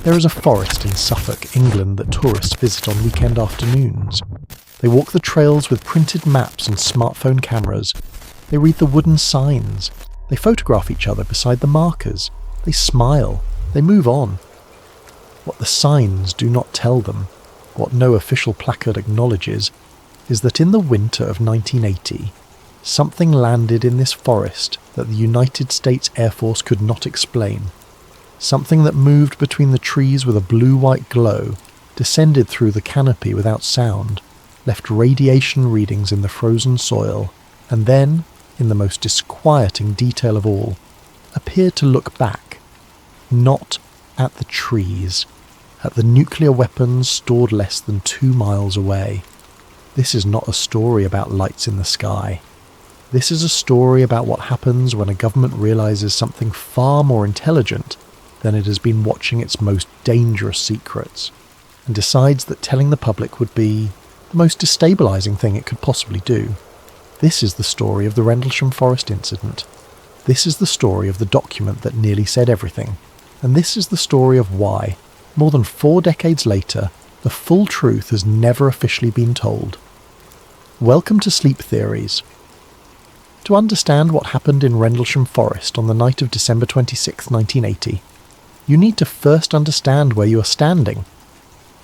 There is a forest in Suffolk, England that tourists visit on weekend afternoons. They walk the trails with printed maps and smartphone cameras. They read the wooden signs. They photograph each other beside the markers. They smile. They move on. What the signs do not tell them, what no official placard acknowledges, is that in the winter of 1980, something landed in this forest that the United States Air Force could not explain. Something that moved between the trees with a blue-white glow, descended through the canopy without sound, left radiation readings in the frozen soil, and then, in the most disquieting detail of all, appeared to look back, not at the trees, at the nuclear weapons stored less than 2 miles away. This is not a story about lights in the sky. This is a story about what happens when a government realizes something far more intelligent than it has been watching its most dangerous secrets, and decides that telling the public would be the most destabilizing thing it could possibly do. This is the story of the Rendlesham Forest incident. This is the story of the document that nearly said everything. And this is the story of why, more than 4 decades later, the full truth has never officially been told. Welcome to Sleep Theories. To understand what happened in Rendlesham Forest on the night of December 26, 1980, you need to first understand where you are standing.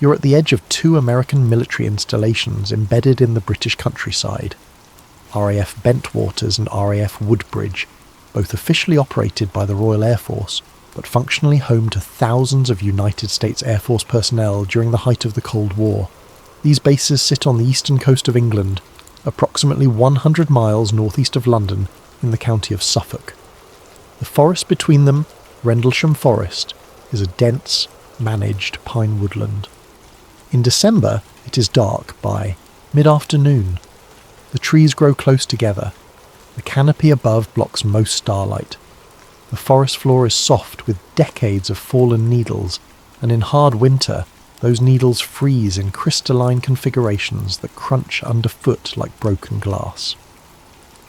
You're at the edge of 2 American military installations embedded in the British countryside. RAF Bentwaters and RAF Woodbridge, both officially operated by the Royal Air Force, but functionally home to thousands of United States Air Force personnel during the height of the Cold War. These bases sit on the eastern coast of England, approximately 100 miles northeast of London, in the county of Suffolk. The forest between them, Rendlesham Forest, is a dense, managed pine woodland. In December, it is dark by mid-afternoon. The trees grow close together. The canopy above blocks most starlight. The forest floor is soft with decades of fallen needles, and in hard winter, those needles freeze in crystalline configurations that crunch underfoot like broken glass.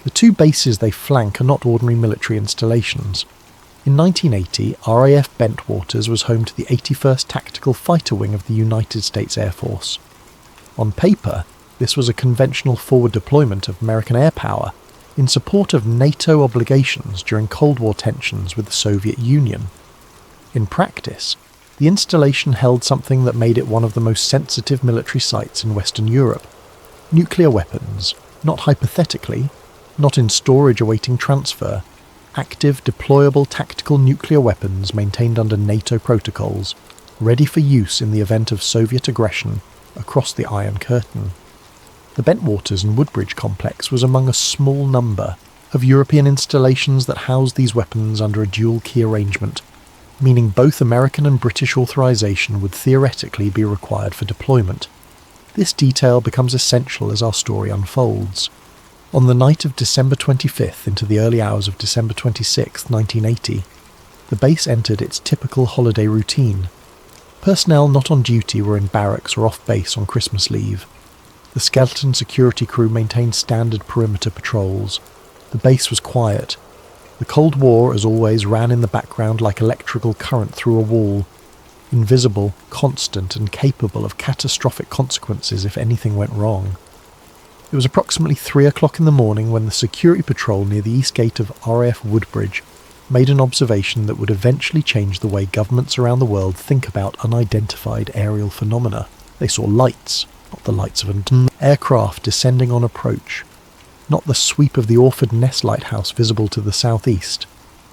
The 2 bases they flank are not ordinary military installations. In 1980, RAF Bentwaters was home to the 81st Tactical Fighter Wing of the United States Air Force. On paper, this was a conventional forward deployment of American air power in support of NATO obligations during Cold War tensions with the Soviet Union. In practice, the installation held something that made it one of the most sensitive military sites in Western Europe: nuclear weapons, not hypothetically, not in storage awaiting transfer, active deployable tactical nuclear weapons maintained under NATO protocols, ready for use in the event of Soviet aggression across the Iron Curtain. The Bentwaters and Woodbridge complex was among a small number of European installations that housed these weapons under a dual-key arrangement, meaning both American and British authorization would theoretically be required for deployment. This detail becomes essential as our story unfolds. On the night of December 25th into the early hours of December 26, 1980, the base entered its typical holiday routine. Personnel not on duty were in barracks or off base on Christmas leave. The skeleton security crew maintained standard perimeter patrols. The base was quiet. The Cold War, as always, ran in the background like electrical current through a wall, invisible, constant, and capable of catastrophic consequences if anything went wrong. It was approximately 3 o'clock in the morning when the security patrol near the east gate of RAF Woodbridge made an observation that would eventually change the way governments around the world think about unidentified aerial phenomena. They saw lights, not the lights of an aircraft descending on approach, not the sweep of the Orford Ness Lighthouse visible to the southeast.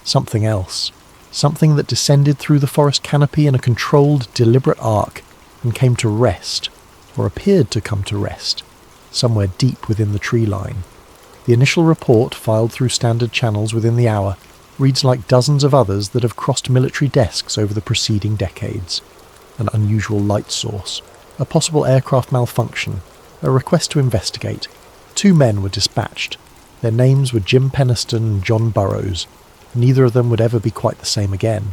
Something else. Something that descended through the forest canopy in a controlled, deliberate arc and came to rest, or appeared to come to rest, somewhere deep within the tree line. The initial report, filed through standard channels within the hour, reads like dozens of others that have crossed military desks over the preceding decades. An unusual light source, a possible aircraft malfunction, a request to investigate. 2 men were dispatched. Their names were Jim Penniston and John Burrows. Neither of them would ever be quite the same again.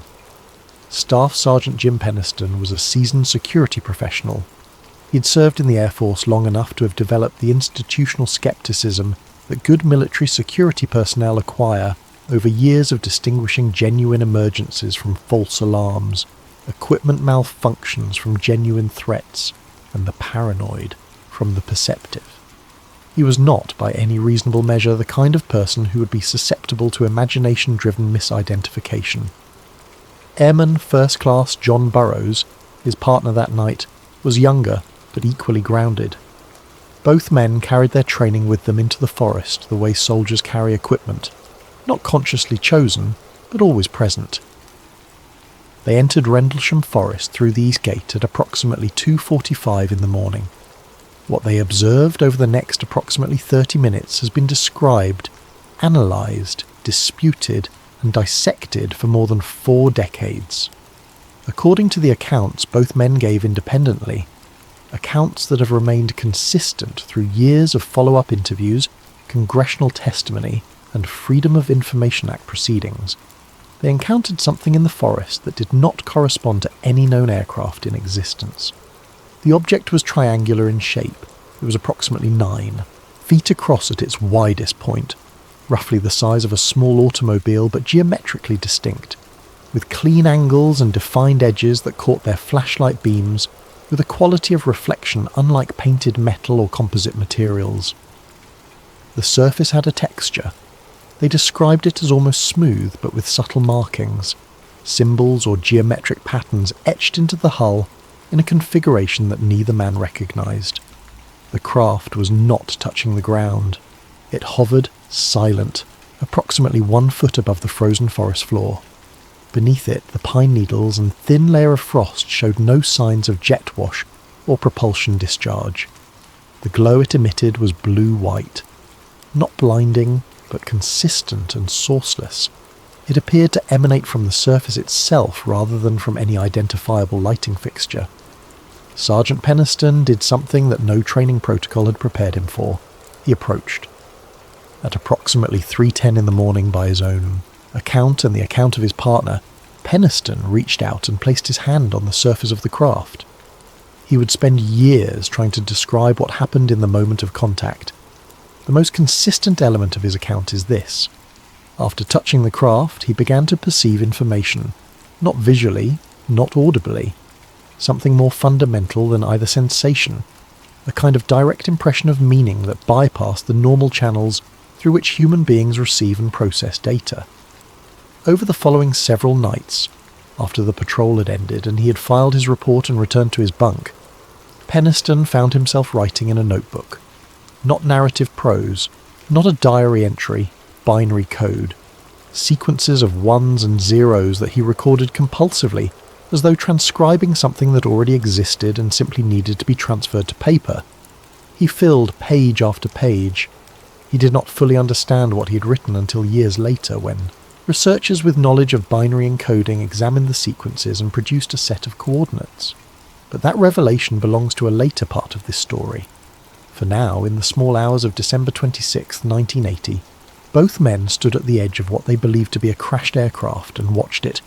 Staff Sergeant Jim Penniston was a seasoned security professional. He'd served in the Air Force long enough to have developed the institutional skepticism that good military security personnel acquire over years of distinguishing genuine emergencies from false alarms. equipment malfunctions from genuine threats, and the paranoid from the perceptive. He was not, by any reasonable measure, the kind of person who would be susceptible to imagination-driven misidentification. Airman First Class John Burrows, his partner that night, was younger but equally grounded. Both men carried their training with them into the forest the way soldiers carry equipment, not consciously chosen, but always present. They entered Rendlesham Forest through the east gate at approximately 2:45 in the morning. What they observed over the next approximately 30 minutes has been described, analysed, disputed, and dissected for more than 4 decades. According to the accounts both men gave independently, accounts that have remained consistent through years of follow-up interviews, congressional testimony, and Freedom of Information Act proceedings, they encountered something in the forest that did not correspond to any known aircraft in existence. The object was triangular in shape. It was approximately 9 feet across at its widest point, roughly the size of a small automobile but geometrically distinct, with clean angles and defined edges that caught their flashlight beams with a quality of reflection unlike painted metal or composite materials. The surface had a texture. They described it as almost smooth but with subtle markings, symbols or geometric patterns etched into the hull in a configuration that neither man recognised. The craft was not touching the ground. It hovered, silent, approximately 1 foot above the frozen forest floor. Beneath it, the pine needles and thin layer of frost showed no signs of jet wash or propulsion discharge. The glow it emitted was blue-white, not blinding, but consistent and sourceless. It appeared to emanate from the surface itself rather than from any identifiable lighting fixture. Sergeant Penniston did something that no training protocol had prepared him for. He approached. At approximately 3:10 in the morning by his own account and the account of his partner, Penniston reached out and placed his hand on the surface of the craft. He would spend years trying to describe what happened in the moment of contact. The most consistent element of his account is this. After touching the craft, he began to perceive information, not visually, not audibly, something more fundamental than either sensation, a kind of direct impression of meaning that bypassed the normal channels through which human beings receive and process data. Over the following several nights, after the patrol had ended and he had filed his report and returned to his bunk, Penniston found himself writing in a notebook. Not narrative prose, not a diary entry, binary code. Sequences of ones and zeros that he recorded compulsively, as though transcribing something that already existed and simply needed to be transferred to paper. He filled page after page. He did not fully understand what he had written until years later when researchers with knowledge of binary encoding examined the sequences and produced a set of coordinates. But that revelation belongs to a later part of this story. For now, in the small hours of December 26, 1980, both men stood at the edge of what they believed to be a crashed aircraft and watched it,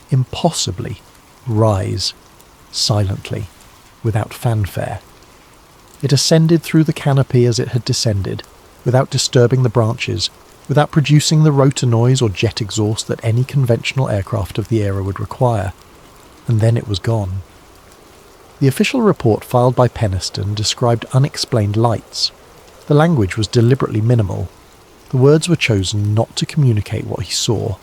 impossibly, rise, silently, without fanfare. It ascended through the canopy as it had descended, without disturbing the branches, without producing the rotor noise or jet exhaust that any conventional aircraft of the era would require. And then it was gone. The official report filed by Penniston described unexplained lights. The language was deliberately minimal. The words were chosen not to communicate what he saw,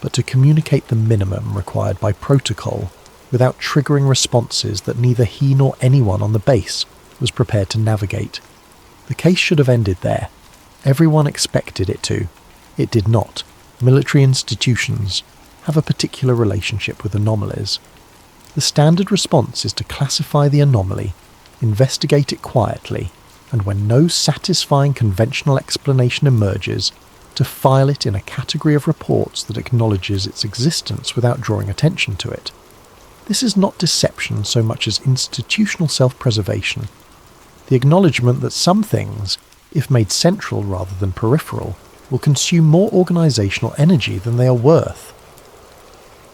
but to communicate the minimum required by protocol, without triggering responses that neither he nor anyone on the base was prepared to navigate. The case should have ended there. Everyone expected it to. It did not. Military institutions have a particular relationship with anomalies. The standard response is to classify the anomaly, investigate it quietly, and when no satisfying conventional explanation emerges, to file it in a category of reports that acknowledges its existence without drawing attention to it. This is not deception so much as institutional self-preservation. The acknowledgement that some things, if made central rather than peripheral, will consume more organisational energy than they are worth.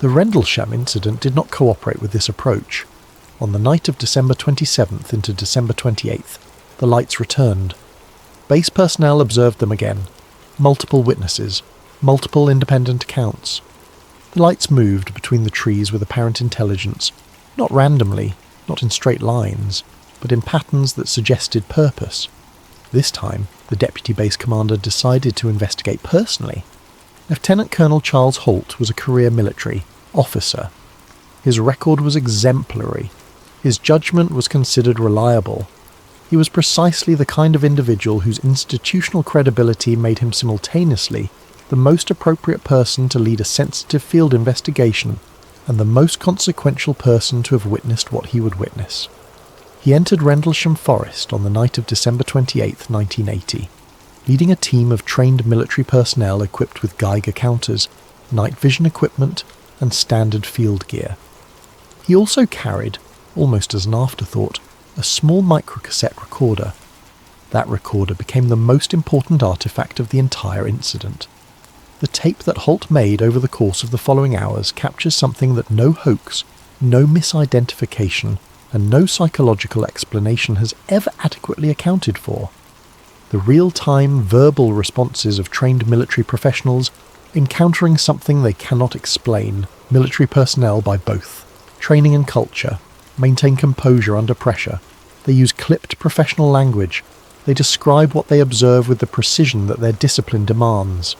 The Rendlesham incident did not cooperate with this approach. On the night of December 27th into December 28th, the lights returned. Base personnel observed them again. Multiple witnesses, multiple independent accounts. The lights moved between the trees with apparent intelligence, not randomly, not in straight lines, but in patterns that suggested purpose. This time, the Deputy Base Commander decided to investigate personally. Lieutenant Colonel Charles Halt was a career military officer. His record was exemplary. His judgment was considered reliable. He was precisely the kind of individual whose institutional credibility made him simultaneously the most appropriate person to lead a sensitive field investigation and the most consequential person to have witnessed what he would witness. He entered Rendlesham Forest on the night of December 28, 1980, leading a team of trained military personnel equipped with Geiger counters, night vision equipment, and standard field gear. He also carried, almost as an afterthought, a small microcassette recorder. That recorder became the most important artifact of the entire incident. The tape that Halt made over the course of the following hours captures something that no hoax, no misidentification, and no psychological explanation has ever adequately accounted for. The real-time verbal responses of trained military professionals encountering something they cannot explain. Military personnel by both training and culture maintain composure under pressure. They use clipped professional language. They describe what they observe with the precision that their discipline demands.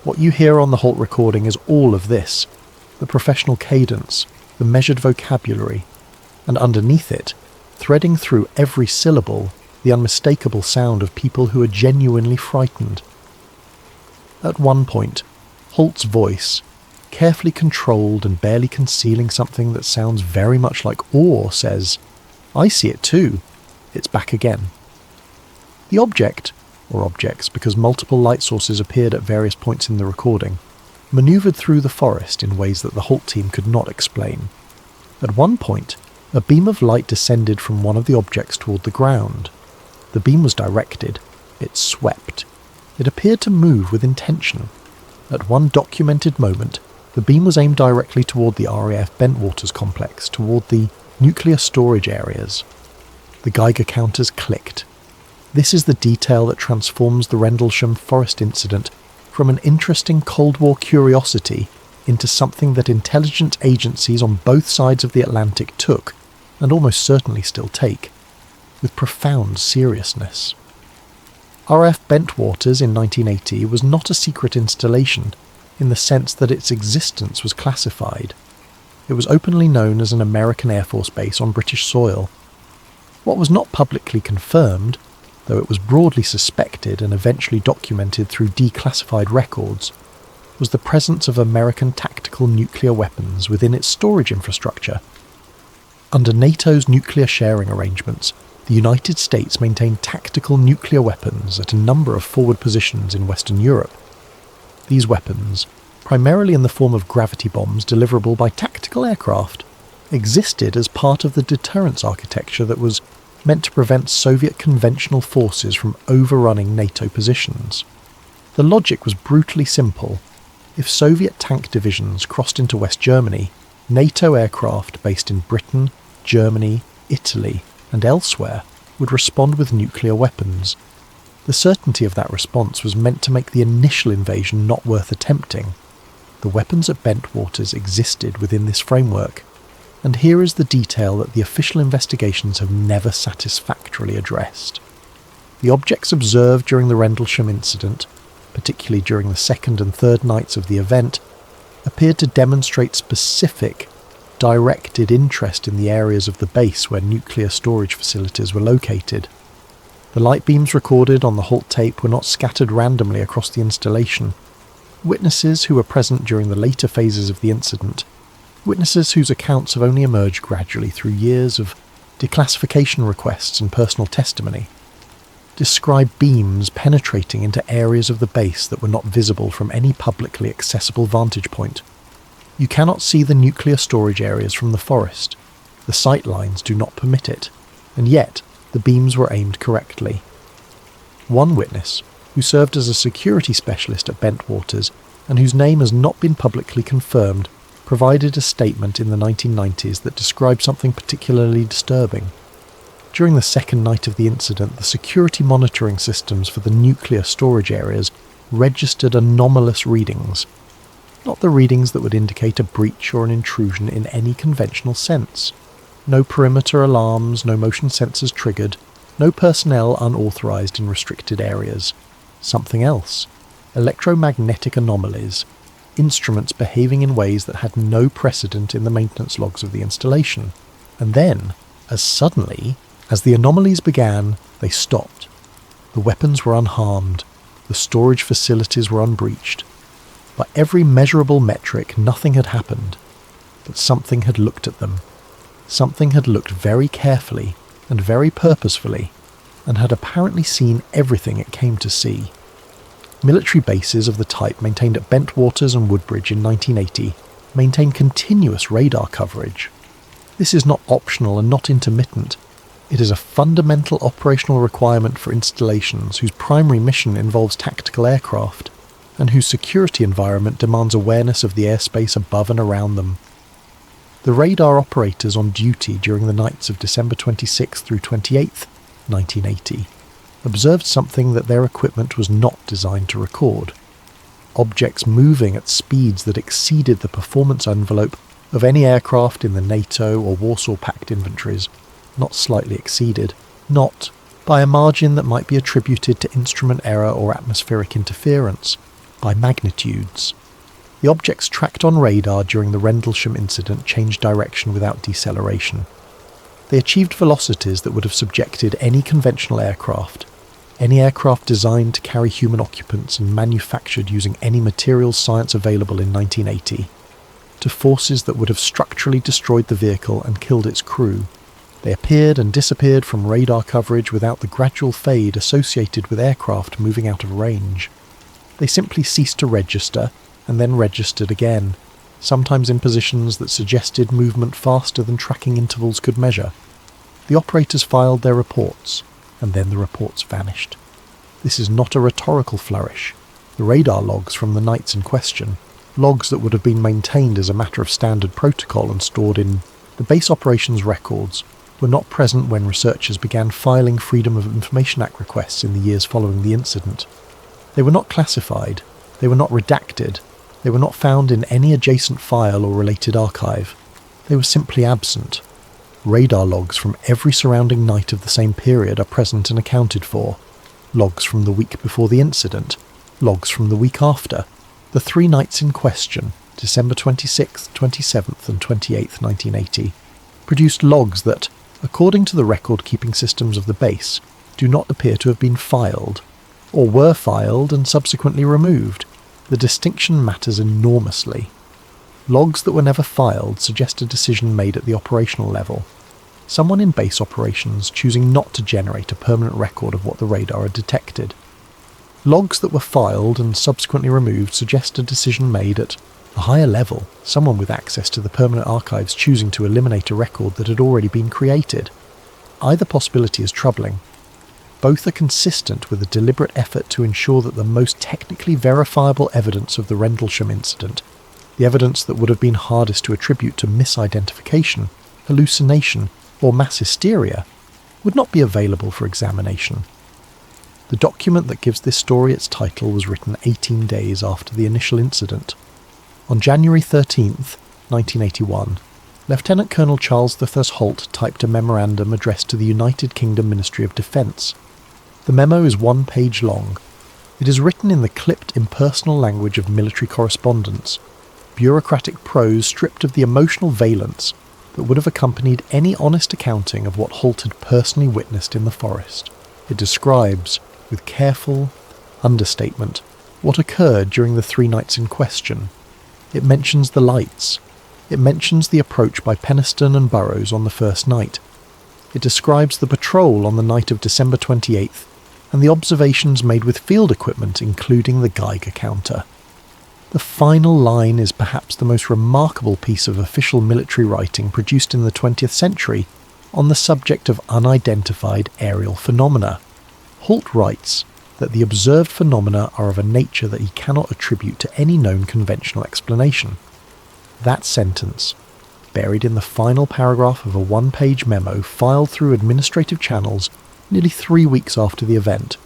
What you hear on the Halt recording is all of this, the professional cadence, the measured vocabulary, and underneath it, threading through every syllable, the unmistakable sound of people who are genuinely frightened. At one point, Halt's voice, carefully controlled and barely concealing something that sounds very much like awe, says, "I see it too. It's back again." The object, or objects because multiple light sources appeared at various points in the recording, manoeuvred through the forest in ways that the Halt team could not explain. At one point, a beam of light descended from one of the objects toward the ground. The beam was directed. It swept. It appeared to move with intention. At one documented moment, the beam was aimed directly toward the RAF Bentwaters complex, toward the nuclear storage areas. The Geiger counters clicked. This is the detail that transforms the Rendlesham Forest incident from an interesting Cold War curiosity into something that intelligence agencies on both sides of the Atlantic took, and almost certainly still take, with profound seriousness. RAF Bentwaters in 1980 was not a secret installation in the sense that its existence was classified. It was openly known as an American Air Force base on British soil. What was not publicly confirmed, though it was broadly suspected and eventually documented through declassified records, was the presence of American tactical nuclear weapons within its storage infrastructure. Under NATO's nuclear sharing arrangements, the United States maintained tactical nuclear weapons at a number of forward positions in Western Europe. These weapons, primarily in the form of gravity bombs deliverable by tactical aircraft, existed as part of the deterrence architecture that was meant to prevent Soviet conventional forces from overrunning NATO positions. The logic was brutally simple. If Soviet tank divisions crossed into West Germany, NATO aircraft based in Britain, Germany, Italy, and elsewhere would respond with nuclear weapons. The certainty of that response was meant to make the initial invasion not worth attempting. The weapons at Bentwaters existed within this framework, and here is the detail that the official investigations have never satisfactorily addressed. The objects observed during the Rendlesham incident, particularly during the second and third nights of the event, appeared to demonstrate specific, directed interest in the areas of the base where nuclear storage facilities were located. The light beams recorded on the Halt tape were not scattered randomly across the installation. Witnesses who were present during the later phases of the incident, witnesses whose accounts have only emerged gradually through years of declassification requests and personal testimony, describe beams penetrating into areas of the base that were not visible from any publicly accessible vantage point. You cannot see the nuclear storage areas from the forest. The sight lines do not permit it, and yet the beams were aimed correctly. One witness, who served as a security specialist at Bentwaters and whose name has not been publicly confirmed, provided a statement in the 1990s that described something particularly disturbing. During the second night of the incident, the security monitoring systems for the nuclear storage areas registered anomalous readings. not the readings that would indicate a breach or an intrusion in any conventional sense. No perimeter alarms, no motion sensors triggered, no personnel unauthorized in restricted areas. Something else. Electromagnetic anomalies. Instruments behaving in ways that had no precedent in the maintenance logs of the installation. And then, as suddenly, as the anomalies began, they stopped. The weapons were unharmed. The storage facilities were unbreached. By every measurable metric, nothing had happened. But something had looked at them. Something had looked very carefully and very purposefully, and had apparently seen everything it came to see. Military bases of the type maintained at Bentwaters and Woodbridge in 1980 maintained continuous radar coverage. This is not optional and not intermittent. It is a fundamental operational requirement for installations whose primary mission involves tactical aircraft, and whose security environment demands awareness of the airspace above and around them. The radar operators on duty during the nights of December 26 through 28, 1980, observed something that their equipment was not designed to record. Objects moving at speeds that exceeded the performance envelope of any aircraft in the NATO or Warsaw Pact inventories, not slightly exceeded, not by a margin that might be attributed to instrument error or atmospheric interference, by magnitudes. The objects tracked on radar during the Rendlesham incident changed direction without deceleration. They achieved velocities that would have subjected any conventional aircraft, any aircraft designed to carry human occupants and manufactured using any materials science available in 1980, to forces that would have structurally destroyed the vehicle and killed its crew. They appeared and disappeared from radar coverage without the gradual fade associated with aircraft moving out of range. They simply ceased to register and then registered again, sometimes in positions that suggested movement faster than tracking intervals could measure. The operators filed their reports, and then the reports vanished. This is not a rhetorical flourish. The radar logs from the nights in question, logs that would have been maintained as a matter of standard protocol and stored in the base operations records, were not present when researchers began filing Freedom of Information Act requests in the years following the incident. They were not classified, they were not redacted, they were not found in any adjacent file or related archive. They were simply absent. Radar logs from every surrounding night of the same period are present and accounted for. Logs from the week before the incident, logs from the week after. The 3 nights in question, December 26th, 27th and 28th, 1980, produced logs that, according to the record-keeping systems of the base, do not appear to have been filed, or were filed and subsequently removed. The distinction matters enormously. Logs that were never filed suggest a decision made at the operational level. Someone in base operations choosing not to generate a permanent record of what the radar had detected. Logs that were filed and subsequently removed suggest a decision made at a higher level, someone with access to the permanent archives choosing to eliminate a record that had already been created. Either possibility is troubling. Both are consistent with a deliberate effort to ensure that the most technically verifiable evidence of the Rendlesham incident, the evidence that would have been hardest to attribute to misidentification, hallucination, or mass hysteria, would not be available for examination. The document that gives this story its title was written 18 days after the initial incident. On January 13th, 1981, Lieutenant Colonel Charles the Thus Halt typed a memorandum addressed to the United Kingdom Ministry of Defence. The memo is 1 page long. It is written in the clipped impersonal language of military correspondence, bureaucratic prose stripped of the emotional valence that would have accompanied any honest accounting of what Halt had personally witnessed in the forest. It describes, with careful understatement, what occurred during the 3 nights in question. It mentions the lights. It mentions the approach by Penistone and Burrows on the first night. It describes the patrol on the night of December 28th, and the observations made with field equipment including the Geiger counter. The final line is perhaps the most remarkable piece of official military writing produced in the 20th century on the subject of unidentified aerial phenomena. Halt writes that the observed phenomena are of a nature that he cannot attribute to any known conventional explanation. That sentence, buried in the final paragraph of a 1-page memo filed through administrative channels nearly 3 weeks after the event,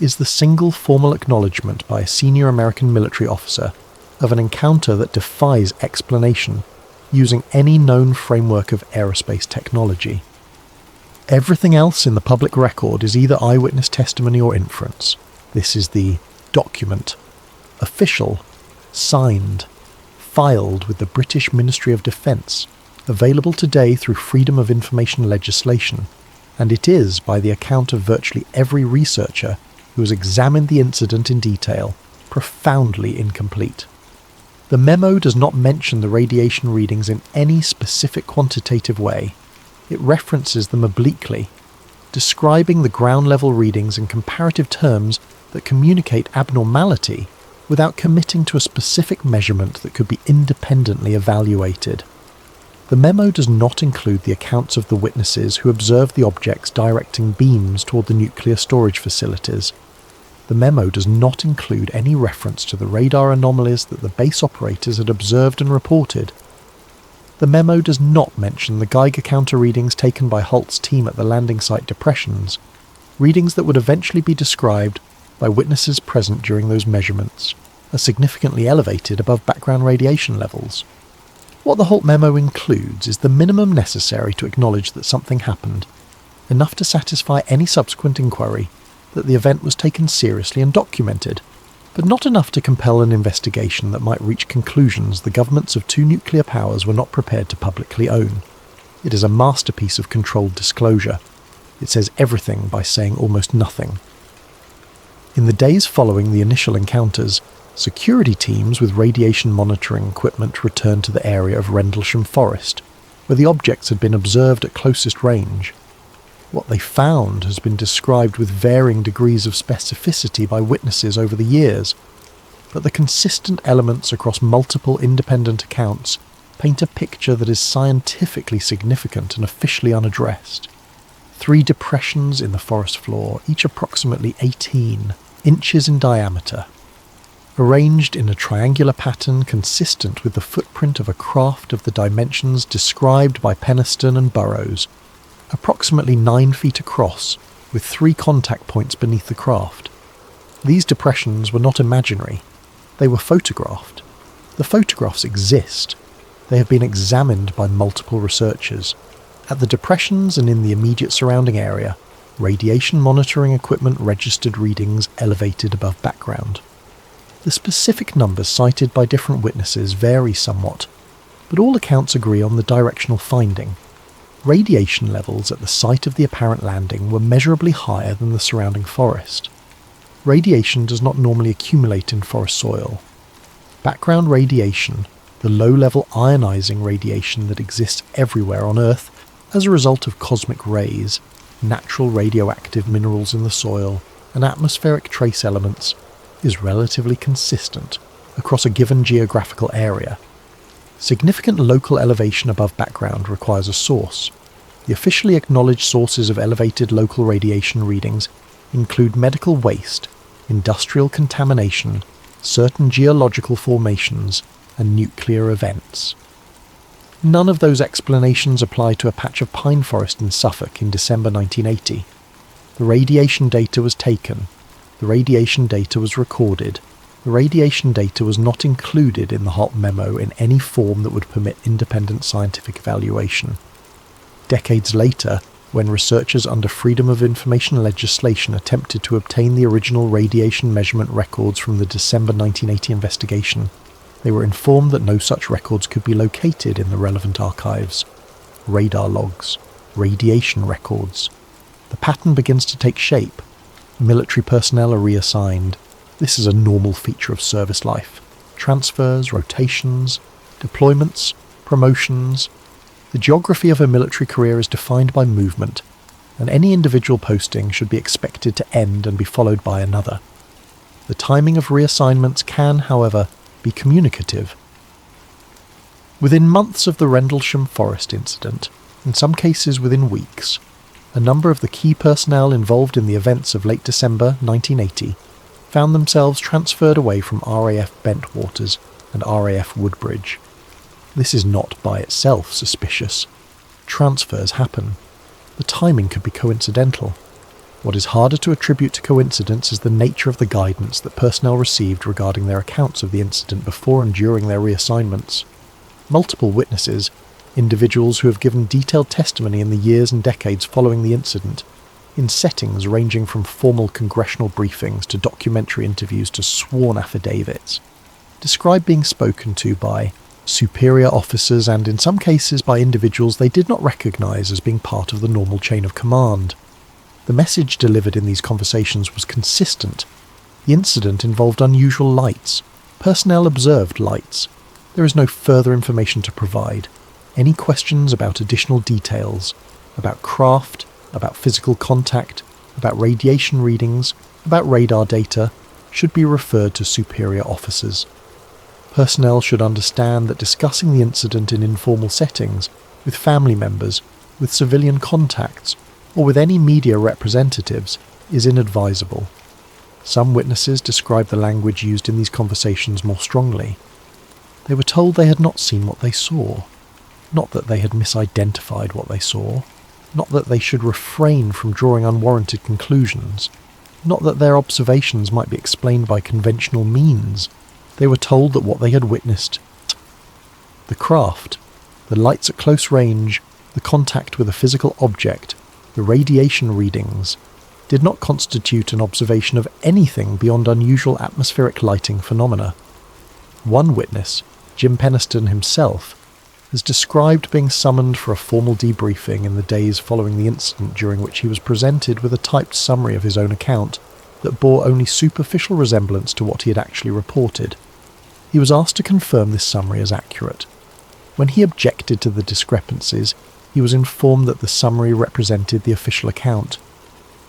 is the single formal acknowledgement by a senior American military officer of an encounter that defies explanation using any known framework of aerospace technology. Everything else in the public record is either eyewitness testimony or inference. This is the document, official, signed, filed with the British Ministry of Defence, available today through Freedom of Information legislation, and it is, by the account of virtually every researcher who has examined the incident in detail, profoundly incomplete. The memo does not mention the radiation readings in any specific quantitative way. It references them obliquely, describing the ground-level readings in comparative terms that communicate abnormality without committing to a specific measurement that could be independently evaluated. The memo does not include the accounts of the witnesses who observed the objects directing beams toward the nuclear storage facilities. The memo does not include any reference to the radar anomalies that the base operators had observed and reported. The memo does not mention the Geiger counter readings taken by Halt's team at the landing site depressions, readings that would eventually be described by witnesses present during those measurements as significantly elevated above background radiation levels. What the Halt Memo includes is the minimum necessary to acknowledge that something happened, enough to satisfy any subsequent inquiry that the event was taken seriously and documented, but not enough to compel an investigation that might reach conclusions the governments of two nuclear powers were not prepared to publicly own. It is a masterpiece of controlled disclosure. It says everything by saying almost nothing. In the days following the initial encounters, security teams with radiation monitoring equipment returned to the area of Rendlesham Forest, where the objects had been observed at closest range. What they found has been described with varying degrees of specificity by witnesses over the years, but the consistent elements across multiple independent accounts paint a picture that is scientifically significant and officially unaddressed. 3 depressions in the forest floor, each approximately 18 inches in diameter, arranged in a triangular pattern consistent with the footprint of a craft of the dimensions described by Penniston and Burroughs, approximately 9 feet across, with 3 contact points beneath the craft. These depressions were not imaginary. They were photographed. The photographs exist. They have been examined by multiple researchers. At the depressions and in the immediate surrounding area, radiation monitoring equipment registered readings elevated above background. The specific numbers cited by different witnesses vary somewhat, but all accounts agree on the directional finding. Radiation levels at the site of the apparent landing were measurably higher than the surrounding forest. Radiation does not normally accumulate in forest soil. Background radiation, the low-level ionizing radiation that exists everywhere on Earth as a result of cosmic rays, natural radioactive minerals in the soil, and atmospheric trace elements, is relatively consistent across a given geographical area. Significant local elevation above background requires a source. The officially acknowledged sources of elevated local radiation readings include medical waste, industrial contamination, certain geological formations, and nuclear events. None of those explanations apply to a patch of pine forest in Suffolk in December 1980. The radiation data was taken. The radiation data was recorded. The radiation data was not included in the Halt Memo in any form that would permit independent scientific evaluation. Decades later, when researchers under Freedom of Information legislation attempted to obtain the original radiation measurement records from the December 1980 investigation, they were informed that no such records could be located in the relevant archives. Radar logs, radiation records. The pattern begins to take shape. Military personnel are reassigned. This is a normal feature of service life. Transfers, rotations, deployments, promotions. The geography of a military career is defined by movement, and any individual posting should be expected to end and be followed by another. The timing of reassignments can, however, be communicative. Within months of the Rendlesham Forest incident, in some cases within weeks, a number of the key personnel involved in the events of late December 1980 found themselves transferred away from RAF Bentwaters and RAF Woodbridge. This is not by itself suspicious. Transfers happen. The timing could be coincidental. What is harder to attribute to coincidence is the nature of the guidance that personnel received regarding their accounts of the incident before and during their reassignments. Multiple witnesses, individuals who have given detailed testimony in the years and decades following the incident, in settings ranging from formal congressional briefings to documentary interviews to sworn affidavits, describe being spoken to by superior officers and, in some cases, by individuals they did not recognise as being part of the normal chain of command. The message delivered in these conversations was consistent. The incident involved unusual lights. Personnel observed lights. There is no further information to provide. Any questions about additional details, about craft, about physical contact, about radiation readings, about radar data, should be referred to superior officers. Personnel should understand that discussing the incident in informal settings, with family members, with civilian contacts, or with any media representatives, is inadvisable. Some witnesses describe the language used in these conversations more strongly. They were told they had not seen what they saw, not that they had misidentified what they saw, not that they should refrain from drawing unwarranted conclusions, not that their observations might be explained by conventional means. They were told that what they had witnessed, the craft, the lights at close range, the contact with a physical object, the radiation readings, did not constitute an observation of anything beyond unusual atmospheric lighting phenomena. One witness, Jim Penniston himself, has described being summoned for a formal debriefing in the days following the incident, during which he was presented with a typed summary of his own account that bore only superficial resemblance to what he had actually reported. He was asked to confirm this summary as accurate. When he objected to the discrepancies, he was informed that the summary represented the official account.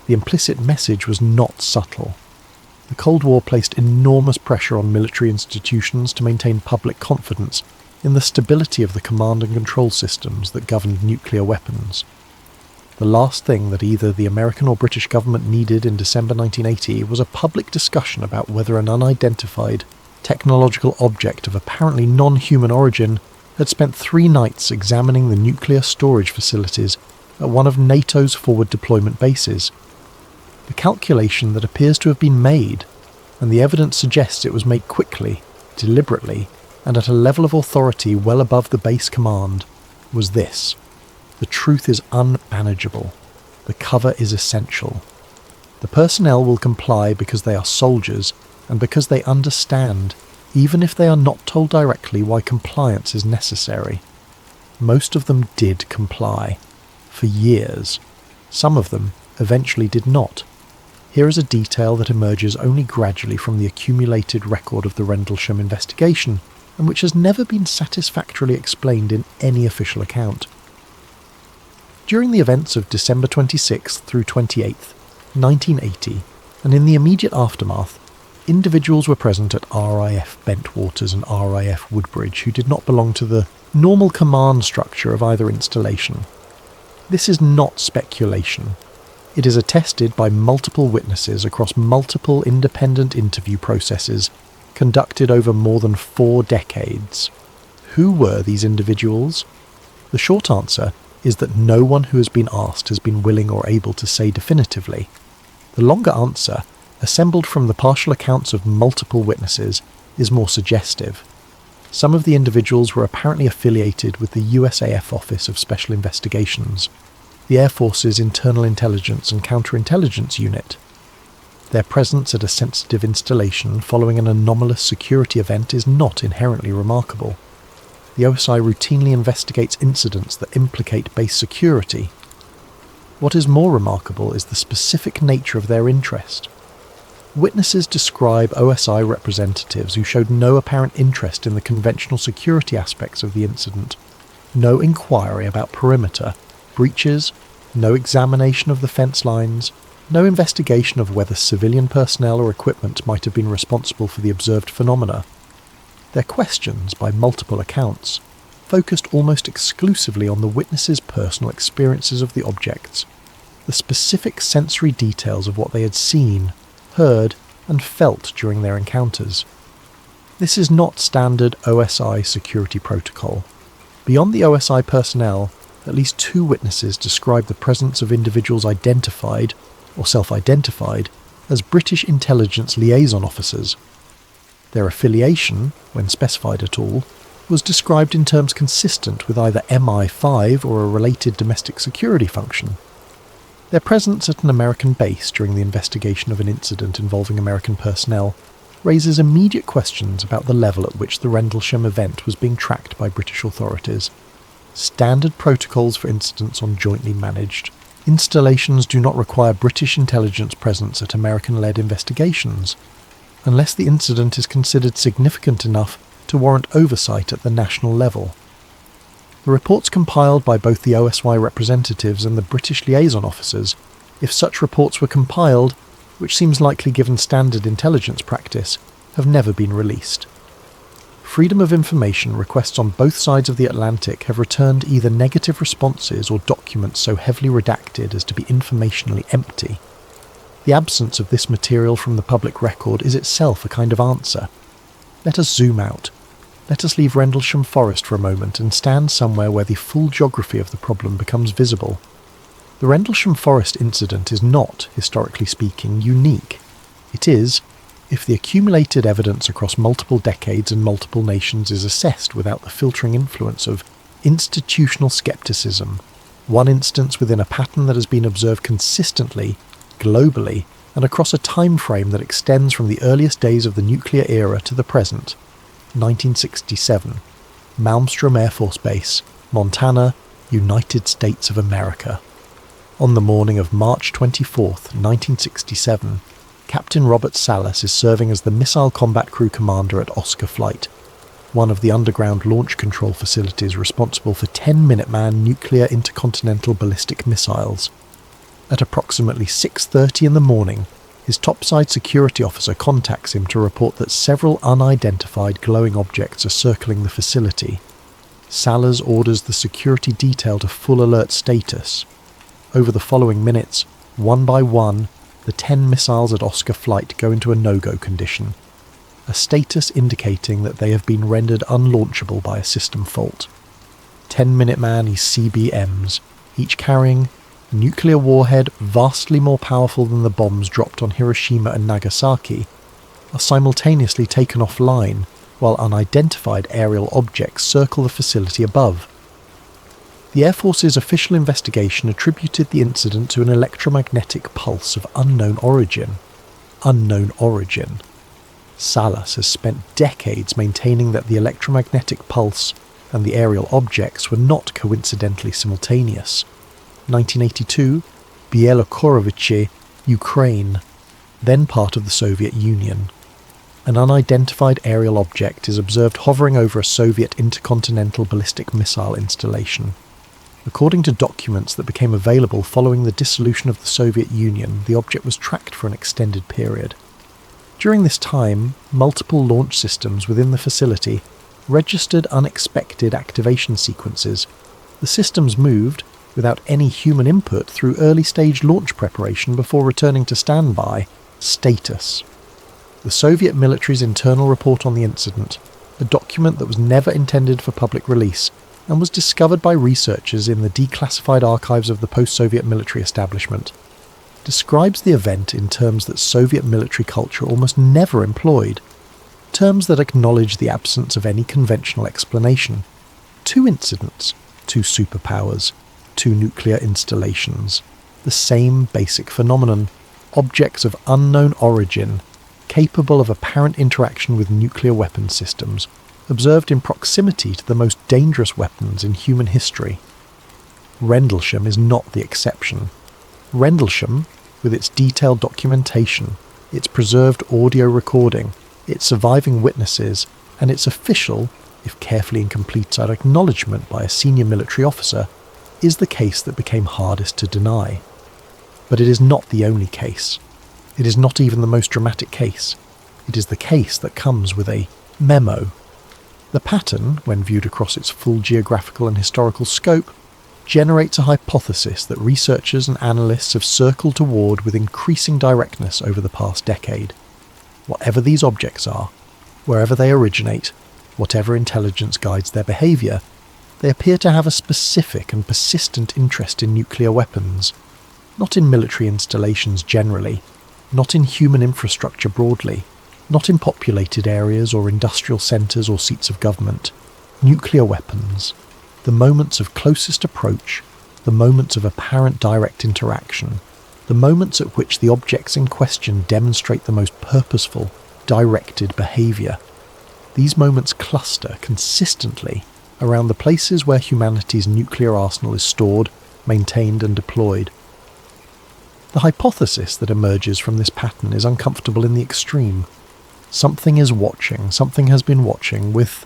The implicit message was not subtle. The Cold War placed enormous pressure on military institutions to maintain public confidence in the stability of the command and control systems that governed nuclear weapons. The last thing that either the American or British government needed in December 1980 was a public discussion about whether an unidentified technological object of apparently non-human origin had spent 3 nights examining the nuclear storage facilities at one of NATO's forward deployment bases. The calculation that appears to have been made, and the evidence suggests it was made quickly, deliberately, and at a level of authority well above the base command, was this: the truth is unmanageable. The cover is essential. The personnel will comply because they are soldiers and because they understand, even if they are not told directly, why compliance is necessary. Most of them did comply. For years. Some of them eventually did not. Here is a detail that emerges only gradually from the accumulated record of the Rendlesham investigation, and which has never been satisfactorily explained in any official account. During the events of December 26th through 28th, 1980, and in the immediate aftermath, individuals were present at RAF Bentwaters and RAF Woodbridge who did not belong to the normal command structure of either installation. This is not speculation. It is attested by multiple witnesses across multiple independent interview processes conducted over more than 4 decades. Who were these individuals? The short answer is that no one who has been asked has been willing or able to say definitively. The longer answer, assembled from the partial accounts of multiple witnesses, is more suggestive. Some of the individuals were apparently affiliated with the USAF Office of Special Investigations, the Air Force's Internal Intelligence and Counterintelligence Unit. Their presence at a sensitive installation following an anomalous security event is not inherently remarkable. The OSI routinely investigates incidents that implicate base security. What is more remarkable is the specific nature of their interest. Witnesses describe OSI representatives who showed no apparent interest in the conventional security aspects of the incident, no inquiry about perimeter, breaches, no examination of the fence lines, no investigation of whether civilian personnel or equipment might have been responsible for the observed phenomena. Their questions, by multiple accounts, focused almost exclusively on the witnesses' personal experiences of the objects, the specific sensory details of what they had seen, heard, and felt during their encounters. This is not standard OSI security protocol. Beyond the OSI personnel, at least 2 witnesses described the presence of individuals identified, or self-identified, as British intelligence liaison officers. Their affiliation, when specified at all, was described in terms consistent with either MI5 or a related domestic security function. Their presence at an American base during the investigation of an incident involving American personnel raises immediate questions about the level at which the Rendlesham event was being tracked by British authorities. Standard protocols for incidents on jointly managed installations do not require British intelligence presence at American-led investigations, unless the incident is considered significant enough to warrant oversight at the national level. The reports compiled by both the OSY representatives and the British liaison officers, if such reports were compiled, which seems likely given standard intelligence practice, have never been released. Freedom of information requests on both sides of the Atlantic have returned either negative responses or documents so heavily redacted as to be informationally empty. The absence of this material from the public record is itself a kind of answer. Let us zoom out. Let us leave Rendlesham Forest for a moment and stand somewhere where the full geography of the problem becomes visible. The Rendlesham Forest incident is not, historically speaking, unique. It is, if the accumulated evidence across multiple decades and multiple nations is assessed without the filtering influence of institutional skepticism, one instance within a pattern that has been observed consistently, globally, and across a time frame that extends from the earliest days of the nuclear era to the present. 1967. Malmstrom Air Force Base, Montana, United States of America. On the morning of March 24th, 1967, Captain Robert Salas is serving as the Missile Combat Crew Commander at Oscar Flight, one of the underground launch control facilities responsible for 10 Minuteman nuclear intercontinental ballistic missiles. At approximately 6:30 in the morning, his topside security officer contacts him to report that several unidentified glowing objects are circling the facility. Salas orders the security detail to full alert status. Over the following minutes, one by one, the 10 missiles at Oscar Flight go into a no-go condition, a status indicating that they have been rendered unlaunchable by a system fault. 10 Minuteman CBMs, each carrying a nuclear warhead vastly more powerful than the bombs dropped on Hiroshima and Nagasaki, are simultaneously taken offline while unidentified aerial objects circle the facility above. The Air Force's official investigation attributed the incident to an electromagnetic pulse of unknown origin. Unknown origin. Salas has spent decades maintaining that the electromagnetic pulse and the aerial objects were not coincidentally simultaneous. 1982, Bielorussia, Ukraine, then part of the Soviet Union. An unidentified aerial object is observed hovering over a Soviet intercontinental ballistic missile installation. According to documents that became available following the dissolution of the Soviet Union, the object was tracked for an extended period. During this time, multiple launch systems within the facility registered unexpected activation sequences. The systems moved, without any human input, through early-stage launch preparation before returning to standby status. The Soviet military's internal report on the incident, a document that was never intended for public release, and was discovered by researchers in the declassified archives of the post-Soviet military establishment, describes the event in terms that Soviet military culture almost never employed, terms that acknowledge the absence of any conventional explanation. 2 incidents, 2 superpowers, 2 nuclear installations, the same basic phenomenon, objects of unknown origin, capable of apparent interaction with nuclear weapon systems, observed in proximity to the most dangerous weapons in human history. Rendlesham is not the exception. Rendlesham, with its detailed documentation, its preserved audio recording, its surviving witnesses, and its official, if carefully incomplete, acknowledgement by a senior military officer, is the case that became hardest to deny. But it is not the only case. It is not even the most dramatic case. It is the case that comes with a memo. The pattern, when viewed across its full geographical and historical scope, generates a hypothesis that researchers and analysts have circled toward with increasing directness over the past decade. Whatever these objects are, wherever they originate, whatever intelligence guides their behaviour, they appear to have a specific and persistent interest in nuclear weapons. not in military installations generally, not in human infrastructure broadly, not in populated areas or industrial centres or seats of government. Nuclear weapons, the moments of closest approach, the moments of apparent direct interaction, the moments at which the objects in question demonstrate the most purposeful, directed behaviour. These moments cluster consistently around the places where humanity's nuclear arsenal is stored, maintained and deployed. The hypothesis that emerges from this pattern is uncomfortable in the extreme. Something is watching, something has been watching with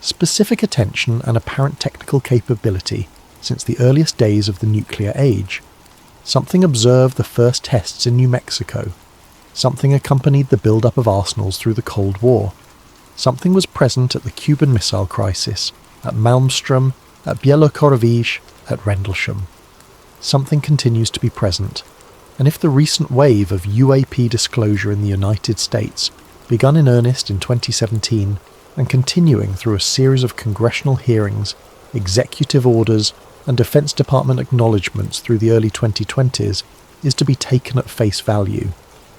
specific attention and apparent technical capability since the earliest days of the nuclear age. Something observed the first tests in New Mexico. Something accompanied the build-up of arsenals through the Cold War. Something was present at the Cuban Missile Crisis, at Malmstrom, at Bielorussia, at Rendlesham. Something continues to be present, and if the recent wave of UAP disclosure in the United States, begun in earnest in 2017 and continuing through a series of congressional hearings, executive orders, and Defense Department acknowledgements through the early 2020s, is to be taken at face value,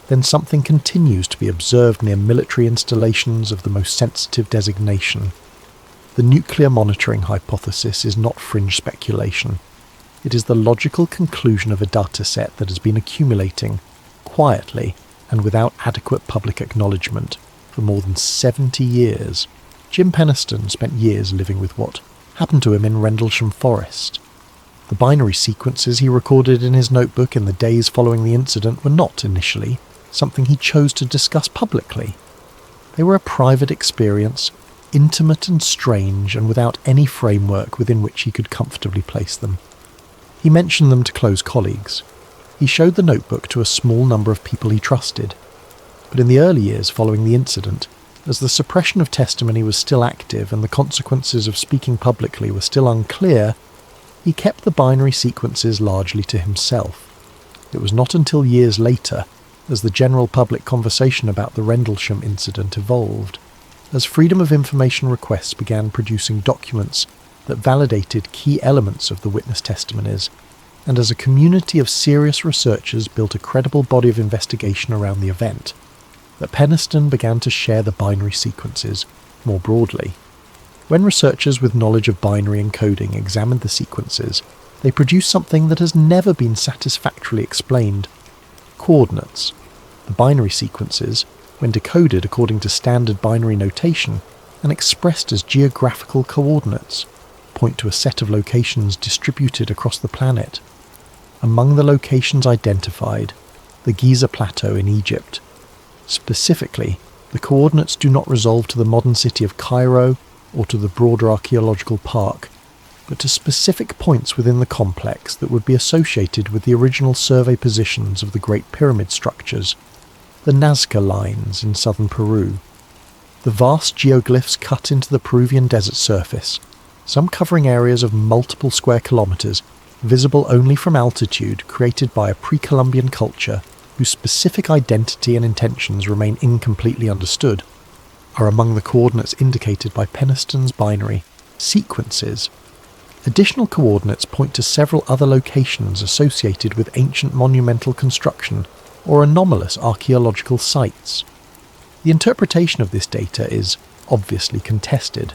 then something continues to be observed near military installations of the most sensitive designation. The nuclear monitoring hypothesis is not fringe speculation. It is the logical conclusion of a dataset that has been accumulating, quietly and without adequate public acknowledgement, for more than 70 years. Jim Penniston spent years living with what happened to him in Rendlesham Forest. The binary sequences he recorded in his notebook in the days following the incident were not, initially, something he chose to discuss publicly. They were a private experience, intimate and strange, and without any framework within which he could comfortably place them. He mentioned them to close colleagues. He showed the notebook to a small number of people he trusted. But in the early years following the incident, as the suppression of testimony was still active and the consequences of speaking publicly were still unclear, he kept the binary sequences largely to himself. It was not until years later, as the general public conversation about the Rendlesham incident evolved, as Freedom of Information requests began producing documents that validated key elements of the witness testimonies, and as a community of serious researchers built a credible body of investigation around the event, that Penniston began to share the binary sequences more broadly. When researchers with knowledge of binary encoding examined the sequences, they produced something that has never been satisfactorily explained: coordinates. The binary sequences, when decoded according to standard binary notation and expressed as geographical coordinates, point to a set of locations distributed across the planet. Among the locations identified, the Giza Plateau in Egypt. Specifically, the coordinates do not resolve to the modern city of Cairo or to the broader archaeological park, but to specific points within the complex that would be associated with the original survey positions of the Great Pyramid structures, the Nazca lines in southern Peru, the vast geoglyphs cut into the Peruvian desert surface, some covering areas of multiple square kilometres, visible only from altitude, created by a pre-Columbian culture whose specific identity and intentions remain incompletely understood, are among the coordinates indicated by Penniston's binary sequences. Additional coordinates point to several other locations associated with ancient monumental construction or anomalous archaeological sites. The interpretation of this data is obviously contested.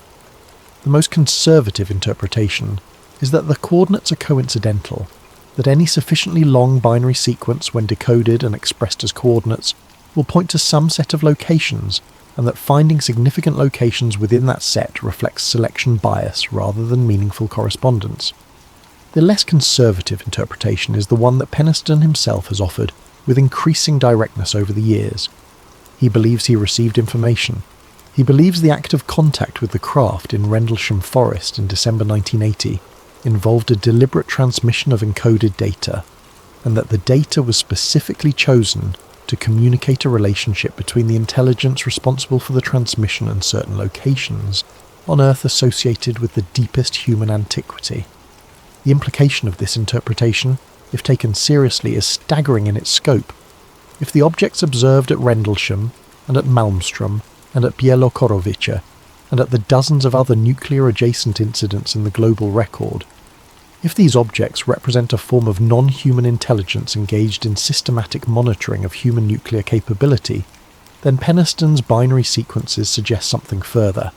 The most conservative interpretation is that the coordinates are coincidental, that any sufficiently long binary sequence, when decoded and expressed as coordinates, will point to some set of locations, and that finding significant locations within that set reflects selection bias rather than meaningful correspondence. The less conservative interpretation is the one that Penniston himself has offered with increasing directness over the years. He believes he received information. He believes the act of contact with the craft in Rendlesham Forest in December 1980 involved a deliberate transmission of encoded data, and that the data was specifically chosen to communicate a relationship between the intelligence responsible for the transmission and certain locations on Earth associated with the deepest human antiquity. The implication of this interpretation, if taken seriously, is staggering in its scope. If the objects observed at Rendlesham, and at Malmstrom, and at Bielorussia, and at the dozens of other nuclear-adjacent incidents in the global record, If these objects represent a form of non-human intelligence engaged in systematic monitoring of human nuclear capability, then Penniston's binary sequences suggest something further.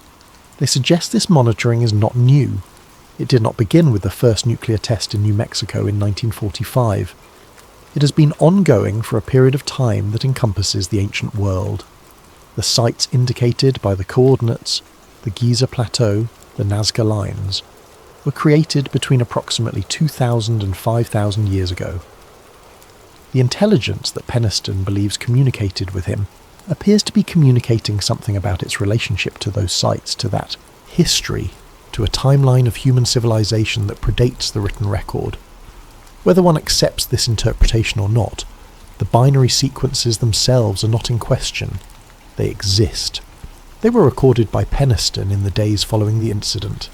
They suggest this monitoring is not new. It did not begin with the first nuclear test in New Mexico in 1945. It has been ongoing for a period of time that encompasses the ancient world. The sites indicated by the coordinates, the Giza Plateau, the Nazca Lines, were created between approximately 2,000 and 5,000 years ago. The intelligence that Penniston believes communicated with him appears to be communicating something about its relationship to those sites, to that history, to a timeline of human civilization that predates the written record. Whether one accepts this interpretation or not, the binary sequences themselves are not in question. They exist. They were recorded by Penniston in the days following the incident.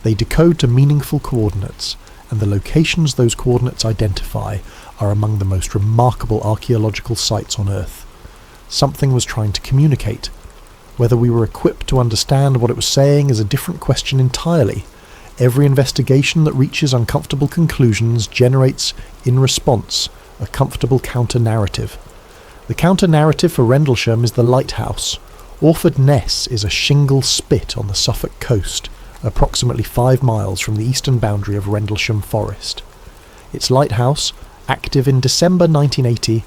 They decode to meaningful coordinates, and the locations those coordinates identify are among the most remarkable archaeological sites on Earth. Something was trying to communicate. Whether we were equipped to understand what it was saying is a different question entirely. Every investigation that reaches uncomfortable conclusions generates, in response, a comfortable counter-narrative. The counter-narrative for Rendlesham is the Lighthouse. Orford Ness is a shingle spit on the Suffolk coast, approximately 5 miles from the eastern boundary of Rendlesham Forest. Its lighthouse, active in December 1980,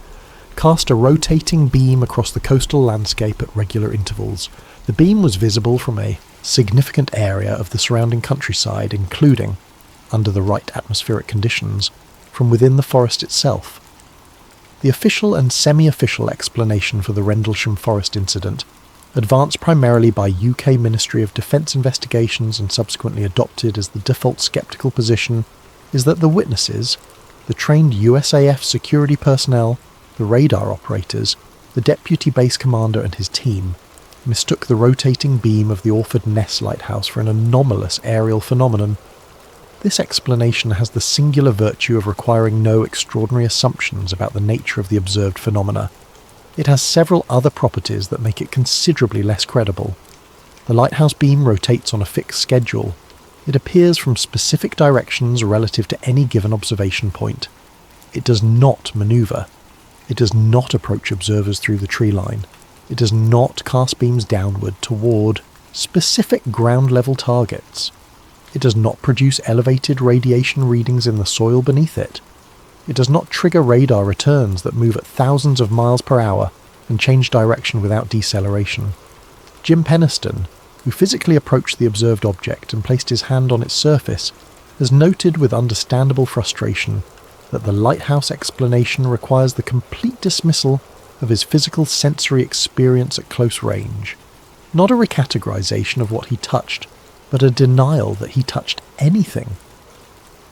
cast a rotating beam across the coastal landscape at regular intervals. The beam was visible from a significant area of the surrounding countryside, including, under the right atmospheric conditions, from within the forest itself. The official and semi-official explanation for the Rendlesham Forest incident, advanced primarily by UK Ministry of Defence investigations and subsequently adopted as the default sceptical position, is that the witnesses, the trained USAF security personnel, the radar operators, the deputy base commander and his team, mistook the rotating beam of the Orford Ness lighthouse for an anomalous aerial phenomenon. This explanation has the singular virtue of requiring no extraordinary assumptions about the nature of the observed phenomena. It has several other properties that make it considerably less credible. The lighthouse beam rotates on a fixed schedule. It appears from specific directions relative to any given observation point. It does not manoeuvre. It does not approach observers through the tree line. It does not cast beams downward toward specific ground-level targets. It does not produce elevated radiation readings in the soil beneath it. It does not trigger radar returns that move at thousands of miles per hour and change direction without deceleration. Jim Penniston, who physically approached the observed object and placed his hand on its surface, has noted with understandable frustration that the lighthouse explanation requires the complete dismissal of his physical sensory experience at close range. Not a recategorization of what he touched, but a denial that he touched anything.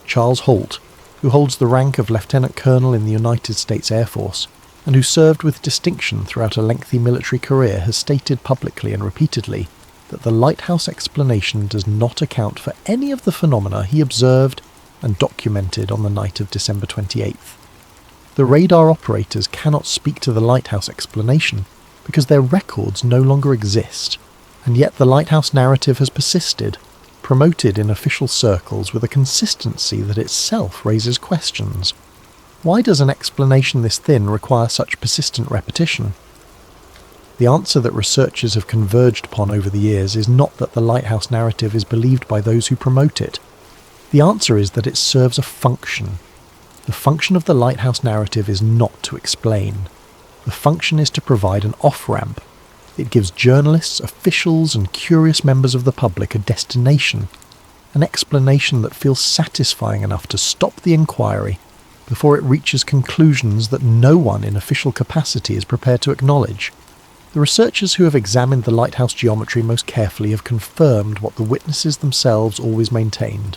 Charles Halt, who holds the rank of Lieutenant Colonel in the United States Air Force, and who served with distinction throughout a lengthy military career, has stated publicly and repeatedly that the lighthouse explanation does not account for any of the phenomena he observed and documented on the night of December 28th. The radar operators cannot speak to the lighthouse explanation because their records no longer exist, and yet the lighthouse narrative has persisted, promoted in official circles with a consistency that itself raises questions. Why does an explanation this thin require such persistent repetition? The answer that researchers have converged upon over the years is not that the lighthouse narrative is believed by those who promote it. The answer is that it serves a function. The function of the lighthouse narrative is not to explain. The function is to provide an off-ramp. It gives journalists, officials, and curious members of the public a destination, an explanation that feels satisfying enough to stop the inquiry before it reaches conclusions that no one in official capacity is prepared to acknowledge. The researchers who have examined the lighthouse geometry most carefully have confirmed what the witnesses themselves always maintained.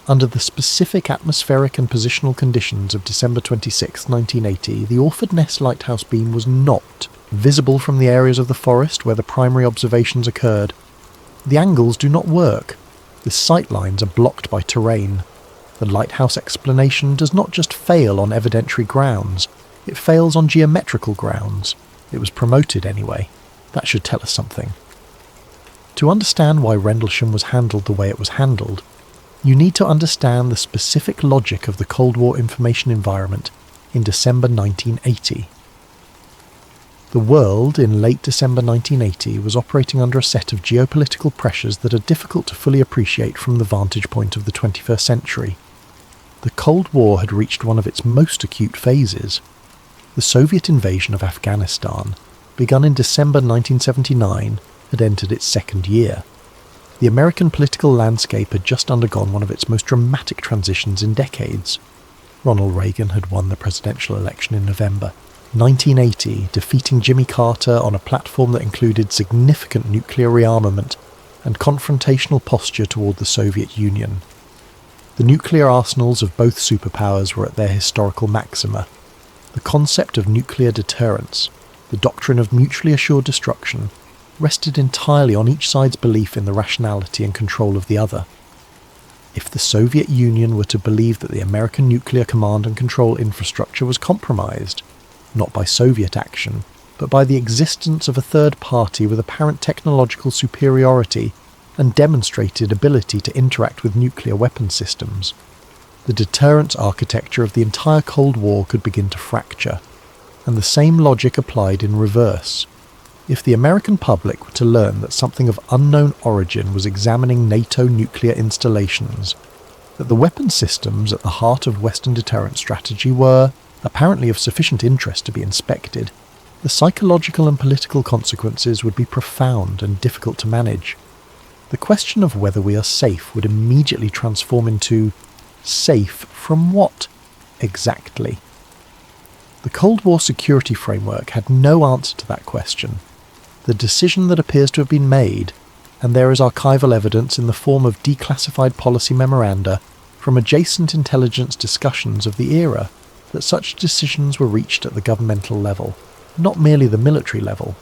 Under the specific atmospheric and positional conditions of December 26, 1980, the Orford Ness lighthouse beam was not visible from the areas of the forest where the primary observations occurred. The angles do not work. The sight lines are blocked by terrain. The lighthouse explanation does not just fail on evidentiary grounds, it fails on geometrical grounds. It was promoted anyway. That should tell us something. To understand why Rendlesham was handled the way it was handled, you need to understand the specific logic of the Cold War information environment in December 1980. The world in late December 1980 was operating under a set of geopolitical pressures that are difficult to fully appreciate from the vantage point of the 21st century. The Cold War had reached one of its most acute phases. The Soviet invasion of Afghanistan, begun in December 1979, had entered its second year. The American political landscape had just undergone one of its most dramatic transitions in decades. Ronald Reagan had won the presidential election in November 1980, defeating Jimmy Carter on a platform that included significant nuclear rearmament and confrontational posture toward the Soviet Union. The nuclear arsenals of both superpowers were at their historical maxima. The concept of nuclear deterrence, the doctrine of mutually assured destruction, rested entirely on each side's belief in the rationality and control of the other. If the Soviet Union were to believe that the American nuclear command and control infrastructure was compromised, not by Soviet action, but by the existence of a third party with apparent technological superiority and demonstrated ability to interact with nuclear weapon systems, the deterrence architecture of the entire Cold War could begin to fracture, and the same logic applied in reverse. If the American public were to learn that something of unknown origin was examining NATO nuclear installations, that the weapon systems at the heart of Western deterrence strategy were, apparently of sufficient interest to be inspected, the psychological and political consequences would be profound and difficult to manage. The question of whether we are safe would immediately transform into safe from what exactly? The Cold War security framework had no answer to that question. The decision that appears to have been made, and there is archival evidence in the form of declassified policy memoranda from adjacent intelligence discussions of the era, that such decisions were reached at the governmental level, not merely the military level,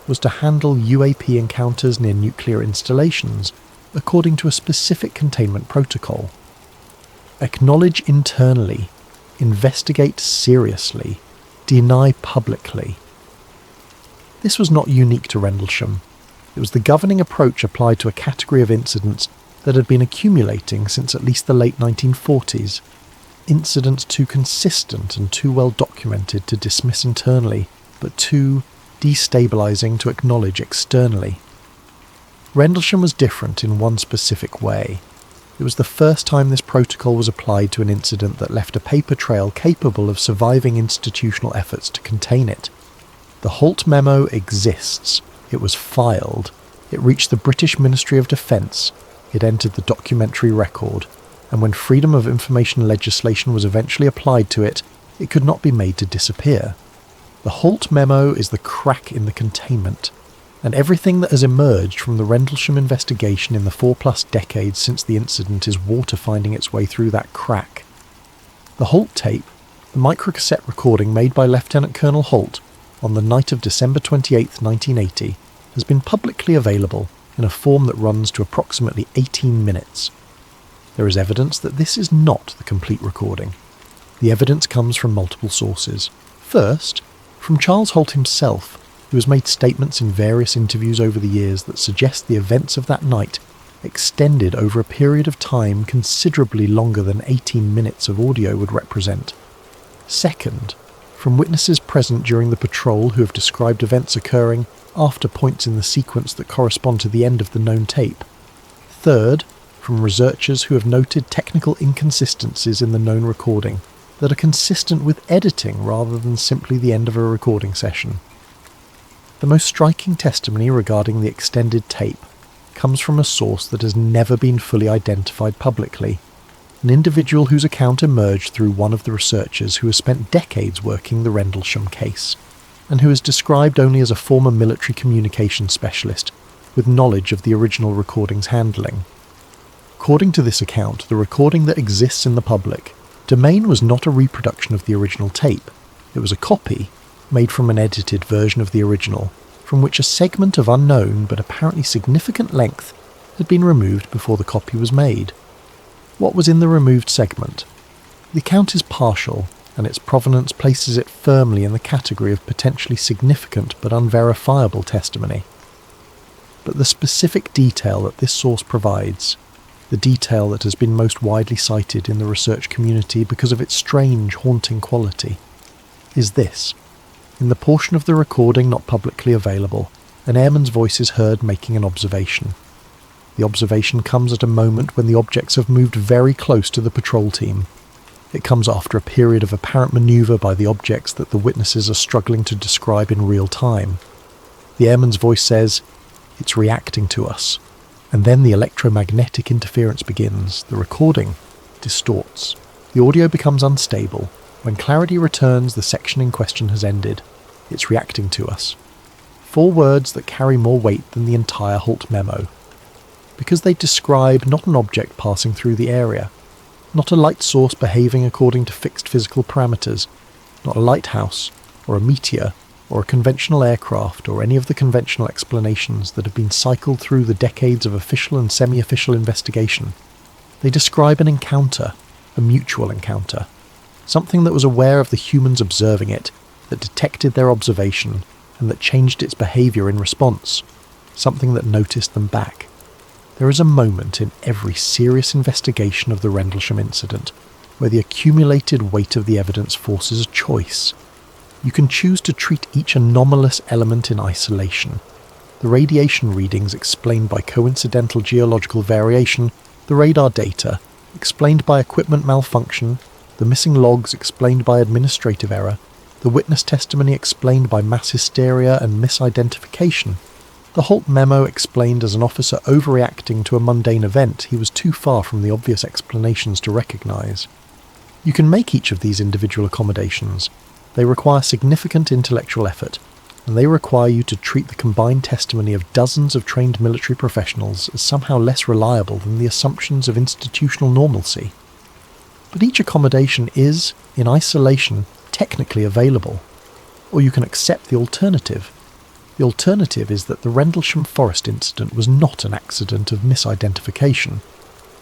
was to handle UAP encounters near nuclear installations according to a specific containment protocol. Acknowledge internally, investigate seriously, deny publicly. This was not unique to Rendlesham. It was the governing approach applied to a category of incidents that had been accumulating since at least the late 1940s. Incidents too consistent and too well documented to dismiss internally, but too destabilising to acknowledge externally. Rendlesham was different in one specific way. It was the first time this protocol was applied to an incident that left a paper trail capable of surviving institutional efforts to contain it. The Halt Memo exists. It was filed. It reached the British Ministry of Defence. It entered the documentary record. And when freedom of information legislation was eventually applied to it, it could not be made to disappear. The Halt Memo is the crack in the containment, and everything that has emerged from the Rendlesham investigation in the 4+ decades since the incident is water finding its way through that crack. The Halt tape, the microcassette recording made by Lieutenant Colonel Halt on the night of December 28, 1980, has been publicly available in a form that runs to approximately 18 minutes. There is evidence that this is not the complete recording. The evidence comes from multiple sources. First, from Charles Halt himself, who has made statements in various interviews over the years that suggest the events of that night extended over a period of time considerably longer than 18 minutes of audio would represent. Second, from witnesses present during the patrol who have described events occurring after points in the sequence that correspond to the end of the known tape. Third, from researchers who have noted technical inconsistencies in the known recording that are consistent with editing rather than simply the end of a recording session. The most striking testimony regarding the extended tape comes from a source that has never been fully identified publicly, an individual whose account emerged through one of the researchers who has spent decades working the Rendlesham case, and who is described only as a former military communications specialist with knowledge of the original recording's handling. According to this account, the recording that exists in the public domain was not a reproduction of the original tape. It was a copy, made from an edited version of the original, from which a segment of unknown but apparently significant length had been removed before the copy was made. What was in the removed segment? The account is partial, and its provenance places it firmly in the category of potentially significant but unverifiable testimony. But the specific detail that this source provides, the detail that has been most widely cited in the research community because of its strange, haunting quality, is this. In the portion of the recording not publicly available, an airman's voice is heard making an observation. The observation comes at a moment when the objects have moved very close to the patrol team. It comes after a period of apparent manoeuvre by the objects that the witnesses are struggling to describe in real time. The airman's voice says, "It's reacting to us." And then the electromagnetic interference begins. The recording distorts. The audio becomes unstable. When clarity returns, the section in question has ended. It's reacting to us. 4 words that carry more weight than the entire Halt Memo. Because they describe not an object passing through the area, not a light source behaving according to fixed physical parameters, not a lighthouse, or a meteor, or a conventional aircraft, or any of the conventional explanations that have been cycled through the decades of official and semi-official investigation. They describe an encounter, a mutual encounter, something that was aware of the humans observing it, that detected their observation, and that changed its behaviour in response, something that noticed them back. There is a moment in every serious investigation of the Rendlesham incident where the accumulated weight of the evidence forces a choice. You can choose to treat each anomalous element in isolation. The radiation readings explained by coincidental geological variation, the radar data explained by equipment malfunction, the missing logs explained by administrative error, the witness testimony explained by mass hysteria and misidentification, the Halt Memo explained as an officer overreacting to a mundane event he was too far from the obvious explanations to recognise. You can make each of these individual accommodations. They require significant intellectual effort, and they require you to treat the combined testimony of dozens of trained military professionals as somehow less reliable than the assumptions of institutional normalcy. But each accommodation is, in isolation, technically available, or you can accept the alternative. The alternative is that the Rendlesham Forest incident was not an accident of misidentification.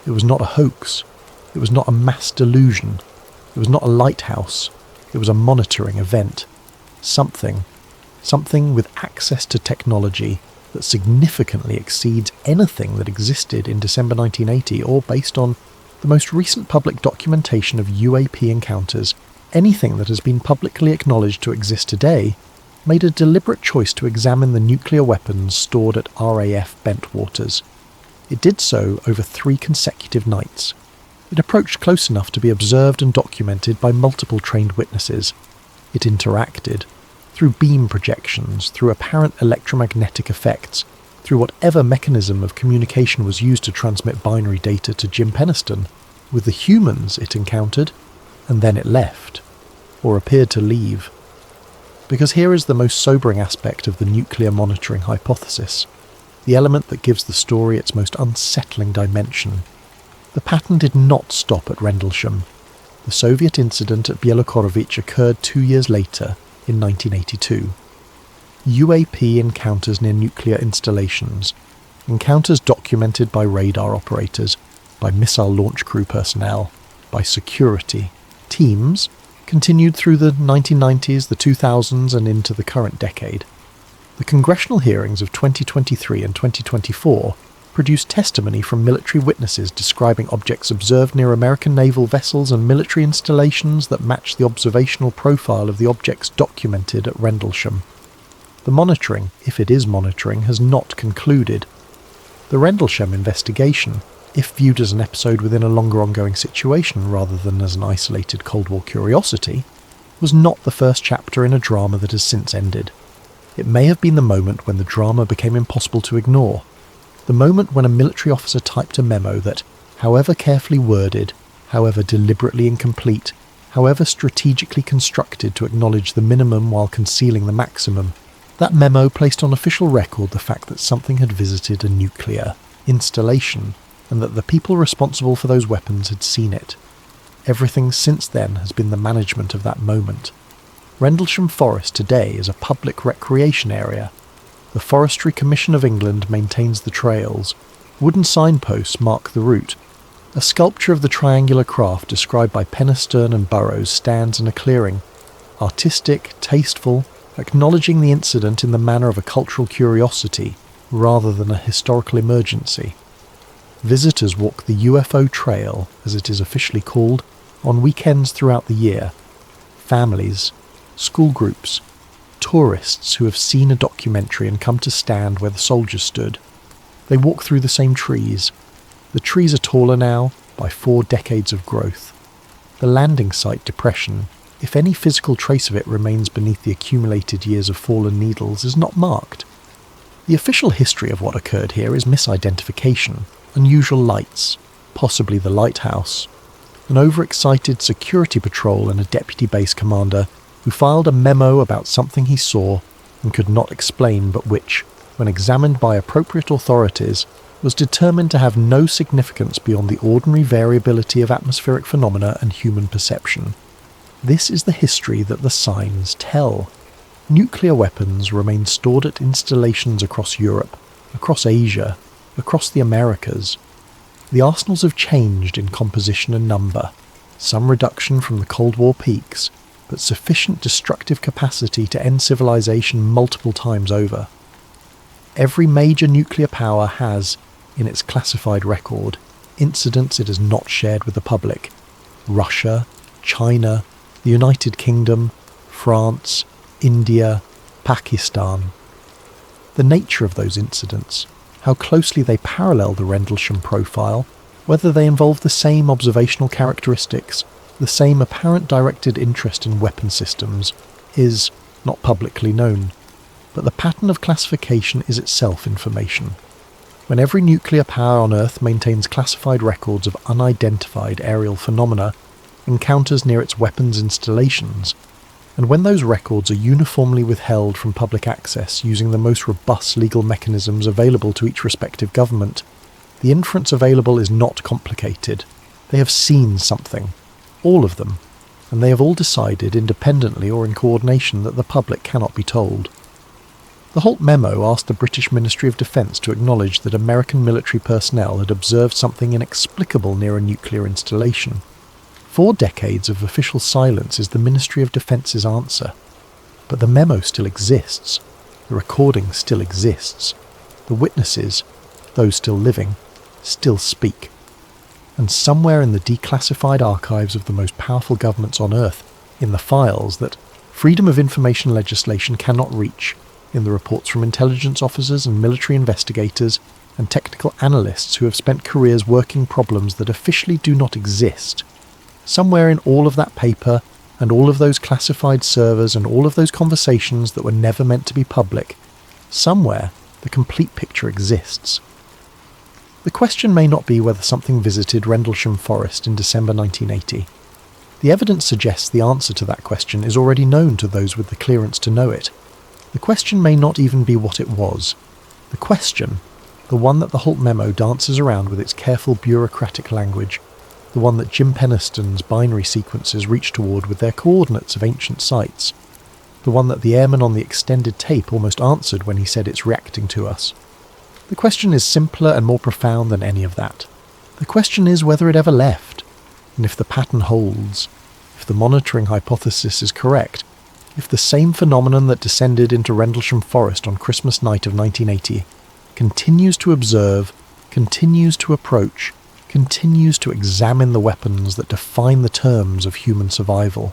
It was not a hoax. It was not a mass delusion. It was not a lighthouse. It was a monitoring event. Something with access to technology that significantly exceeds anything that existed in December 1980 or based on the most recent public documentation of UAP encounters, anything that has been publicly acknowledged to exist today, made a deliberate choice to examine the nuclear weapons stored at RAF Bentwaters. It did so over 3 consecutive nights. It approached close enough to be observed and documented by multiple trained witnesses. It interacted, through beam projections, through apparent electromagnetic effects, through whatever mechanism of communication was used to transmit binary data to Jim Penniston, with the humans it encountered, and then it left, or appeared to leave. Because here is the most sobering aspect of the nuclear monitoring hypothesis, the element that gives the story its most unsettling dimension. The pattern did not stop at Rendlesham. The Soviet incident at Bielokorovich occurred 2 years later, in 1982. UAP encounters near nuclear installations, encounters documented by radar operators, by missile launch crew personnel, by security teams, continued through the 1990s, the 2000s, and into the current decade. The congressional hearings of 2023 and 2024 produced testimony from military witnesses describing objects observed near American naval vessels and military installations that match the observational profile of the objects documented at Rendlesham. The monitoring, if it is monitoring, has not concluded. The Rendlesham investigation, if viewed as an episode within a longer ongoing situation rather than as an isolated Cold War curiosity, was not the first chapter in a drama that has since ended. It may have been the moment when the drama became impossible to ignore, the moment when a military officer typed a memo that, however carefully worded, however deliberately incomplete, however strategically constructed to acknowledge the minimum while concealing the maximum, that memo placed on official record the fact that something had visited a nuclear installation and that the people responsible for those weapons had seen it. Everything since then has been the management of that moment. Rendlesham Forest today is a public recreation area. The Forestry Commission of England maintains the trails. Wooden signposts mark the route. A sculpture of the triangular craft described by Penniston and Burroughs stands in a clearing. Artistic, tasteful, acknowledging the incident in the manner of a cultural curiosity rather than a historical emergency. Visitors walk the UFO trail, as it is officially called, on weekends throughout the year. Families, school groups, tourists who have seen a documentary and come to stand where the soldiers stood. They walk through the same trees. The trees are taller now, by 4 decades of growth. The landing site depression, if any physical trace of it remains beneath the accumulated years of fallen needles, is not marked. The official history of what occurred here is misidentification, unusual lights, possibly the Lighthouse, an overexcited security patrol and a deputy base commander who filed a memo about something he saw and could not explain, but which, when examined by appropriate authorities, was determined to have no significance beyond the ordinary variability of atmospheric phenomena and human perception. This is the history that the signs tell. Nuclear weapons remain stored at installations across Europe, across Asia, across the Americas. The arsenals have changed in composition and number, some reduction from the Cold War peaks, but sufficient destructive capacity to end civilization multiple times over. Every major nuclear power has, in its classified record, incidents it has not shared with the public. Russia, China, the United Kingdom, France, India, Pakistan. The nature of those incidents, how closely they parallel the Rendlesham profile, whether they involve the same observational characteristics, the same apparent directed interest in weapon systems, is not publicly known. But the pattern of classification is itself information. When every nuclear power on Earth maintains classified records of unidentified aerial phenomena, encounters near its weapons installations, and when those records are uniformly withheld from public access using the most robust legal mechanisms available to each respective government, the inference available is not complicated. They have seen something, all of them, and they have all decided independently or in coordination that the public cannot be told. The Halt Memo asked the British Ministry of Defence to acknowledge that American military personnel had observed something inexplicable near a nuclear installation. 4 decades of official silence is the Ministry of Defence's answer. But the memo still exists. The recording still exists. The witnesses, those still living, still speak. And somewhere in the declassified archives of the most powerful governments on Earth, in the files that freedom of information legislation cannot reach, in the reports from intelligence officers and military investigators and technical analysts who have spent careers working problems that officially do not exist, somewhere in all of that paper and all of those classified servers and all of those conversations that were never meant to be public, somewhere the complete picture exists. The question may not be whether something visited Rendlesham Forest in December 1980. The evidence suggests the answer to that question is already known to those with the clearance to know it. The question may not even be what it was. The question, the one that the Halt Memo dances around with its careful bureaucratic language, the one that Jim Penniston's binary sequences reach toward with their coordinates of ancient sites, the one that the airman on the extended tape almost answered when he said it's reacting to us. The question is simpler and more profound than any of that. The question is whether it ever left, and if the pattern holds, if the monitoring hypothesis is correct, if the same phenomenon that descended into Rendlesham Forest on Christmas night of 1980 continues to observe, continues to approach, continues to examine the weapons that define the terms of human survival.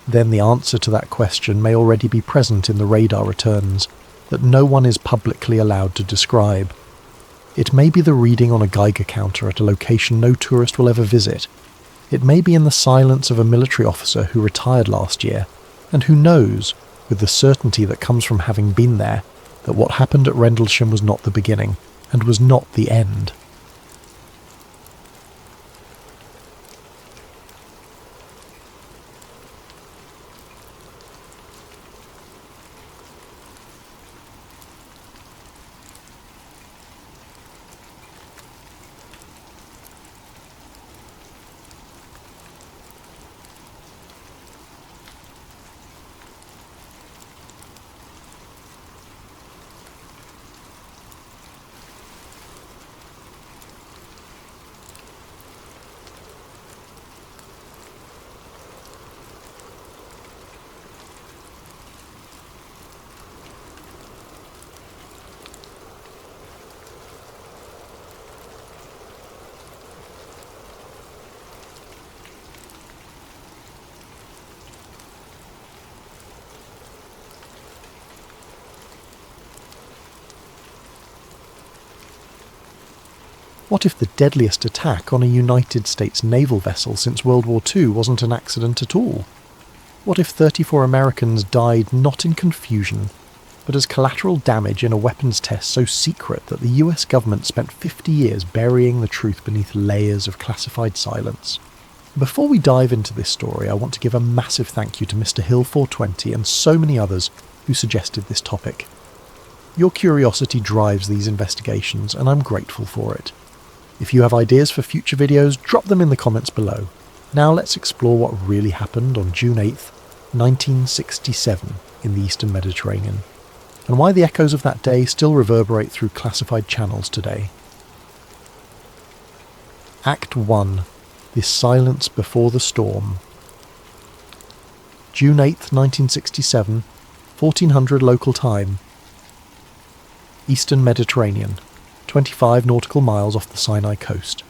Then the answer to that question may already be present in the radar returns that no one is publicly allowed to describe. It may be the reading on a Geiger counter at a location no tourist will ever visit. It may be in the silence of a military officer who retired last year, and who knows, with the certainty that comes from having been there, that what happened at Rendlesham was not the beginning, and was not the end. What if the deadliest attack on a United States naval vessel since World War II wasn't an accident at all? What if 34 Americans died not in confusion, but as collateral damage in a weapons test so secret that the US government spent 50 years burying the truth beneath layers of classified silence? Before we dive into this story, I want to give a massive thank you to Mr. Hill420 and so many others who suggested this topic. Your curiosity drives these investigations, and I'm grateful for it. If you have ideas for future videos, drop them in the comments below. Now let's explore what really happened on June 8th, 1967 in the Eastern Mediterranean, and why the echoes of that day still reverberate through classified channels today. Act 1. The Silence Before the Storm. June 8th, 1967, 1400 local time. Eastern Mediterranean, 25 nautical miles off the Sinai coast.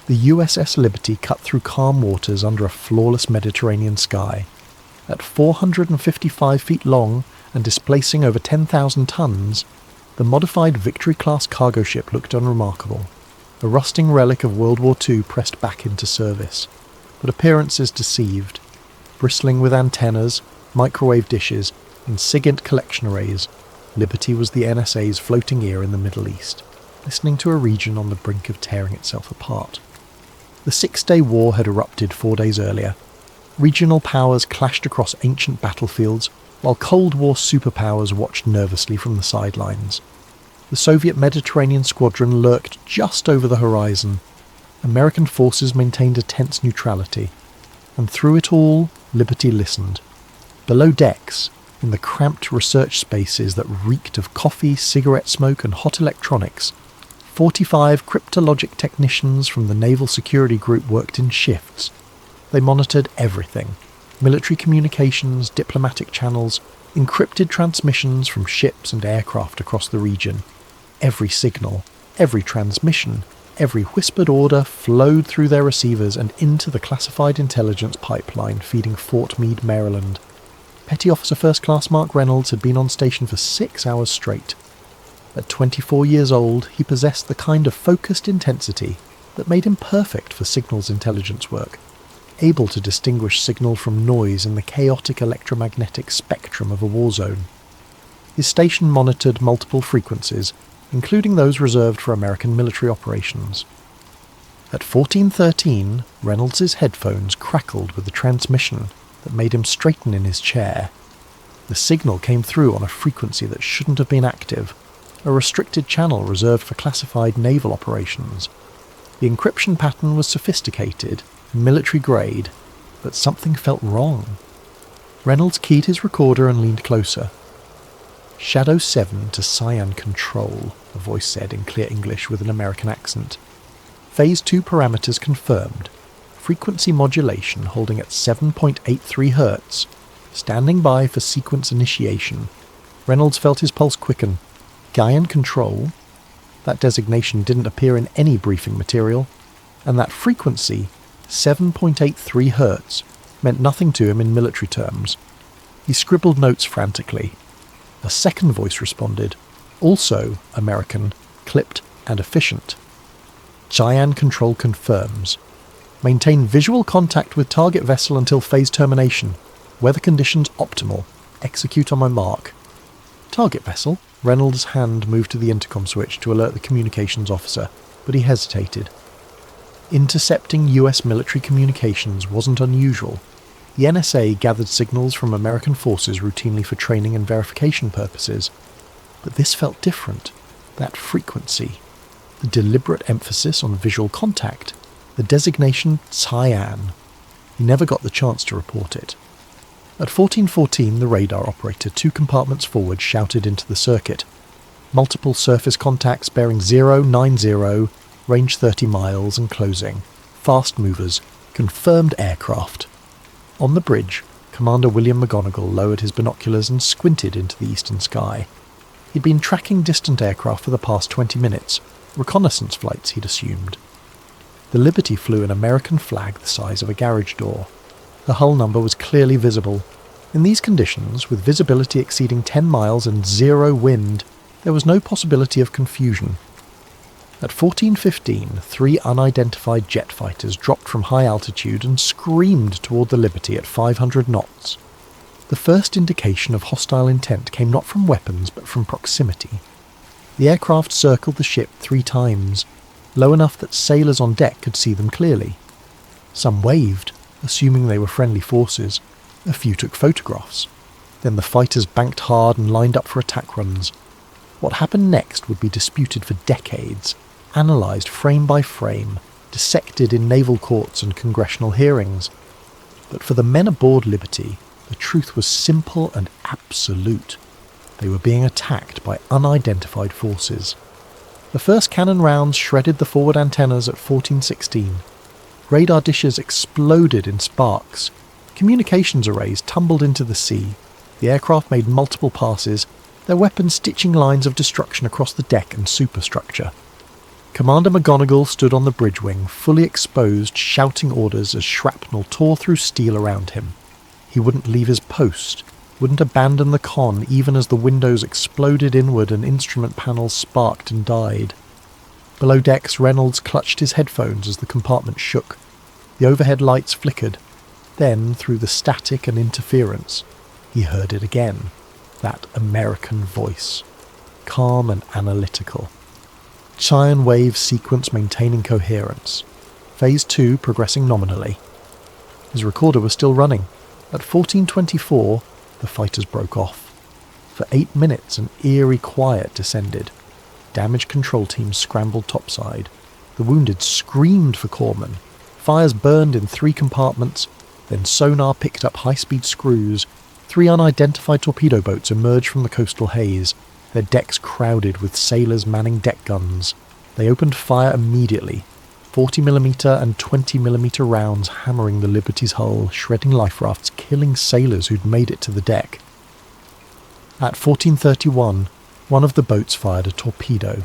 The USS Liberty cut through calm waters under a flawless Mediterranean sky. At 455 feet long and displacing over 10,000 tons, the modified Victory-class cargo ship looked unremarkable, a rusting relic of World War II pressed back into service. But appearances deceived. Bristling with antennas, microwave dishes, and SIGINT collection arrays, Liberty was the NSA's floating ear in the Middle East, listening to a region on the brink of tearing itself apart. The Six-Day War had erupted 4 days earlier. Regional powers clashed across ancient battlefields, while Cold War superpowers watched nervously from the sidelines. The Soviet Mediterranean squadron lurked just over the horizon. American forces maintained a tense neutrality, and through it all, Liberty listened. Below decks, in the cramped research spaces that reeked of coffee, cigarette smoke and hot electronics, 45 cryptologic technicians from the Naval Security Group worked in shifts. They monitored everything: military communications, diplomatic channels, encrypted transmissions from ships and aircraft across the region. Every signal, every transmission, every whispered order flowed through their receivers and into the classified intelligence pipeline feeding Fort Meade, Maryland. Petty Officer First Class Mark Reynolds had been on station for 6 hours straight. At 24 years old, he possessed the kind of focused intensity that made him perfect for signals intelligence work, able to distinguish signal from noise in the chaotic electromagnetic spectrum of a war zone. His station monitored multiple frequencies, including those reserved for American military operations. At 14:13, Reynolds's headphones crackled with a transmission that made him straighten in his chair. The signal came through on a frequency that shouldn't have been active, a restricted channel reserved for classified naval operations. The encryption pattern was sophisticated, military grade, but something felt wrong. Reynolds keyed his recorder and leaned closer. "Shadow 7 to Cyan Control," a voice said in clear English with an American accent. "Phase 2 parameters confirmed. Frequency modulation holding at 7.83 Hz. Standing by for sequence initiation." Reynolds felt his pulse quicken. Cyan Control? That designation didn't appear in any briefing material, and that frequency, 7.83 Hz, meant nothing to him in military terms. He scribbled notes frantically. A second voice responded, also American, clipped and efficient. "Cyan Control confirms. Maintain visual contact with target vessel until phase termination. Weather conditions optimal. Execute on my mark." Target vessel? Reynolds' hand moved to the intercom switch to alert the communications officer, but he hesitated. Intercepting US military communications wasn't unusual. The NSA gathered signals from American forces routinely for training and verification purposes. But this felt different. That frequency, the deliberate emphasis on visual contact, the designation Cyan. He never got the chance to report it. At 14:14, the radar operator 2 compartments forward shouted into the circuit. "Multiple surface contacts bearing 090, range 30 miles and closing. Fast movers. Confirmed aircraft." On the bridge, Commander William McGonigal lowered his binoculars and squinted into the eastern sky. He'd been tracking distant aircraft for the past 20 minutes, reconnaissance flights he'd assumed. The Liberty flew an American flag the size of a garage door. The hull number was clearly visible. In these conditions, with visibility exceeding 10 miles and zero wind, there was no possibility of confusion. At 14:15, 3 unidentified jet fighters dropped from high altitude and screamed toward the Liberty at 500 knots. The first indication of hostile intent came not from weapons but from proximity. The aircraft circled the ship 3 times, low enough that sailors on deck could see them clearly. Some waved, assuming they were friendly forces. A few took photographs. Then the fighters banked hard and lined up for attack runs. What happened next would be disputed for decades, analysed frame by frame, dissected in naval courts and congressional hearings. But for the men aboard Liberty, the truth was simple and absolute. They were being attacked by unidentified forces. The first cannon rounds shredded the forward antennas at 14:16. Radar dishes exploded in sparks. Communications arrays tumbled into the sea. The aircraft made multiple passes, their weapons stitching lines of destruction across the deck and superstructure. Commander McGonagall stood on the bridge wing, fully exposed, shouting orders as shrapnel tore through steel around him. He wouldn't leave his post, wouldn't abandon the con even as the windows exploded inward and instrument panels sparked and died. Below decks, Reynolds clutched his headphones as the compartment shook. The overhead lights flickered. Then, through the static and interference, he heard it again, that American voice, calm and analytical. Sine wave sequence maintaining coherence. Phase 2 progressing nominally. His recorder was still running. At 14:24, the fighters broke off. For 8 minutes, an eerie quiet descended. Damage control teams scrambled topside. The wounded screamed for corpsmen. Fires burned in 3 compartments. Then sonar picked up high-speed screws. 3 unidentified torpedo boats emerged from the coastal haze, their decks crowded with sailors manning deck guns. They opened fire immediately, 40mm and 20mm rounds hammering the Liberty's hull, shredding life rafts, killing sailors who'd made it to the deck. At 14:31, one of the boats fired a torpedo.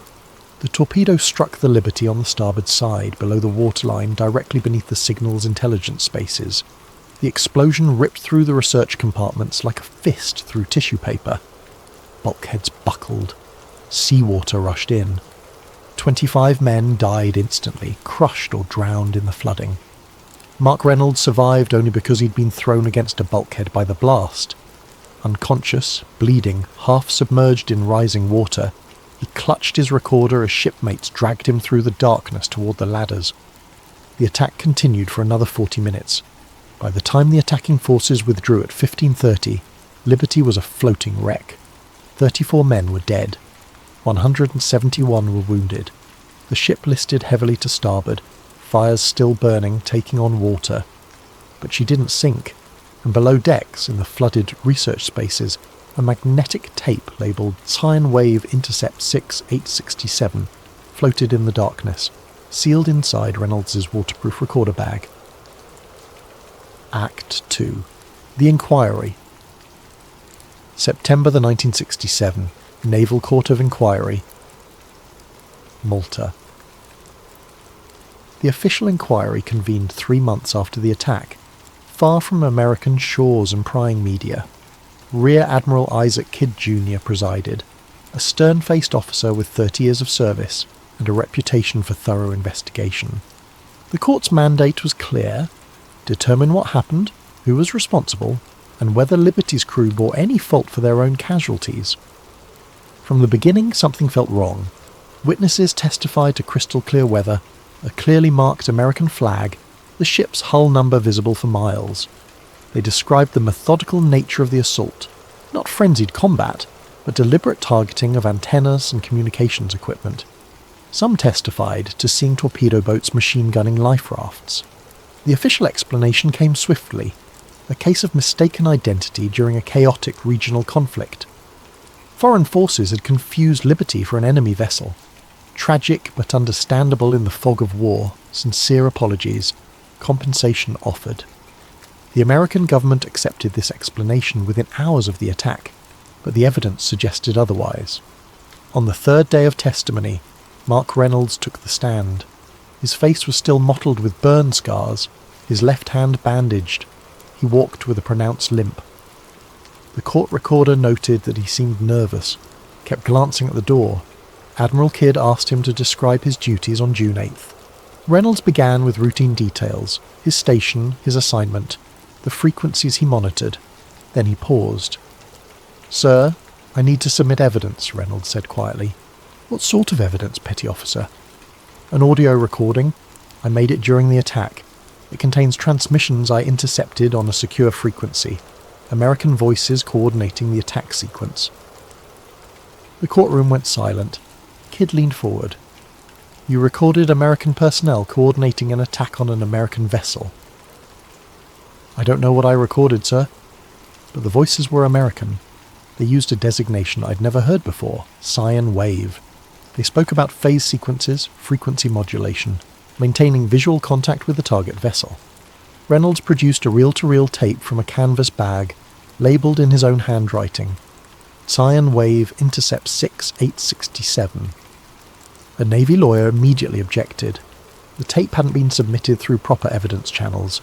The torpedo struck the Liberty on the starboard side, below the waterline, directly beneath the signal's intelligence spaces. The explosion ripped through the research compartments like a fist through tissue paper. Bulkheads buckled. Seawater rushed in. 25 men died instantly, crushed or drowned in the flooding. Mark Reynolds survived only because he'd been thrown against a bulkhead by the blast. Unconscious, bleeding, half submerged in rising water, he clutched his recorder as shipmates dragged him through the darkness toward the ladders. The attack continued for another 40 minutes. By the time the attacking forces withdrew at 15:30, Liberty was a floating wreck. 34 men were dead. 171 were wounded. The ship listed heavily to starboard, fires still burning, taking on water. But she didn't sink, and below decks, in the flooded research spaces, a magnetic tape labelled Sine Wave Intercept 6867 floated in the darkness, sealed inside Reynolds' waterproof recorder bag. Act 2. The Inquiry. September the 1967. Naval Court of Inquiry. Malta. The official inquiry convened 3 months after the attack, far from American shores and prying media. Rear Admiral Isaac Kidd Jr. presided, a stern-faced officer with 30 years of service and a reputation for thorough investigation. The court's mandate was clear: determine what happened, who was responsible, and whether Liberty's crew bore any fault for their own casualties. From the beginning, something felt wrong. Witnesses testified to crystal-clear weather, a clearly marked American flag, the ship's hull number visible for miles. They described the methodical nature of the assault, not frenzied combat, but deliberate targeting of antennas and communications equipment. Some testified to seeing torpedo boats machine-gunning life rafts. The official explanation came swiftly: a case of mistaken identity during a chaotic regional conflict. Foreign forces had confused Liberty for an enemy vessel. Tragic but understandable in the fog of war, sincere apologies, compensation offered. The American government accepted this explanation within hours of the attack, but the evidence suggested otherwise. On the 3rd day of testimony, Mark Reynolds took the stand. His face was still mottled with burn scars, his left hand bandaged. He walked with a pronounced limp. The court recorder noted that he seemed nervous, kept glancing at the door. Admiral Kidd asked him to describe his duties on June 8th. Reynolds began with routine details, his station, his assignment, the frequencies he monitored. Then he paused. "Sir, I need to submit evidence," Reynolds said quietly. "What sort of evidence, Petty Officer?" "An audio recording. I made it during the attack. It contains transmissions I intercepted on a secure frequency. American voices coordinating the attack sequence." The courtroom went silent. Kidd leaned forward. "You recorded American personnel coordinating an attack on an American vessel." "I don't know what I recorded, sir. But the voices were American. They used a designation I'd never heard before, Cyan Wave. They spoke about phase sequences, frequency modulation, maintaining visual contact with the target vessel." Reynolds produced a reel-to-reel tape from a canvas bag, labelled in his own handwriting, "Cyan Wave Intercept 6867. A Navy lawyer immediately objected. The tape hadn't been submitted through proper evidence channels.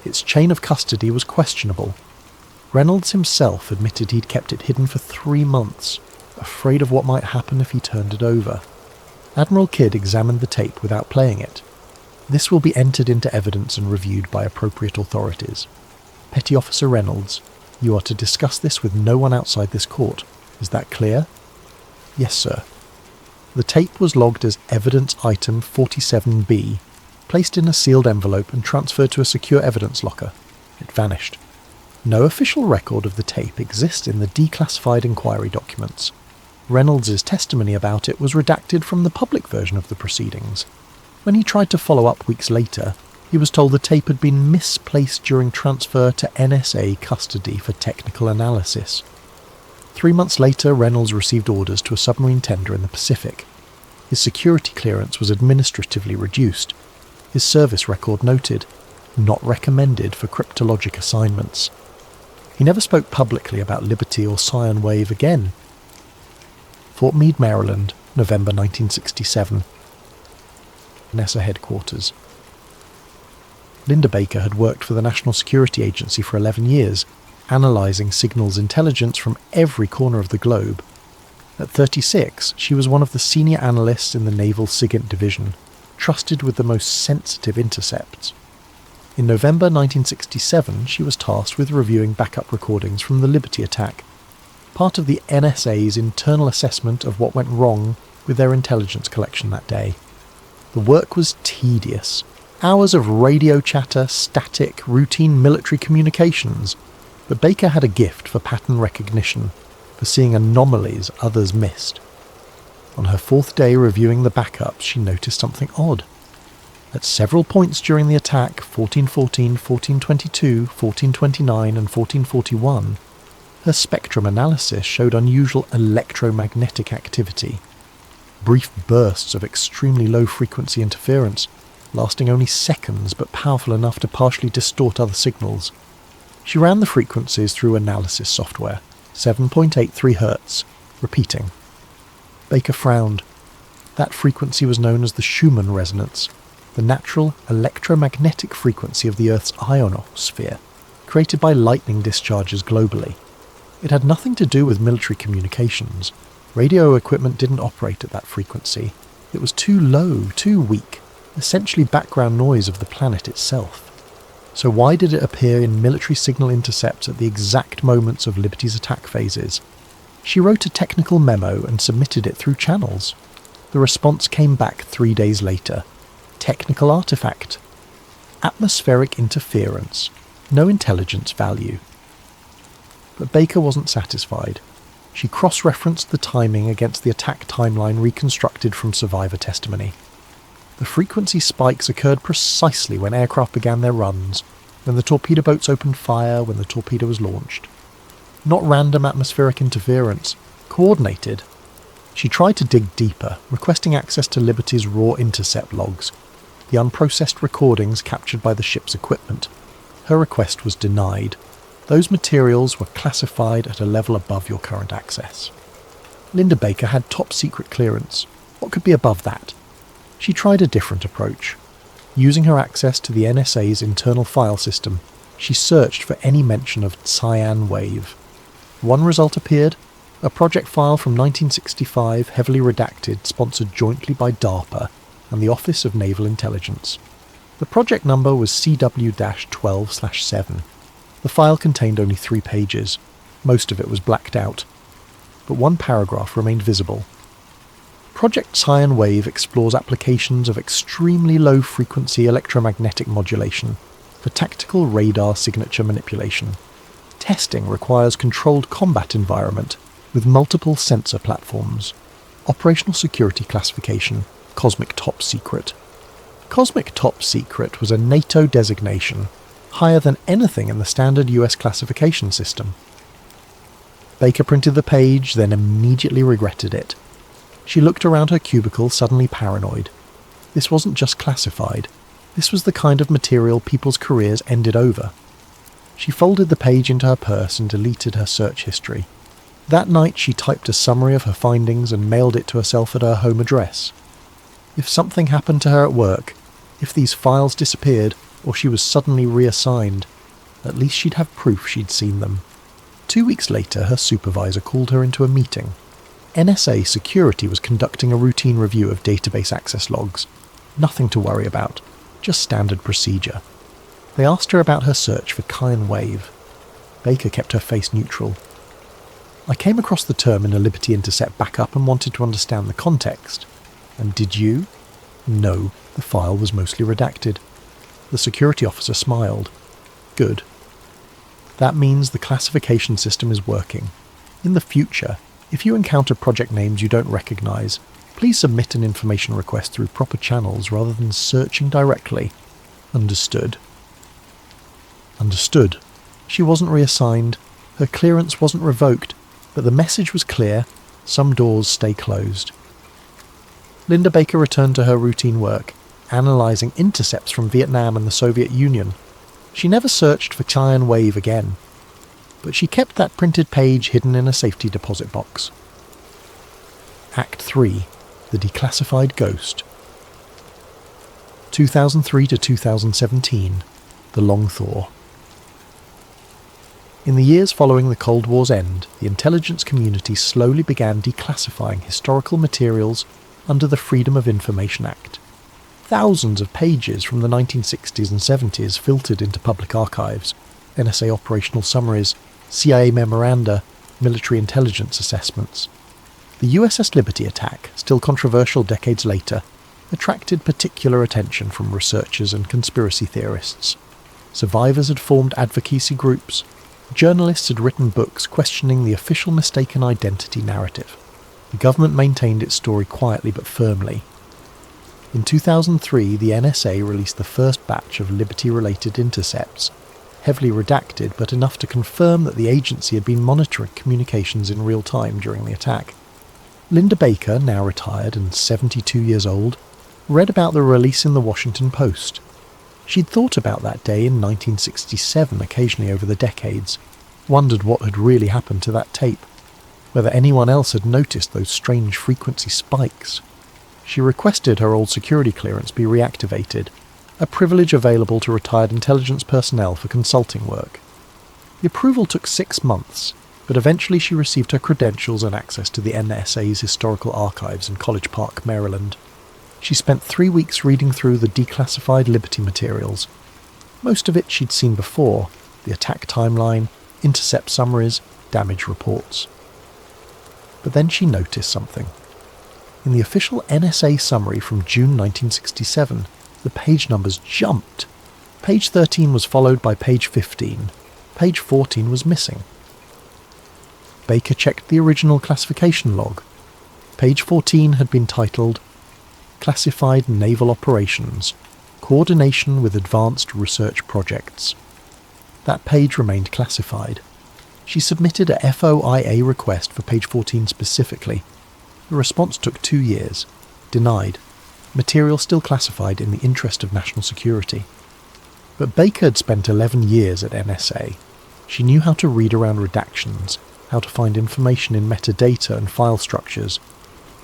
Its chain of custody was questionable. Reynolds himself admitted he'd kept it hidden for 3 months, afraid of what might happen if he turned it over. Admiral Kidd examined the tape without playing it. "This will be entered into evidence and reviewed by appropriate authorities. Petty Officer Reynolds, you are to discuss this with no one outside this court. Is that clear?" "Yes, sir." The tape was logged as Evidence Item 47B, placed in a sealed envelope and transferred to a secure evidence locker. It vanished. No official record of the tape exists in the declassified inquiry documents. Reynolds' testimony about it was redacted from the public version of the proceedings. When he tried to follow up weeks later, he was told the tape had been misplaced during transfer to NSA custody for technical analysis. 3 months later, Reynolds received orders to a submarine tender in the Pacific. His security clearance was administratively reduced. His service record noted, "Not recommended for cryptologic assignments." He never spoke publicly about Liberty or Cyan Wave again. Fort Meade, Maryland, November 1967. NASA headquarters. Linda Baker had worked for the National Security Agency for 11 years, analysing signals intelligence from every corner of the globe. At 36, she was one of the senior analysts in the Naval SIGINT Division, trusted with the most sensitive intercepts. In November 1967, she was tasked with reviewing backup recordings from the Liberty attack, part of the NSA's internal assessment of what went wrong with their intelligence collection that day. The work was tedious. Hours of radio chatter, static, routine military communications. But Baker had a gift for pattern recognition, for seeing anomalies others missed. On her 4th day reviewing the backups, she noticed something odd. At several points during the attack, 1414, 1422, 1429 and 1441, her spectrum analysis showed unusual electromagnetic activity. Brief bursts of extremely low-frequency interference, lasting only seconds but powerful enough to partially distort other signals. She ran the frequencies through analysis software, 7.83 Hz, repeating. Baker frowned. That frequency was known as the Schumann resonance, the natural electromagnetic frequency of the Earth's ionosphere, created by lightning discharges globally. It had nothing to do with military communications. Radio equipment didn't operate at that frequency. It was too low, too weak, essentially background noise of the planet itself. So why did it appear in military signal intercepts at the exact moments of Liberty's attack phases? She wrote a technical memo and submitted it through channels. The response came back 3 days later. Technical artifact. Atmospheric interference. No intelligence value. But Baker wasn't satisfied. She cross-referenced the timing against the attack timeline reconstructed from survivor testimony. The frequency spikes occurred precisely when aircraft began their runs, when the torpedo boats opened fire, when the torpedo was launched. Not random atmospheric interference, coordinated. She tried to dig deeper, requesting access to Liberty's raw intercept logs, the unprocessed recordings captured by the ship's equipment. Her request was denied. Those materials were classified at a level above your current access. Linda Baker had top-secret clearance. What could be above that? She tried a different approach. Using her access to the NSA's internal file system, she searched for any mention of Cyan Wave. One result appeared, a project file from 1965 heavily redacted, sponsored jointly by DARPA and the Office of Naval Intelligence. The project number was CW-12/7. The file contained only 3 pages. Most of it was blacked out, but one paragraph remained visible. Project Scion Wave explores applications of extremely low-frequency electromagnetic modulation for tactical radar signature manipulation. Testing requires controlled combat environment with multiple sensor platforms. Operational security classification, Cosmic Top Secret. Cosmic Top Secret was a NATO designation, higher than anything in the standard US classification system. Baker printed the page, then immediately regretted it. She looked around her cubicle, suddenly paranoid. This wasn't just classified. This was the kind of material people's careers ended over. She folded the page into her purse and deleted her search history. That night she typed a summary of her findings and mailed it to herself at her home address. If something happened to her at work, if these files disappeared, or she was suddenly reassigned, at least she'd have proof she'd seen them. 2 weeks later, her supervisor called her into a meeting. NSA Security was conducting a routine review of database access logs. Nothing to worry about, just standard procedure. They asked her about her search for Scion Wave. Baker kept her face neutral. I came across the term in a Liberty Intercept backup and wanted to understand the context. And did you? No, the file was mostly redacted. The security officer smiled. Good. That means the classification system is working. In the future, if you encounter project names you don't recognize, please submit an information request through proper channels rather than searching directly. Understood. Understood. She wasn't reassigned, her clearance wasn't revoked, but the message was clear: some doors stay closed. Linda Baker returned to her routine work, analysing intercepts from Vietnam and the Soviet Union. She never searched for Scion Wave again, but she kept that printed page hidden in a safety deposit box. Act 3. The Declassified Ghost. 2003 to 2017. The Long Thaw. In the years following the Cold War's end, the intelligence community slowly began declassifying historical materials under the Freedom of Information Act. Thousands of pages from the 1960s and 70s filtered into public archives, NSA operational summaries, CIA memoranda, military intelligence assessments. The USS Liberty attack, still controversial decades later, attracted particular attention from researchers and conspiracy theorists. Survivors had formed advocacy groups. Journalists had written books questioning the official mistaken identity narrative. The government maintained its story quietly but firmly. In 2003, the NSA released the first batch of Liberty-related intercepts, heavily redacted but enough to confirm that the agency had been monitoring communications in real time during the attack. Linda Baker, now retired and 72 years old, read about the release in the Washington Post. She'd thought about that day in 1967 occasionally over the decades, wondered what had really happened to that tape, whether anyone else had noticed those strange frequency spikes. She requested her old security clearance be reactivated, a privilege available to retired intelligence personnel for consulting work. The approval took 6 months, but eventually she received her credentials and access to the NSA's historical archives in College Park, Maryland. She spent 3 weeks reading through the declassified Liberty materials. Most of it she'd seen before: the attack timeline, intercept summaries, damage reports. But then she noticed something. In the official NSA summary from June 1967, the page numbers jumped. Page 13 was followed by page 15. Page 14 was missing. Baker checked the original classification log. Page 14 had been titled Classified Naval Operations, Coordination with Advanced Research Projects. That page remained classified. She submitted a FOIA request for page 14 specifically. The response took 2 years. Denied. Material still classified in the interest of national security. But Baker had spent 11 years at NSA. She knew how to read around redactions, how to find information in metadata and file structures.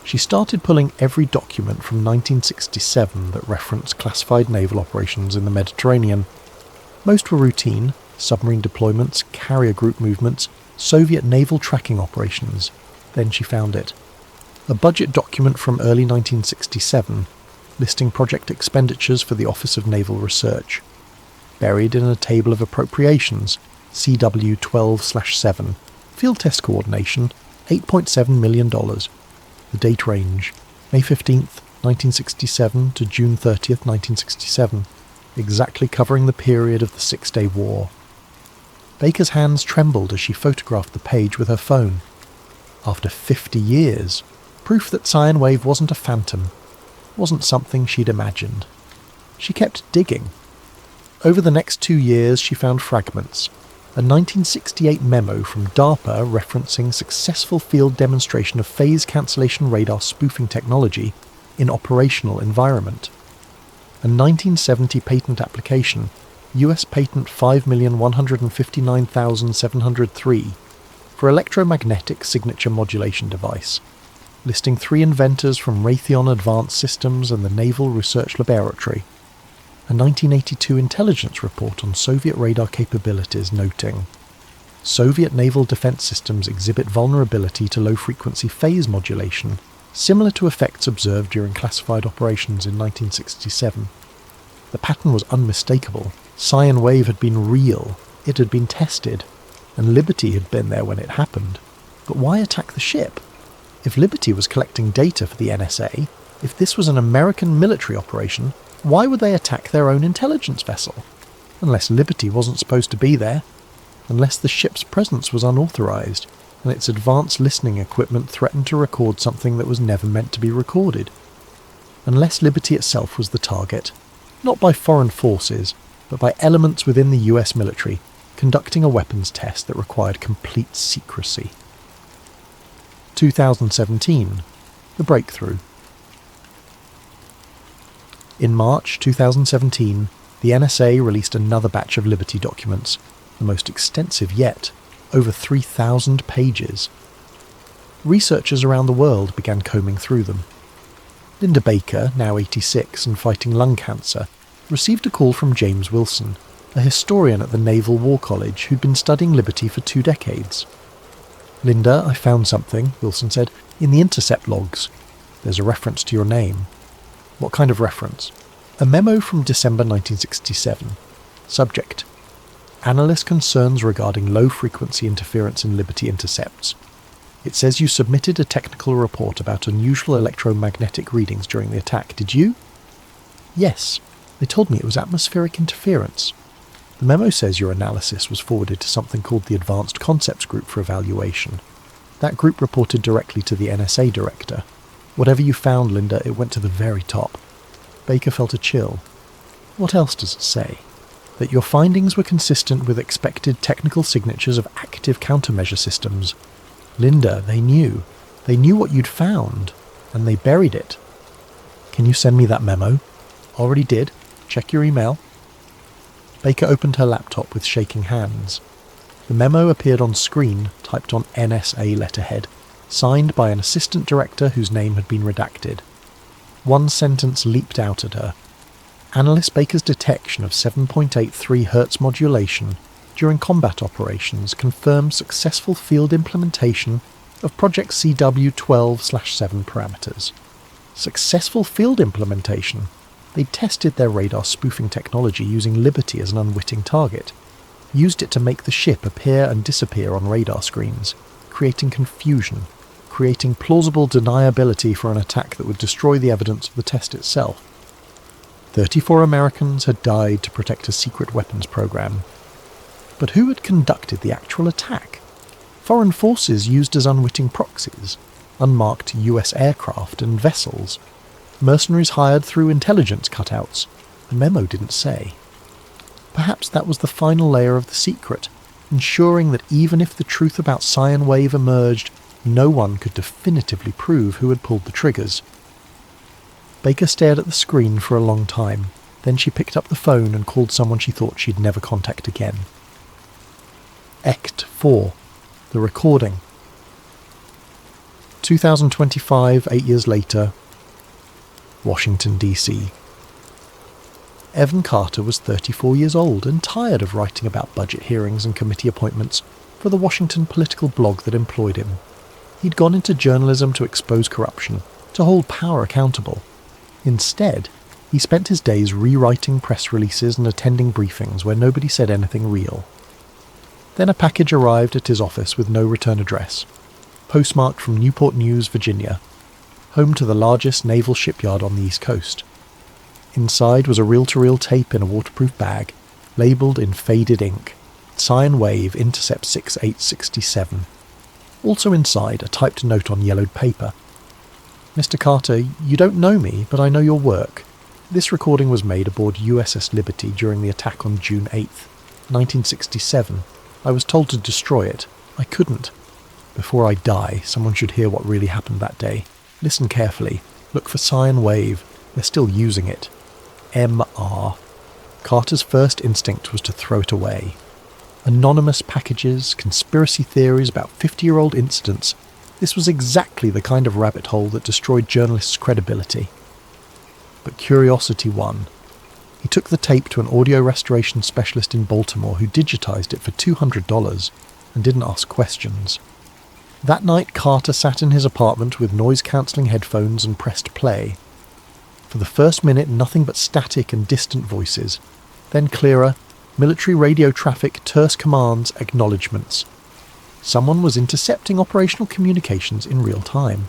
She started pulling every document from 1967 that referenced classified naval operations in the Mediterranean. Most were routine: submarine deployments, carrier group movements, Soviet naval tracking operations, Then she found it. A budget document from early 1967, listing project expenditures for the Office of Naval Research. Buried in a table of appropriations, CW 12/7, Field Test Coordination, $8.7 million. The date range, May 15th, 1967 to June 30th, 1967, exactly covering the period of the Six-Day War. Baker's hands trembled as she photographed the page with her phone. After 50 years, proof that sine wave wasn't a phantom, wasn't something she'd imagined. She kept digging. Over the next 2 years she found fragments. A 1968 memo from DARPA referencing successful field demonstration of phase cancellation radar spoofing technology in operational environment. A 1970 patent application, US Patent 5,159,703, for electromagnetic signature modulation device, listing 3 inventors from Raytheon Advanced Systems and the Naval Research Laboratory. A 1982 intelligence report on Soviet radar capabilities noting, Soviet naval defense systems exhibit vulnerability to low-frequency phase modulation, similar to effects observed during classified operations in 1967. The pattern was unmistakable. Sine wave had been real, it had been tested, and Liberty had been there when it happened. But why attack the ship? If Liberty was collecting data for the NSA, if this was an American military operation, why would they attack their own intelligence vessel? Unless Liberty wasn't supposed to be there, unless the ship's presence was unauthorized, and its advanced listening equipment threatened to record something that was never meant to be recorded. Unless Liberty itself was the target, not by foreign forces, but by elements within the US military, conducting a weapons test that required complete secrecy. 2017. The breakthrough. In March 2017, the NSA released another batch of Liberty documents, the most extensive yet, over 3,000 pages. Researchers around the world began combing through them. Linda Baker, now 86 and fighting lung cancer, received a call from James Wilson, a historian at the Naval War College who'd been studying Liberty for 2 decades. "Linda, I found something," Wilson said, "in the intercept logs. There's a reference to your name." "What kind of reference?" "A memo from December 1967. Subject: Analyst concerns regarding low-frequency interference in Liberty intercepts. It says you submitted a technical report about unusual electromagnetic readings during the attack. Did you?" "Yes. They told me it was atmospheric interference. The memo says your analysis was forwarded to something called the Advanced Concepts Group for evaluation. That group reported directly to the NSA director. Whatever you found, Linda, it went to the very top." Baker felt a chill. "What else does it say?" "That your findings were consistent with expected technical signatures of active countermeasure systems." "Linda, they knew. They knew what you'd found, and they buried it." "Can you send me that memo?" "Already did. Check your email." Baker opened her laptop with shaking hands. The memo appeared on screen, typed on NSA letterhead, signed by an assistant director whose name had been redacted. One sentence leaped out at her. Analyst Baker's detection of 7.83 Hz modulation during combat operations confirmed successful field implementation of Project CW 12/7 parameters. Successful field implementation? They'd tested their radar spoofing technology using Liberty as an unwitting target, used it to make the ship appear and disappear on radar screens, creating confusion, creating plausible deniability for an attack that would destroy the evidence of the test itself. 34 Americans had died to protect a secret weapons program. But who had conducted the actual attack? Foreign forces used as unwitting proxies, unmarked US aircraft and vessels, mercenaries hired through intelligence cutouts. The memo didn't say. Perhaps that was the final layer of the secret, ensuring that even if the truth about sine wave emerged, no one could definitively prove who had pulled the triggers. Baker stared at the screen for a long time, then she picked up the phone and called someone she thought she'd never contact again. Act 4. The recording. 2025, 8 years later, Washington, D.C. Evan Carter was 34 years old and tired of writing about budget hearings and committee appointments for the Washington political blog that employed him. He'd gone into journalism to expose corruption, to hold power accountable. Instead, he spent his days rewriting press releases and attending briefings where nobody said anything real. Then a package arrived at his office with no return address, postmarked from Newport News, Virginia, home to the largest naval shipyard on the East Coast. Inside was a reel-to-reel tape in a waterproof bag, labelled in faded ink, Cyan Wave Intercept 6867. Also inside, a typed note on yellowed paper. "Mr. Carter, you don't know me, but I know your work. This recording was made aboard USS Liberty during the attack on June 8th, 1967. I was told to destroy it. I couldn't. Before I die, someone should hear what really happened that day. Listen carefully. Look for Cyan Wave. They're still using it. MR." Carter's first instinct was to throw it away. Anonymous packages, conspiracy theories about 50-year-old incidents. This was exactly the kind of rabbit hole that destroyed journalists' credibility. But curiosity won. He took the tape to an audio restoration specialist in Baltimore who digitized it for $200 and didn't ask questions. That night, Carter sat in his apartment with noise-cancelling headphones and pressed play. For the first minute, nothing but static and distant voices. Then clearer, military radio traffic, terse commands, acknowledgements. Someone was intercepting operational communications in real time.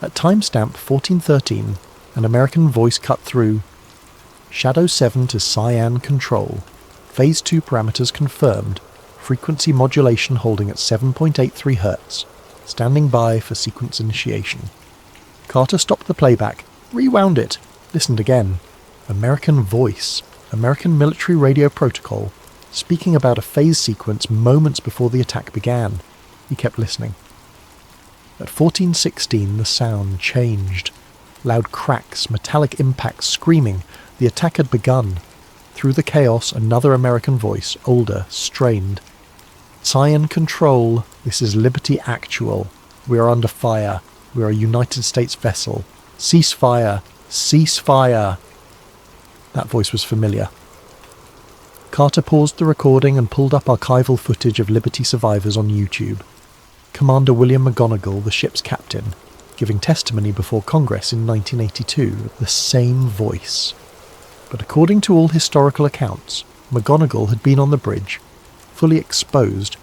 At timestamp 1413, an American voice cut through. "Shadow 7 to Cyan Control. Phase 2 parameters confirmed. Frequency modulation holding at 7.83 Hz. Standing by for sequence initiation." Carter stopped the playback, rewound it, listened again. American voice. American military radio protocol, speaking about a phase sequence moments before the attack began. He kept listening. At 1416, the sound changed. Loud cracks, metallic impacts, screaming. The attack had begun. Through the chaos, another American voice, older, strained. "Cyan Control, this is Liberty Actual. We are under fire. We are a United States vessel. Cease fire! Cease fire!" That voice was familiar. Carter paused the recording and pulled up archival footage of Liberty survivors on YouTube. Commander William McGonigal, the ship's captain, giving testimony before Congress in 1982, the same voice. But according to all historical accounts, McGonigal had been on the bridge, fully exposed,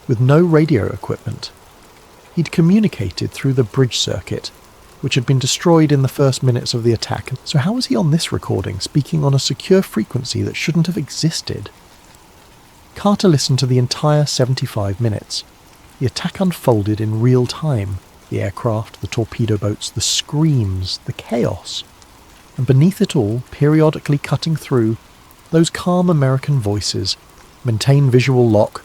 with no radio equipment. He'd communicated through the bridge circuit, which had been destroyed in the first minutes of the attack, so how was he on this recording, speaking on a secure frequency that shouldn't have existed? Carter listened to the entire 75 minutes. The attack unfolded in real time. The aircraft, the torpedo boats, the screams, the chaos. And beneath it all, periodically cutting through, those calm American voices. Maintain visual lock,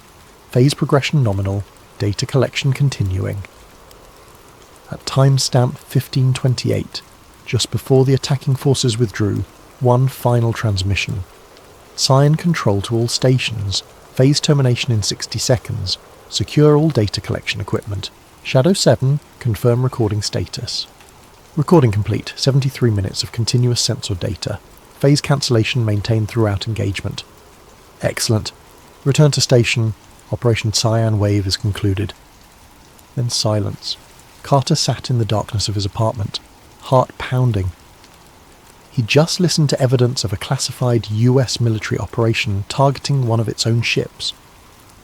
phase progression nominal, data collection continuing. At timestamp 1528, just before the attacking forces withdrew, one final transmission. Cyan Control to all stations, phase termination in 60 seconds, secure all data collection equipment. Shadow 7, confirm recording status. Recording complete, 73 minutes of continuous sensor data. Phase cancellation maintained throughout engagement. Excellent. Return to station. Operation Cyan Wave is concluded. Then silence. Carter sat in the darkness of his apartment, heart pounding. He just listened to evidence of a classified US military operation targeting one of its own ships.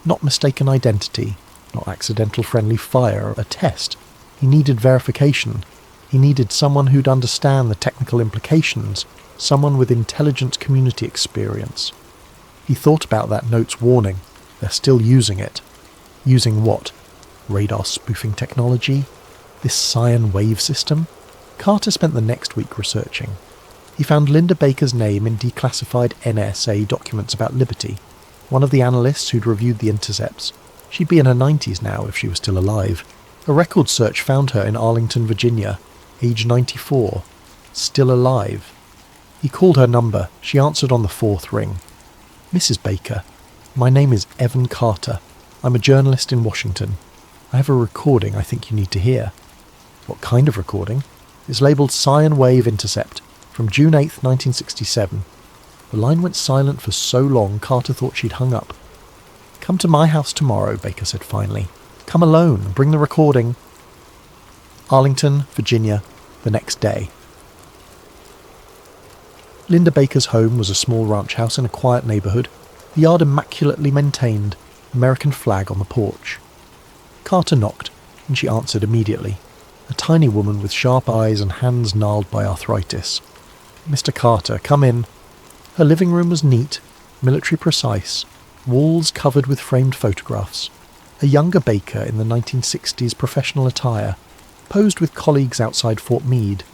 Not mistaken identity, not accidental friendly fire, a test. He needed verification. He needed someone who'd understand the technical implications, someone with intelligence community experience. He thought about that note's warning. They're still using it. Using what? Radar spoofing technology? This Cyan Wave system? Carter spent the next week researching. He found Linda Baker's name in declassified NSA documents about Liberty, one of the analysts who'd reviewed the intercepts. She'd be in her 90s now if she was still alive. A record search found her in Arlington, Virginia, age 94, still alive. He called her number. She answered on the fourth ring. "Mrs. Baker, my name is Evan Carter. I'm a journalist in Washington. I have a recording I think you need to hear." "What kind of recording?" "It's labelled Cyan Wave Intercept, from June 8th, 1967. The line went silent for so long Carter thought she'd hung up. "Come to my house tomorrow," Baker said finally. Come alone, bring the recording. Arlington, Virginia, the next day. Linda Baker's home was a small ranch house in a quiet neighbourhood, the yard immaculately maintained, American flag on the porch. Carter knocked, and she answered immediately, a tiny woman with sharp eyes and hands gnarled by arthritis. "Mr. Carter, come in." Her living room was neat, military precise, walls covered with framed photographs. A younger Baker in the 1960s professional attire, posed with colleagues outside Fort Meade.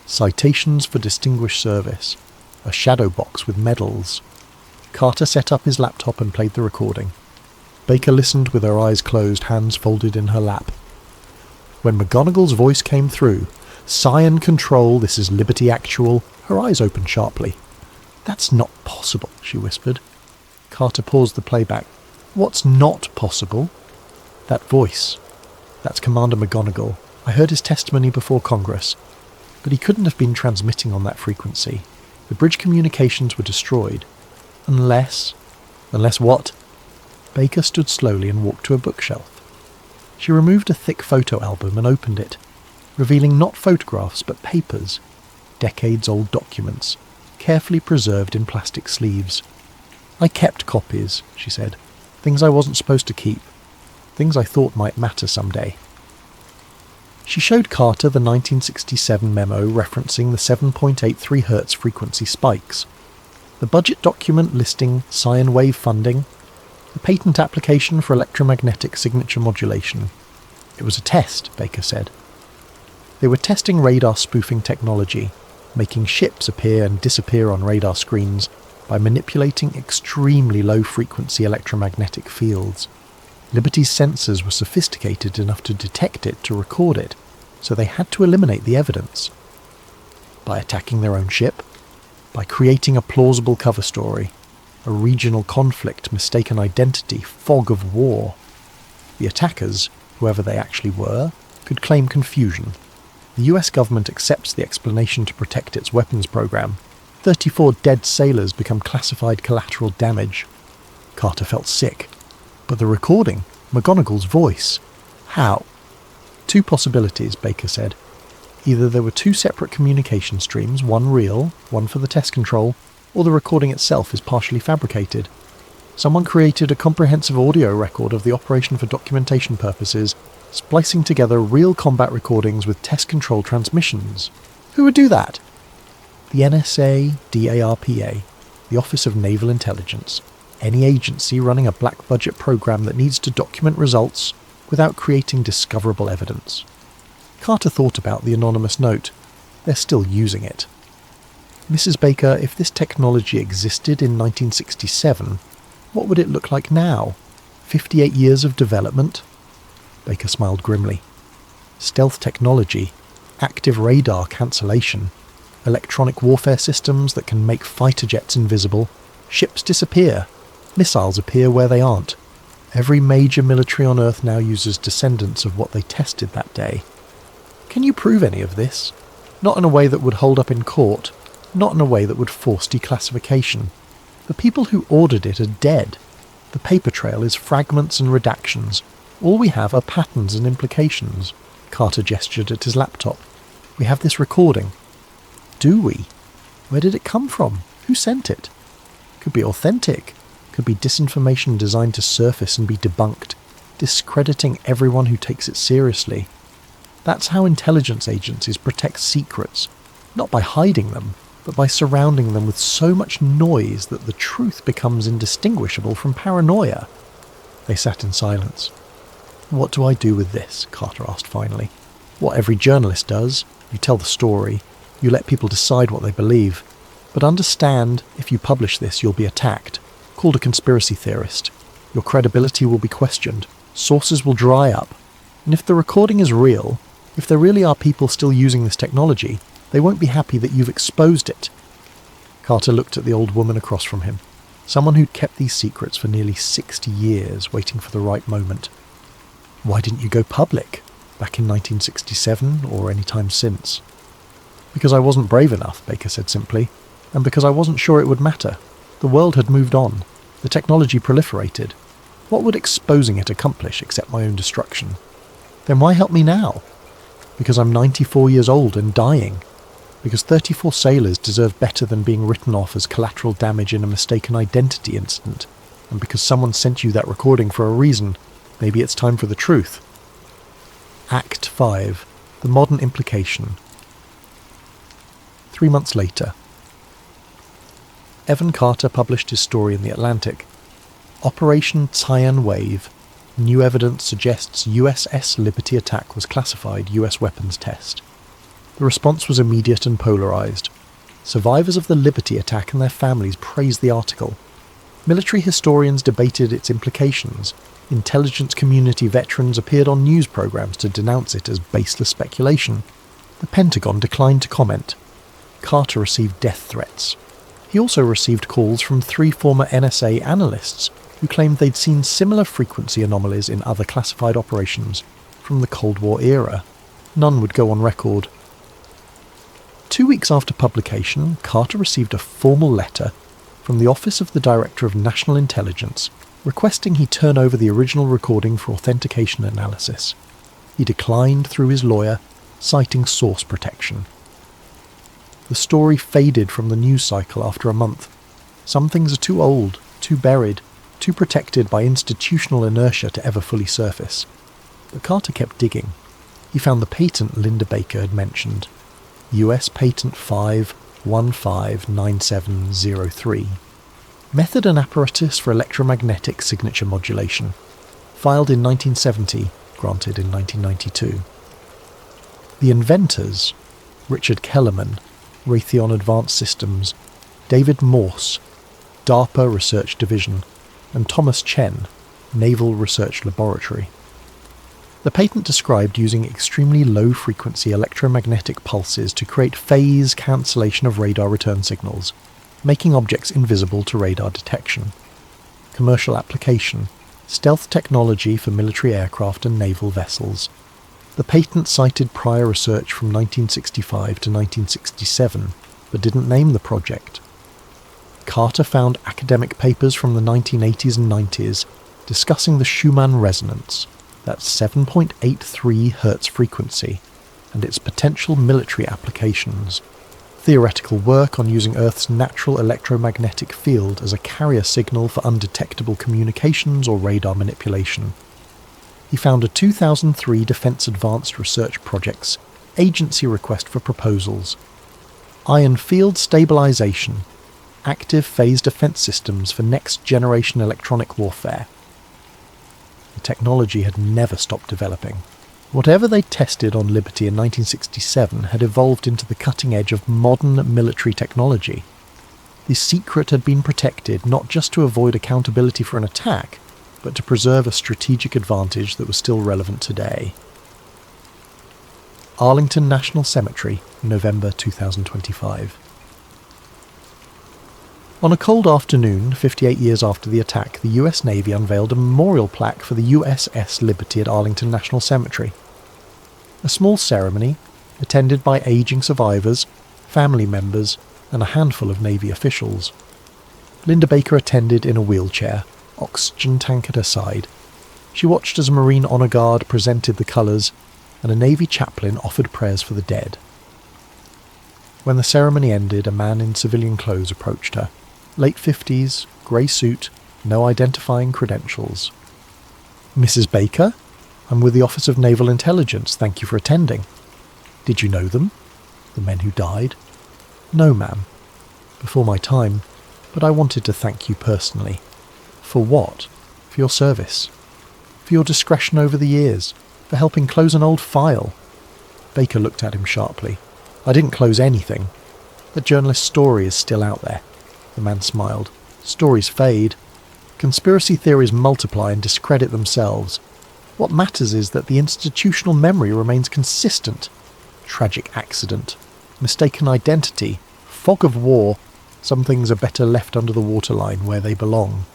Citations for distinguished service. A shadow box with medals. Carter set up his laptop and played the recording. Baker listened with her eyes closed, hands folded in her lap. When McGonagall's voice came through, "Cyan Control, this is Liberty Actual," her eyes opened sharply. "That's not possible," she whispered. Carter paused the playback. "What's not possible?" "That voice. That's Commander McGonagall. I heard his testimony before Congress. But he couldn't have been transmitting on that frequency. The bridge communications were destroyed. Unless... Unless what?" Baker stood slowly and walked to a bookshelf. She removed a thick photo album and opened it, revealing not photographs but papers, decades-old documents, carefully preserved in plastic sleeves. "I kept copies," she said. "Things I wasn't supposed to keep. Things I thought might matter someday." She showed Carter the 1967 memo referencing the 7.83 Hz frequency spikes, the budget document listing sine wave funding, the patent application for electromagnetic signature modulation. It was a test, Baker said. They were testing radar spoofing technology, making ships appear and disappear on radar screens by manipulating extremely low-frequency electromagnetic fields. Liberty's sensors were sophisticated enough to detect it to record it, so they had to eliminate the evidence. By attacking their own ship, by creating a plausible cover story, a regional conflict, mistaken identity, fog of war. The attackers, whoever they actually were, could claim confusion. The US government accepts the explanation to protect its weapons program. 34 dead sailors become classified collateral damage. Carter felt sick. But the recording, McGonagall's voice. How? Two possibilities, Baker said. Either there were two separate communication streams, one real, one for the test control, or the recording itself is partially fabricated. Someone created a comprehensive audio record of the operation for documentation purposes, splicing together real combat recordings with test control transmissions. Who would do that? The NSA, DARPA, the Office of Naval Intelligence. Any agency running a black budget program that needs to document results without creating discoverable evidence. Carter thought about the anonymous note. They're still using it. "Mrs. Baker, if this technology existed in 1967, what would it look like now? 58 years of development?" Baker smiled grimly. "Stealth technology, active radar cancellation, electronic warfare systems that can make fighter jets invisible, ships disappear, missiles appear where they aren't. Every major military on Earth now uses descendants of what they tested that day. Can you prove any of this? Not in a way that would hold up in court, not in a way that would force declassification. The people who ordered it are dead. The paper trail is fragments and redactions. All we have are patterns and implications." Carter gestured at his laptop. "We have this recording." "Do we? Where did it come from? Who sent it? Could be authentic. Could be disinformation designed to surface and be debunked, discrediting everyone who takes it seriously. That's how intelligence agencies protect secrets, not by hiding them, but by surrounding them with so much noise that the truth becomes indistinguishable from paranoia." They sat in silence. "What do I do with this?" Carter asked finally. "What every journalist does. You tell the story. You let people decide what they believe. But understand, if you publish this, you'll be attacked, called a conspiracy theorist. Your credibility will be questioned. Sources will dry up. And if the recording is real, if there really are people still using this technology, they won't be happy that you've exposed it." Carter looked at the old woman across from him, someone who'd kept these secrets for nearly 60 years, waiting for the right moment. "Why didn't you go public? Back in 1967 or any time since?" "Because I wasn't brave enough," Baker said simply, "and because I wasn't sure it would matter. The world had moved on. The technology proliferated. What would exposing it accomplish except my own destruction? Then why help me now? Because I'm 94 years old and dying? Because 34 sailors deserve better than being written off as collateral damage in a mistaken identity incident? And because someone sent you that recording for a reason, maybe it's time for the truth? Act 5. The Modern Implication. 3 months later. Evan Carter published his story in The Atlantic. Operation Cyan Wave. New evidence suggests USS Liberty attack was classified US weapons test. The response was immediate and polarised. Survivors of the Liberty attack and their families praised the article. Military historians debated its implications. Intelligence community veterans appeared on news programmes to denounce it as baseless speculation. The Pentagon declined to comment. Carter received death threats. He also received calls from 3 former NSA analysts who claimed they'd seen similar frequency anomalies in other classified operations from the Cold War era. None would go on record. 2 weeks after publication, Carter received a formal letter from the Office of the Director of National Intelligence requesting he turn over the original recording for authentication analysis. He declined through his lawyer, citing source protection. The story faded from the news cycle after a month. Some things are too old, too buried, too protected by institutional inertia to ever fully surface. But Carter kept digging. He found the patent Linda Baker had mentioned, US Patent 5159703. Method and apparatus for electromagnetic signature modulation. Filed in 1970, granted in 1992. The inventors, Richard Kellerman, Raytheon Advanced Systems, David Morse, DARPA Research Division, and Thomas Chen, Naval Research Laboratory. The patent described using extremely low-frequency electromagnetic pulses to create phase cancellation of radar return signals, making objects invisible to radar detection. Commercial application: stealth technology for military aircraft and naval vessels. The patent cited prior research from 1965 to 1967, but didn't name the project. Carter found academic papers from the 1980s and 90s discussing the Schumann resonance, that's 7.83 Hz frequency, and its potential military applications. Theoretical work on using Earth's natural electromagnetic field as a carrier signal for undetectable communications or radar manipulation. He found a 2003 Defense Advanced Research Project's agency request for proposals. Iron field stabilization, active phase defense systems for next-generation electronic warfare. The technology had never stopped developing. Whatever they tested on Liberty in 1967 had evolved into the cutting edge of modern military technology. The secret had been protected not just to avoid accountability for an attack, but to preserve a strategic advantage that was still relevant today. Arlington National Cemetery, November 2025. On a cold afternoon, 58 years after the attack, the US Navy unveiled a memorial plaque for the USS Liberty at Arlington National Cemetery. A small ceremony, attended by aging survivors, family members, and a handful of Navy officials. Linda Baker attended in a wheelchair, oxygen tank at her side. She watched as a Marine Honor Guard presented the colours, and a Navy chaplain offered prayers for the dead. When the ceremony ended, a man in civilian clothes approached her. Late 50s, grey suit, no identifying credentials. "Mrs. Baker? I'm with the Office of Naval Intelligence, thank you for attending." "Did you know them? The men who died?" "No, ma'am. Before my time, but I wanted to thank you personally." "For what?" "For your service. For your discretion over the years. For helping close an old file." Baker looked at him sharply. "I didn't close anything. The journalist's story is still out there." The man smiled. "Stories fade. Conspiracy theories multiply and discredit themselves. What matters is that the institutional memory remains consistent. Tragic accident. Mistaken identity. Fog of war. Some things are better left under the waterline where they belong."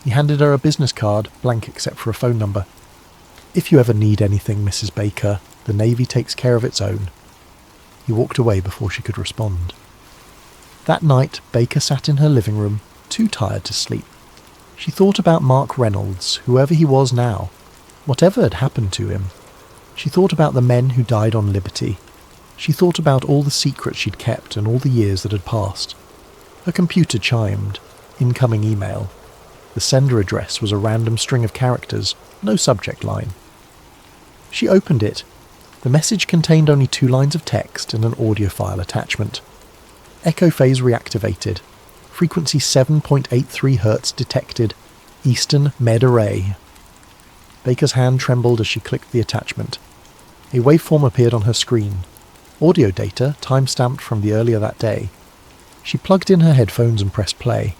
He handed her a business card, blank except for a phone number. "If you ever need anything, Mrs. Baker, the Navy takes care of its own." He walked away before she could respond. That night, Baker sat in her living room, too tired to sleep. She thought about Mark Reynolds, whoever he was now, whatever had happened to him. She thought about the men who died on liberty. She thought about all the secrets she'd kept and all the years that had passed. Her computer chimed. Incoming email. The sender address was a random string of characters, no subject line. She opened it. The message contained only 2 lines of text and an audio file attachment. Echo phase reactivated. Frequency 7.83 Hz detected. Eastern Med Array. Baker's hand trembled as she clicked the attachment. A waveform appeared on her screen. Audio data, time-stamped from the earlier that day. She plugged in her headphones and pressed play.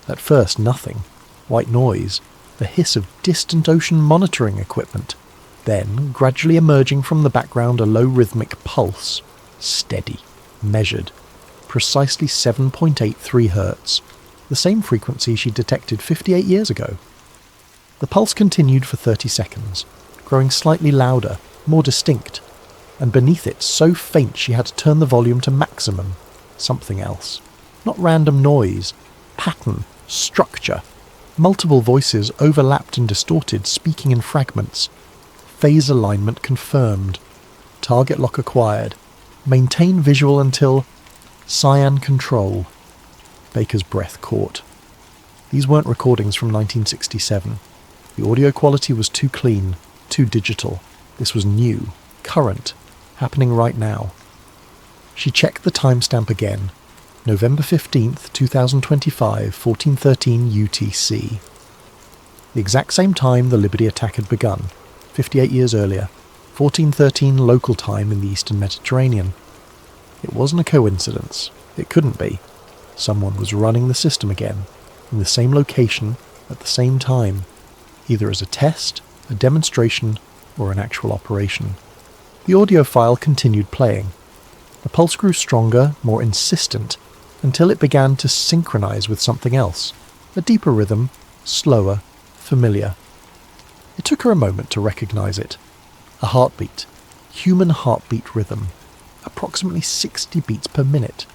At first, nothing. White noise. The hiss of distant ocean monitoring equipment. Then, gradually emerging from the background, a low rhythmic pulse. Steady. Measured. Precisely 7.83 Hz. The same frequency she detected 58 years ago. The pulse continued for 30 seconds, growing slightly louder, more distinct, and beneath it so faint she had to turn the volume to maximum. Something else. Not random noise. Pattern. Structure. Multiple voices overlapped and distorted, speaking in fragments. Phase alignment confirmed. Target lock acquired. Maintain visual until... Cyan control. Baker's breath caught. These weren't recordings from 1967. The audio quality was too clean, too digital. This was new, current, happening right now. She checked the timestamp again. November 15th, 2025, 1413 UTC. The exact same time the Liberty attack had begun, 58 years earlier, 1413 local time in the Eastern Mediterranean. It wasn't a coincidence. It couldn't be. Someone was running the system again, in the same location, at the same time, either as a test, a demonstration, or an actual operation. The audio file continued playing. The pulse grew stronger, more insistent, until it began to synchronize with something else. A deeper rhythm, slower, familiar. It took her a moment to recognize it. A heartbeat. Human heartbeat rhythm. Approximately 60 beats per minute.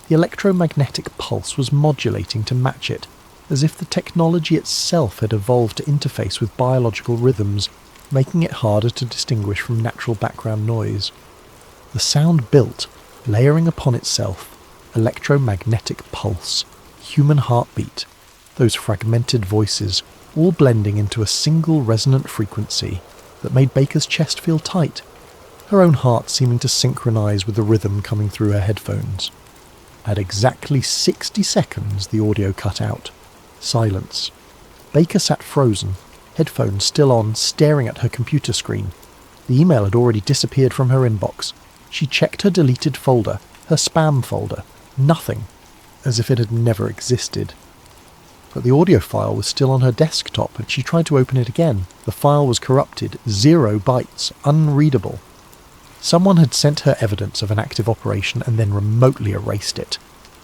The electromagnetic pulse was modulating to match it, as if the technology itself had evolved to interface with biological rhythms, making it harder to distinguish from natural background noise. The sound built, layering upon itself, electromagnetic pulse, human heartbeat, those fragmented voices, all blending into a single resonant frequency that made Baker's chest feel tight, her own heart seeming to synchronize with the rhythm coming through her headphones. At exactly 60 seconds, the audio cut out. Silence. Baker sat frozen, headphones still on, staring at her computer screen. The email had already disappeared from her inbox. She checked her deleted folder, her spam folder. Nothing. As if it had never existed. But the audio file was still on her desktop, and she tried to open it again. The file was corrupted, 0 bytes, unreadable. Someone had sent her evidence of an active operation and then remotely erased it,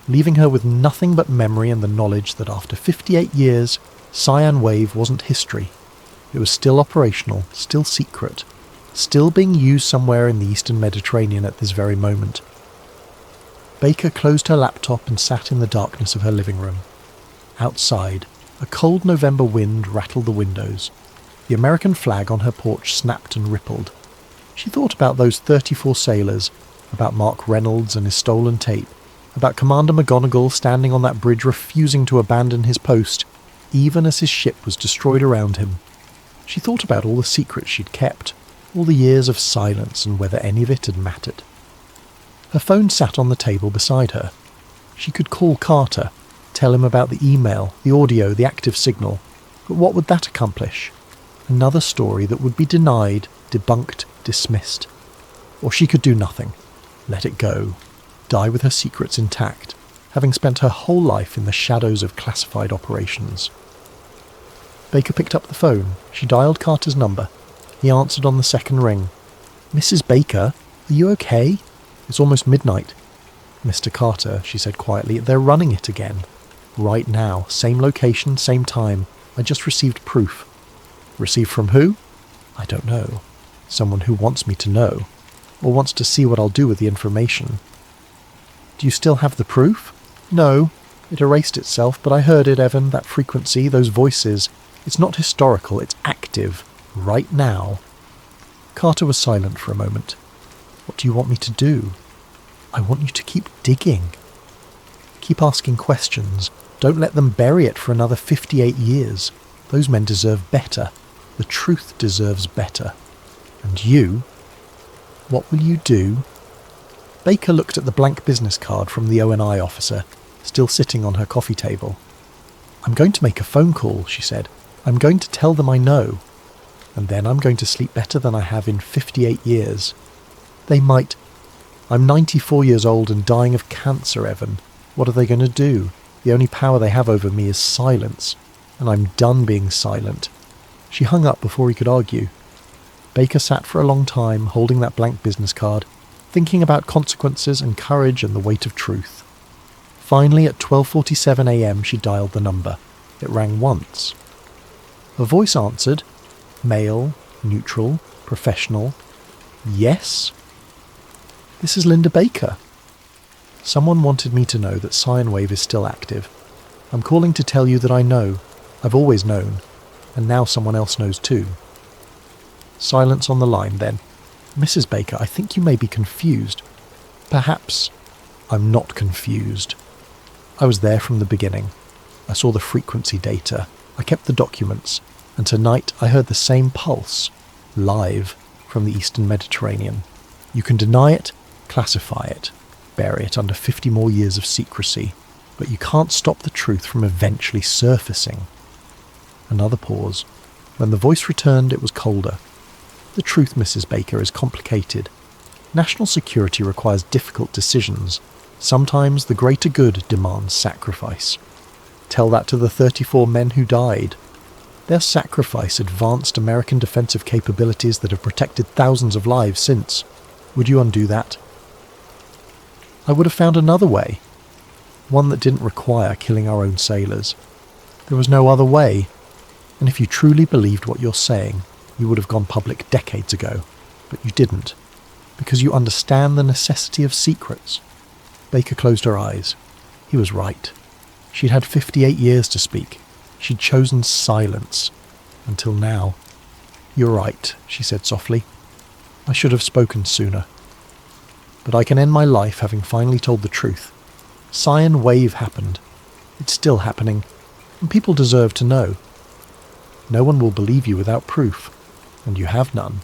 leaving her with nothing but memory and the knowledge that after 58 years, Cyan Wave wasn't history. It was still operational, still secret, still being used somewhere in the Eastern Mediterranean at this very moment. Baker closed her laptop and sat in the darkness of her living room. Outside, a cold November wind rattled the windows. The American flag on her porch snapped and rippled. She thought about those 34 sailors, about Mark Reynolds and his stolen tape, about Commander McGonagall standing on that bridge refusing to abandon his post, even as his ship was destroyed around him. She thought about all the secrets she'd kept, all the years of silence and whether any of it had mattered. Her phone sat on the table beside her. She could call Carter, tell him about the email, the audio, the active signal, but what would that accomplish? Another story that would be denied, debunked, dismissed. Or she could do nothing. Let it go. Die with her secrets intact, having spent her whole life in the shadows of classified operations. Baker picked up the phone. She dialed Carter's number. He answered on the second ring. "Mrs. Baker, are you okay? It's almost midnight." "Mr. Carter," she said quietly, "they're running it again. Right now. Same location, same time. I just received proof." "Received from who?" "I don't know. Someone who wants me to know. Or wants to see what I'll do with the information." "Do you still have the proof?" "No. It erased itself, but I heard it, Evan, that frequency, those voices. It's not historical, it's active. Right now. Carter was silent for a moment. What do you want me to do? I want you to keep digging. Keep asking questions. Don't let them bury it for another 58 years. Those men deserve better. The truth deserves better. And you? What will you do? Baker looked at the blank business card from the O&I officer, still sitting on her coffee table. I'm going to make a phone call, she said. I'm going to tell them I know. And then I'm going to sleep better than I have in 58 years. They might... I'm 94 years old and dying of cancer, Evan. What are they going to do? The only power they have over me is silence. And I'm done being silent. She hung up before he could argue. Baker sat for a long time, holding that blank business card, thinking about consequences and courage and the weight of truth. Finally, at 12:47 a.m, she dialed the number. It rang once. A voice answered. Male, neutral, professional. Yes? This is Linda Baker. Someone wanted me to know that sine wave is still active. I'm calling to tell you that I know. I've always known. And now someone else knows too. Silence on the line then. Mrs. Baker, I think you may be confused. Perhaps. I'm not confused. I was there from the beginning. I saw the frequency data. I kept the documents. And tonight I heard the same pulse, live, from the Eastern Mediterranean. You can deny it, classify it, bury it under 50 more years of secrecy, but you can't stop the truth from eventually surfacing. Another pause. When the voice returned, it was colder. The truth, Mrs. Baker, is complicated. National security requires difficult decisions. Sometimes the greater good demands sacrifice. Tell that to the 34 men who died. Their sacrifice advanced American defensive capabilities that have protected thousands of lives since. Would you undo that? I would have found another way. One that didn't require killing our own sailors. There was no other way. And if you truly believed what you're saying, you would have gone public decades ago. But you didn't. Because you understand the necessity of secrets. Baker closed her eyes. He was right. She'd had 58 years to speak. She'd chosen silence. Until now. You're right, she said softly. I should have spoken sooner. But I can end my life having finally told the truth. Sine wave happened. It's still happening. And people deserve to know. No one will believe you without proof. And you have none.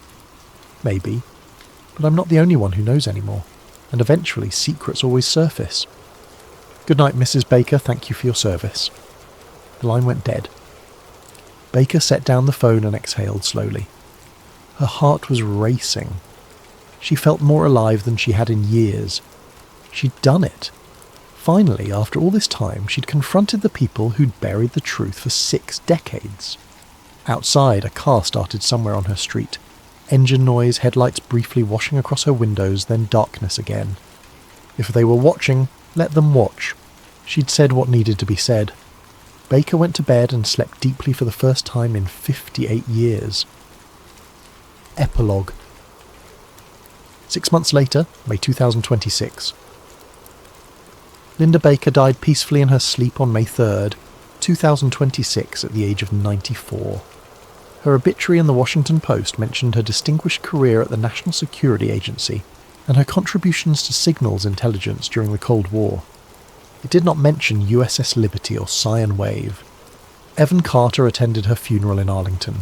Maybe. But I'm not the only one who knows anymore. And eventually secrets always surface. Good night, Mrs. Baker. Thank you for your service. The line went dead. Baker set down the phone and exhaled slowly. Her heart was racing. She felt more alive than she had in years. She'd done it. Finally, after all this time, she'd confronted the people who'd buried the truth for 6 decades. Outside, a car started somewhere on her street. Engine noise, headlights briefly washing across her windows, then darkness again. If they were watching, let them watch. She'd said what needed to be said. Baker went to bed and slept deeply for the first time in 58 years. Epilogue. 6 months later, May 2026. Linda Baker died peacefully in her sleep on May 3rd, 2026 at the age of 94. Her obituary in the Washington Post mentioned her distinguished career at the National Security Agency and her contributions to signals intelligence during the Cold War. It did not mention USS Liberty or Sine Wave. Evan Carter attended her funeral in Arlington.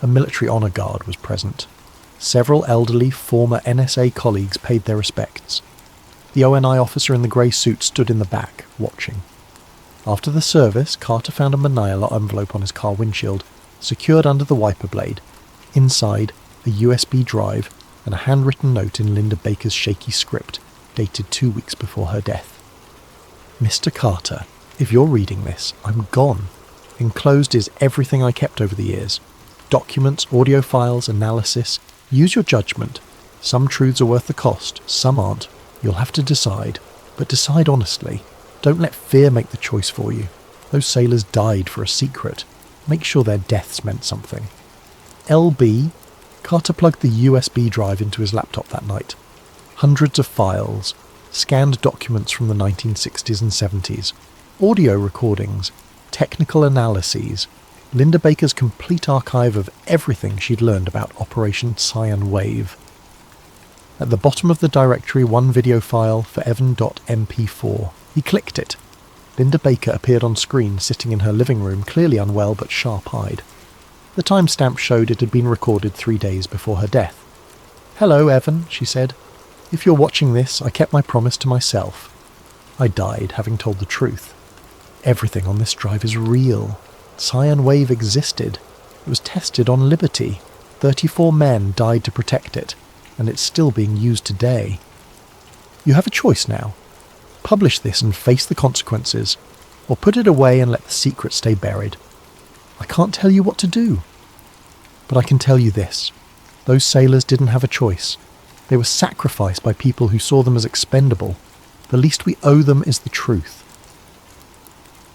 A military honor guard was present. Several elderly former NSA colleagues paid their respects. The ONI officer in the grey suit stood in the back, watching. After the service, Carter found a manila envelope on his car windshield, secured under the wiper blade. Inside, a USB drive and a handwritten note in Linda Baker's shaky script, dated 2 weeks before her death. Mr. Carter, if you're reading this, I'm gone. Enclosed is everything I kept over the years. Documents, audio files, analysis. Use your judgment. Some truths are worth the cost, some aren't. You'll have to decide. But decide honestly. Don't let fear make the choice for you. Those sailors died for a secret. Make sure their deaths meant something. LB. Carter plugged the USB drive into his laptop that night. Hundreds of files. Scanned documents from the 1960s and 70s. audio recordings, technical analyses, Linda Baker's complete archive of everything she'd learned about Operation Cyan Wave. At the bottom of the directory, one video file for Evan.mp4. He clicked it. Linda Baker appeared on screen, sitting in her living room, clearly unwell but sharp-eyed. The timestamp showed it had been recorded 3 days before her death. "Hello, Evan," she said. "If you're watching this, I kept my promise to myself. I died having told the truth. Everything on this drive is real. Cyan Wave existed. It was tested on Liberty. 34 men died to protect it, and it's still being used today. You have a choice now. Publish this and face the consequences, or put it away and let the secret stay buried. I can't tell you what to do. But I can tell you this. Those sailors didn't have a choice. They were sacrificed by people who saw them as expendable. The least we owe them is the truth.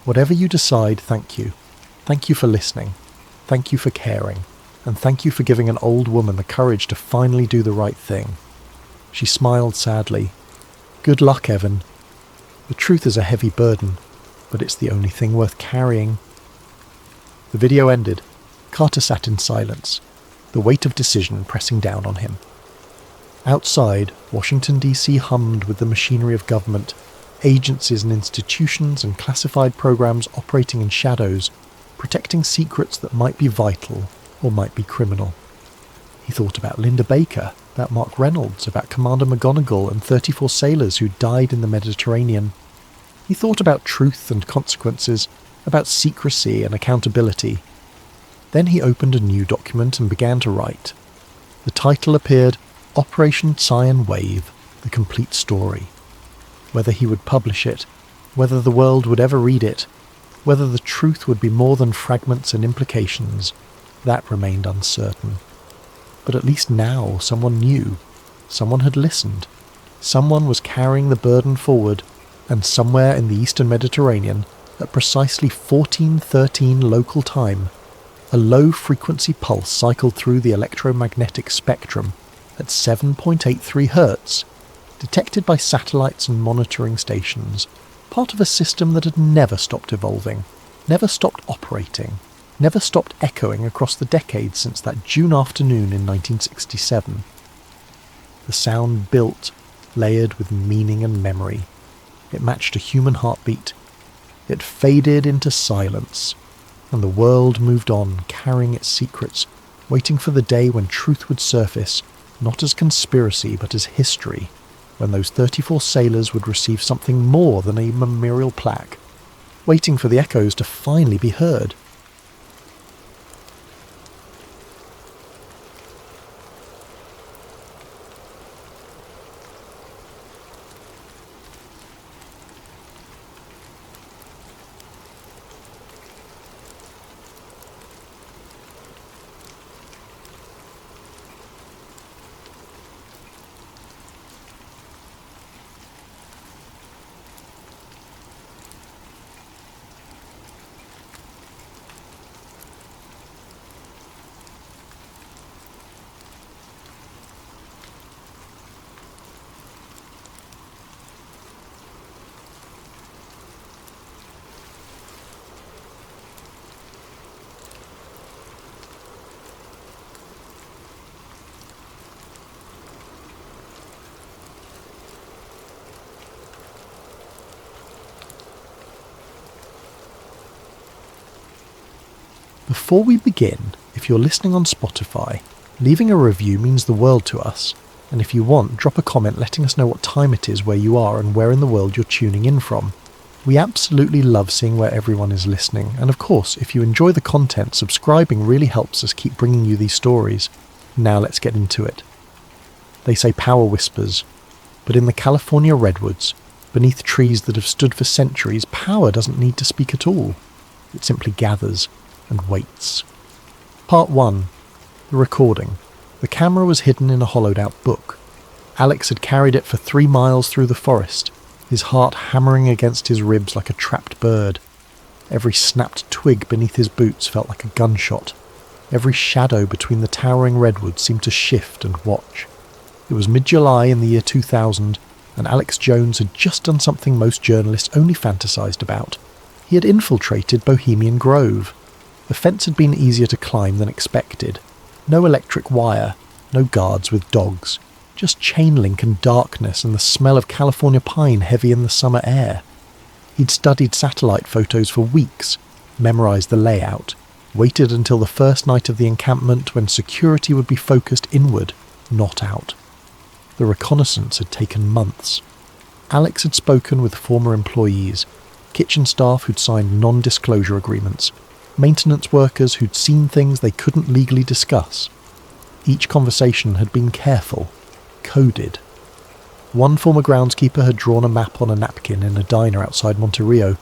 Whatever you decide, thank you. Thank you for listening. Thank you for caring. And thank you for giving an old woman the courage to finally do the right thing." She smiled sadly. "Good luck, Evan. The truth is a heavy burden, but it's the only thing worth carrying." The video ended. Carter sat in silence, the weight of decision pressing down on him. Outside, Washington, D.C. hummed with the machinery of government, agencies and institutions and classified programs operating in shadows, protecting secrets that might be vital or might be criminal. He thought about Linda Baker, about Mark Reynolds, about Commander McGonagall and 34 sailors who died in the Mediterranean. He thought about truth and consequences, about secrecy and accountability. Then he opened a new document and began to write. The title appeared, Operation Cyan Wave, The Complete Story. Whether he would publish it, whether the world would ever read it, whether the truth would be more than fragments and implications, that remained uncertain. But at least now someone knew. Someone had listened. Someone was carrying the burden forward, and somewhere in the eastern Mediterranean, at precisely 14:13 local time, a low-frequency pulse cycled through the electromagnetic spectrum at 7.83 Hz, detected by satellites and monitoring stations, part of a system that had never stopped evolving, never stopped operating, never stopped echoing across the decades since that June afternoon in 1967. The sound built, layered with meaning and memory. It matched a human heartbeat. It faded into silence, and the world moved on, carrying its secrets, waiting for the day when truth would surface, not as conspiracy but as history, when those 34 sailors would receive something more than a memorial plaque, waiting for the echoes to finally be heard. Before we begin, if you're listening on Spotify, leaving a review means the world to us, and if you want, drop a comment letting us know what time it is where you are and where in the world you're tuning in from. We absolutely love seeing where everyone is listening, and of course, if you enjoy the content, subscribing really helps us keep bringing you these stories. Now let's get into it. They say power whispers, but in the California redwoods, beneath trees that have stood for centuries, power doesn't need to speak at all. It simply gathers and waits. Part 1. The recording. The camera was hidden in a hollowed-out book. Alex had carried it for 3 miles through the forest, his heart hammering against his ribs like a trapped bird. Every snapped twig beneath his boots felt like a gunshot. Every shadow between the towering redwoods seemed to shift and watch. It was mid-July in the year 2000, and Alex Jones had just done something most journalists only fantasized about. He had infiltrated Bohemian Grove. The fence had been easier to climb than expected. No electric wire, no guards with dogs, just chain link and darkness and the smell of California pine heavy in the summer air. He'd studied satellite photos for weeks, memorised the layout, waited until the first night of the encampment when security would be focused inward, not out. The reconnaissance had taken months. Alex had spoken with former employees, kitchen staff who'd signed non-disclosure agreements, maintenance workers who'd seen things they couldn't legally discuss. Each conversation had been careful, coded. One former groundskeeper had drawn a map on a napkin in a diner outside Monterey,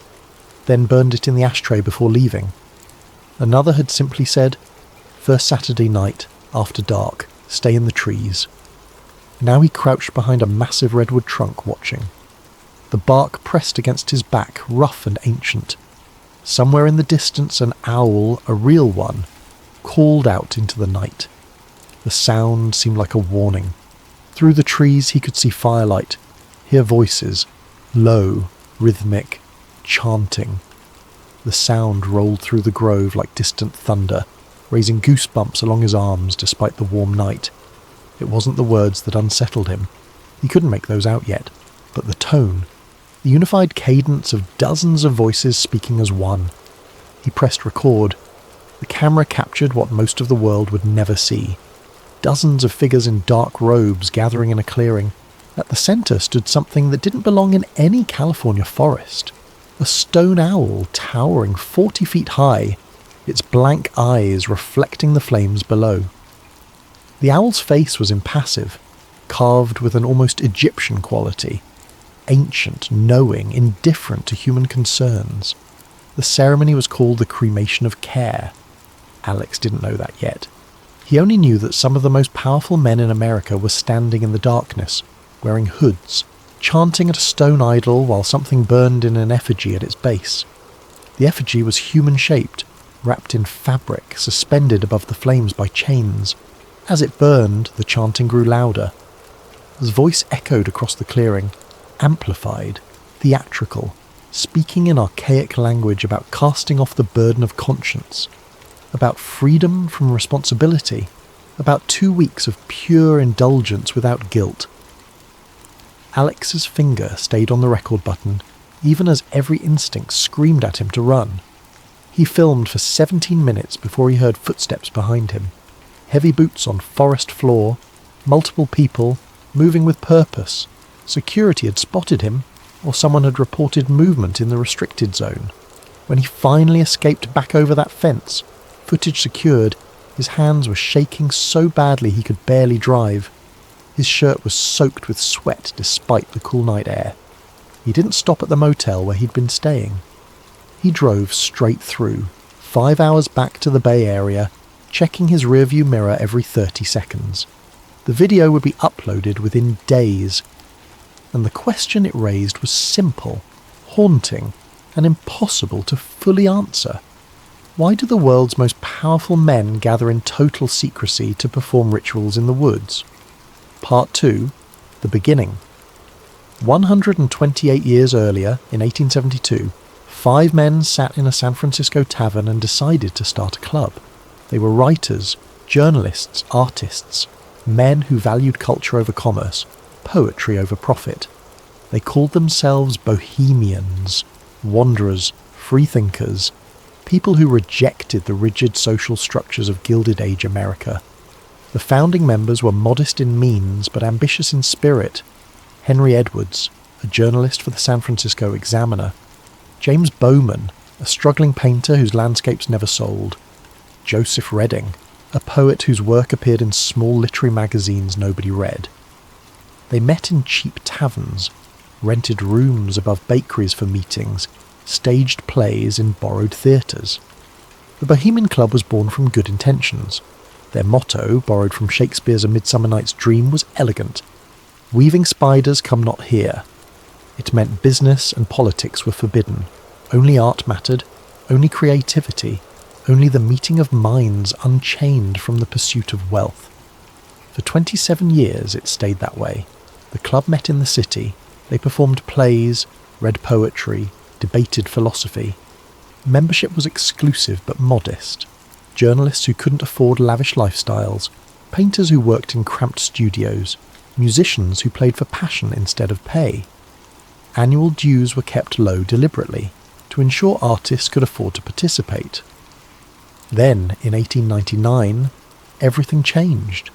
then burned it in the ashtray before leaving. Another had simply said, "First Saturday night, after dark, stay in the trees." Now he crouched behind a massive redwood trunk watching. The bark pressed against his back, rough and ancient. Somewhere in the distance an owl, a real one, called out into the night. The sound seemed like a warning. Through the trees he could see firelight, hear voices, low, rhythmic, chanting. The sound rolled through the grove like distant thunder, raising goosebumps along his arms despite the warm night. It wasn't the words that unsettled him. He couldn't make those out yet, but the tone, the unified cadence of dozens of voices speaking as one. He pressed record. The camera captured what most of the world would never see. Dozens of figures in dark robes gathering in a clearing. At the centre stood something that didn't belong in any California forest. A stone owl towering 40 feet high, its blank eyes reflecting the flames below. The owl's face was impassive, carved with an almost Egyptian quality. Ancient, knowing, indifferent to human concerns. The ceremony was called the cremation of care. Alex didn't know that yet. He only knew that some of the most powerful men in America were standing in the darkness, wearing hoods, chanting at a stone idol while something burned in an effigy at its base. The effigy was human-shaped, wrapped in fabric, suspended above the flames by chains. As it burned, the chanting grew louder. His voice echoed across the clearing, amplified, theatrical, speaking in archaic language about casting off the burden of conscience, about freedom from responsibility, about 2 weeks of pure indulgence without guilt. Alex's finger stayed on the record button, even as every instinct screamed at him to run. He filmed for 17 minutes before he heard footsteps behind him. Heavy boots on forest floor, multiple people, moving with purpose. Security had spotted him, or someone had reported movement in the restricted zone. When he finally escaped back over that fence, footage secured, his hands were shaking so badly he could barely drive. His shirt was soaked with sweat despite the cool night air. He didn't stop at the motel where he'd been staying. He drove straight through, 5 hours back to the Bay Area, checking his rearview mirror every 30 seconds. The video would be uploaded within days. And the question it raised was simple, haunting, and impossible to fully answer. Why do the world's most powerful men gather in total secrecy to perform rituals in the woods? Part 2, The Beginning. 128 years earlier, in 1872, 5 men sat in a San Francisco tavern and decided to start a club. They were writers, journalists, artists, men who valued culture over commerce, poetry over profit. They called themselves bohemians, wanderers, freethinkers, people who rejected the rigid social structures of Gilded Age America. The founding members were modest in means but ambitious in spirit. Henry Edwards, a journalist for the San Francisco Examiner. James Bowman, a struggling painter whose landscapes never sold. Joseph Redding, a poet whose work appeared in small literary magazines nobody read. They met in cheap taverns, rented rooms above bakeries for meetings, staged plays in borrowed theatres. The Bohemian Club was born from good intentions. Their motto, borrowed from Shakespeare's A Midsummer Night's Dream, was elegant. Weaving spiders come not here. It meant business and politics were forbidden. Only art mattered, only creativity, only the meeting of minds unchained from the pursuit of wealth. For 27 years it stayed that way. The club met in the city. They performed plays, read poetry, debated philosophy. Membership was exclusive but modest. Journalists who couldn't afford lavish lifestyles, painters who worked in cramped studios, musicians who played for passion instead of pay. Annual dues were kept low deliberately, to ensure artists could afford to participate. Then, in 1899, everything changed.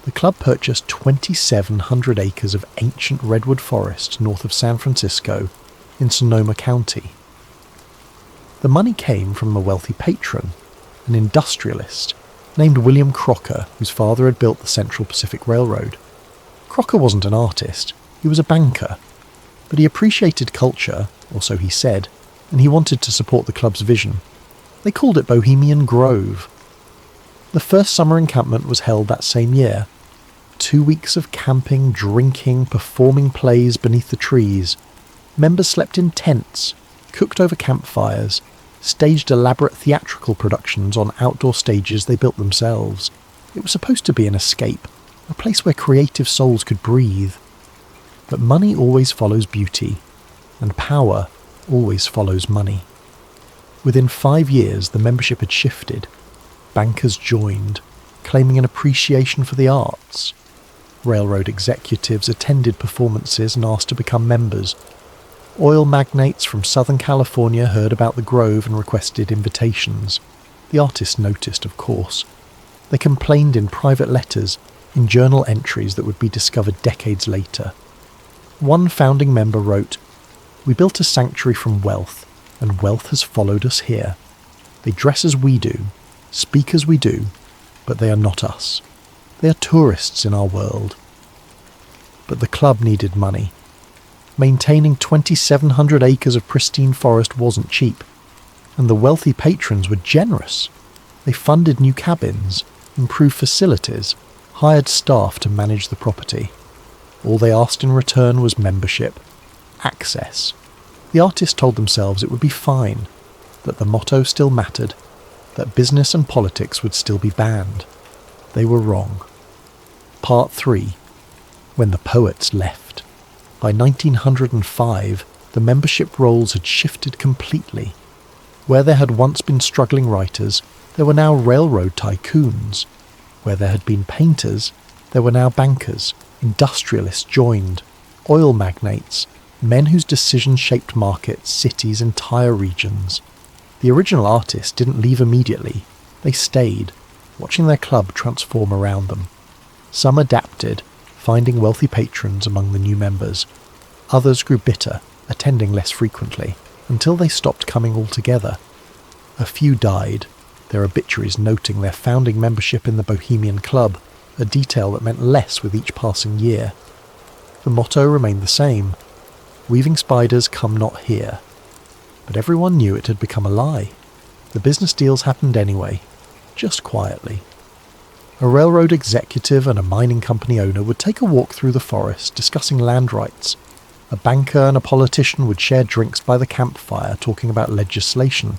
The club purchased 2,700 acres of ancient redwood forest north of San Francisco in Sonoma County. The money came from a wealthy patron, an industrialist, named William Crocker, whose father had built the Central Pacific Railroad. Crocker wasn't an artist, he was a banker, but he appreciated culture, or so he said, and he wanted to support the club's vision. They called it Bohemian Grove. The first summer encampment was held that same year. 2 weeks of camping, drinking, performing plays beneath the trees. Members slept in tents, cooked over campfires, staged elaborate theatrical productions on outdoor stages they built themselves. It was supposed to be an escape, a place where creative souls could breathe. But money always follows beauty, and power always follows money. Within 5 years, the membership had shifted. Bankers joined, claiming an appreciation for the arts. Railroad executives attended performances and asked to become members. Oil magnates from Southern California heard about the Grove and requested invitations. The artists noticed, of course. They complained in private letters, in journal entries that would be discovered decades later. One founding member wrote, "We built a sanctuary from wealth, and wealth has followed us here. They dress as we do, speak as we do, but they are not us. They are tourists in our world." But the club needed money. Maintaining 2,700 acres of pristine forest wasn't cheap, and the wealthy patrons were generous. They funded new cabins, improved facilities, hired staff to manage the property. All they asked in return was membership, access. The artists told themselves it would be fine, that the motto still mattered, that business and politics would still be banned. They were wrong. Part 3. When the poets left. By 1905, the membership roles had shifted completely. Where there had once been struggling writers, there were now railroad tycoons. Where there had been painters, there were now bankers. Industrialists joined, oil magnates, men whose decisions shaped markets, cities, entire regions. The original artists didn't leave immediately. They stayed, watching their club transform around them. Some adapted, finding wealthy patrons among the new members. Others grew bitter, attending less frequently, until they stopped coming altogether. A few died, their obituaries noting their founding membership in the Bohemian Club, a detail that meant less with each passing year. The motto remained the same: "Weaving spiders come not here." But everyone knew it had become a lie. The business deals happened anyway, just quietly. A railroad executive and a mining company owner would take a walk through the forest discussing land rights. A banker and a politician would share drinks by the campfire talking about legislation.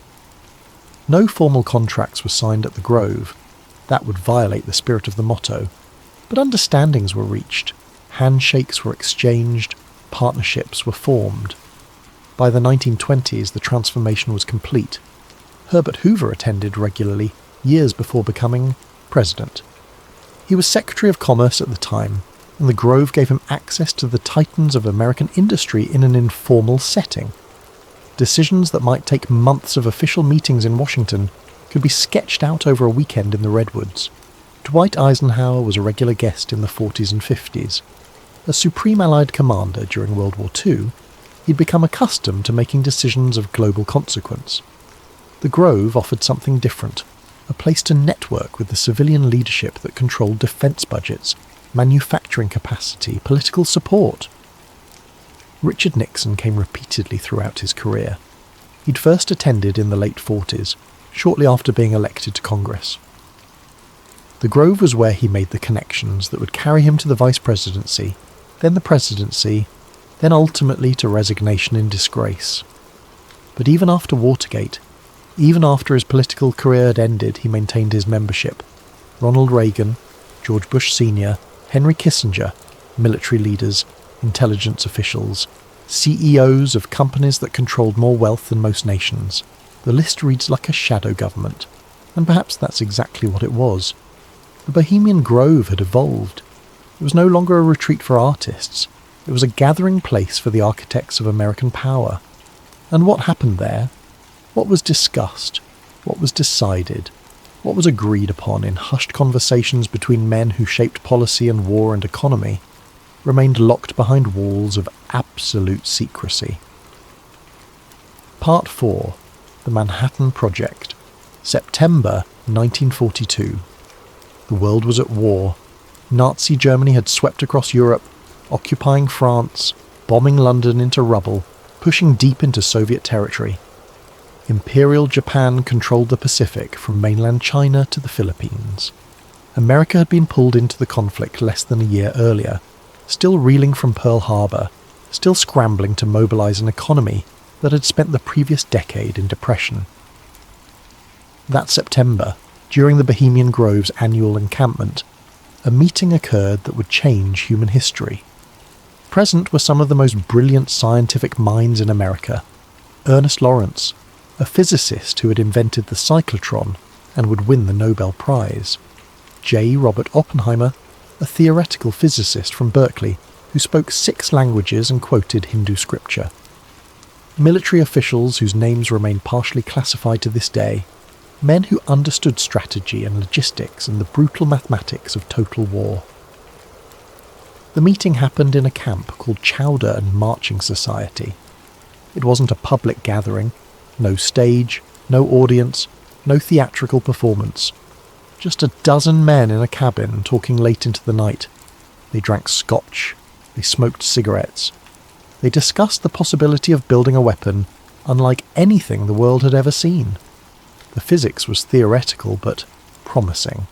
No formal contracts were signed at the Grove. That would violate the spirit of the motto. But understandings were reached, handshakes were exchanged, partnerships were formed. By the 1920s, the transformation was complete. Herbert Hoover attended regularly, years before becoming president. He was Secretary of Commerce at the time, and the Grove gave him access to the titans of American industry in an informal setting. Decisions that might take months of official meetings in Washington could be sketched out over a weekend in the Redwoods. Dwight Eisenhower was a regular guest in the 40s and 50s. As Supreme Allied Commander during World War II, he'd become accustomed to making decisions of global consequence. The Grove offered something different, a place to network with the civilian leadership that controlled defence budgets, manufacturing capacity, political support. Richard Nixon came repeatedly throughout his career. He'd first attended in the late 40s, shortly after being elected to Congress. The Grove was where he made the connections that would carry him to the vice presidency, then the presidency, then ultimately to resignation in disgrace. But even after Watergate, even after his political career had ended, he maintained his membership. Ronald Reagan, George Bush Sr., Henry Kissinger, military leaders, intelligence officials, CEOs of companies that controlled more wealth than most nations. The list reads like a shadow government, and perhaps that's exactly what it was. The Bohemian Grove had evolved. It was no longer a retreat for artists. It was a gathering place for the architects of American power. And what happened there? What was discussed? What was decided? What was agreed upon in hushed conversations between men who shaped policy and war and economy remained locked behind walls of absolute secrecy. Part 4. The Manhattan Project. September 1942. The world was at war. Nazi Germany had swept across Europe, occupying France, bombing London into rubble, pushing deep into Soviet territory. Imperial Japan controlled the Pacific from mainland China to the Philippines. America had been pulled into the conflict less than a year earlier, still reeling from Pearl Harbor, still scrambling to mobilize an economy that had spent the previous decade in depression. That September, during the Bohemian Grove's annual encampment, a meeting occurred that would change human history. Present were some of the most brilliant scientific minds in America. Ernest Lawrence, a physicist who had invented the cyclotron and would win the Nobel Prize. J. Robert Oppenheimer, a theoretical physicist from Berkeley who spoke 6 languages and quoted Hindu scripture. Military officials whose names remain partially classified to this day, men who understood strategy and logistics and the brutal mathematics of total war. The meeting happened in a camp called Chowder and Marching Society. It wasn't a public gathering, no stage, no audience, no theatrical performance. Just a dozen men in a cabin talking late into the night. They drank scotch. They smoked cigarettes. They discussed the possibility of building a weapon unlike anything the world had ever seen. The physics was theoretical but promising.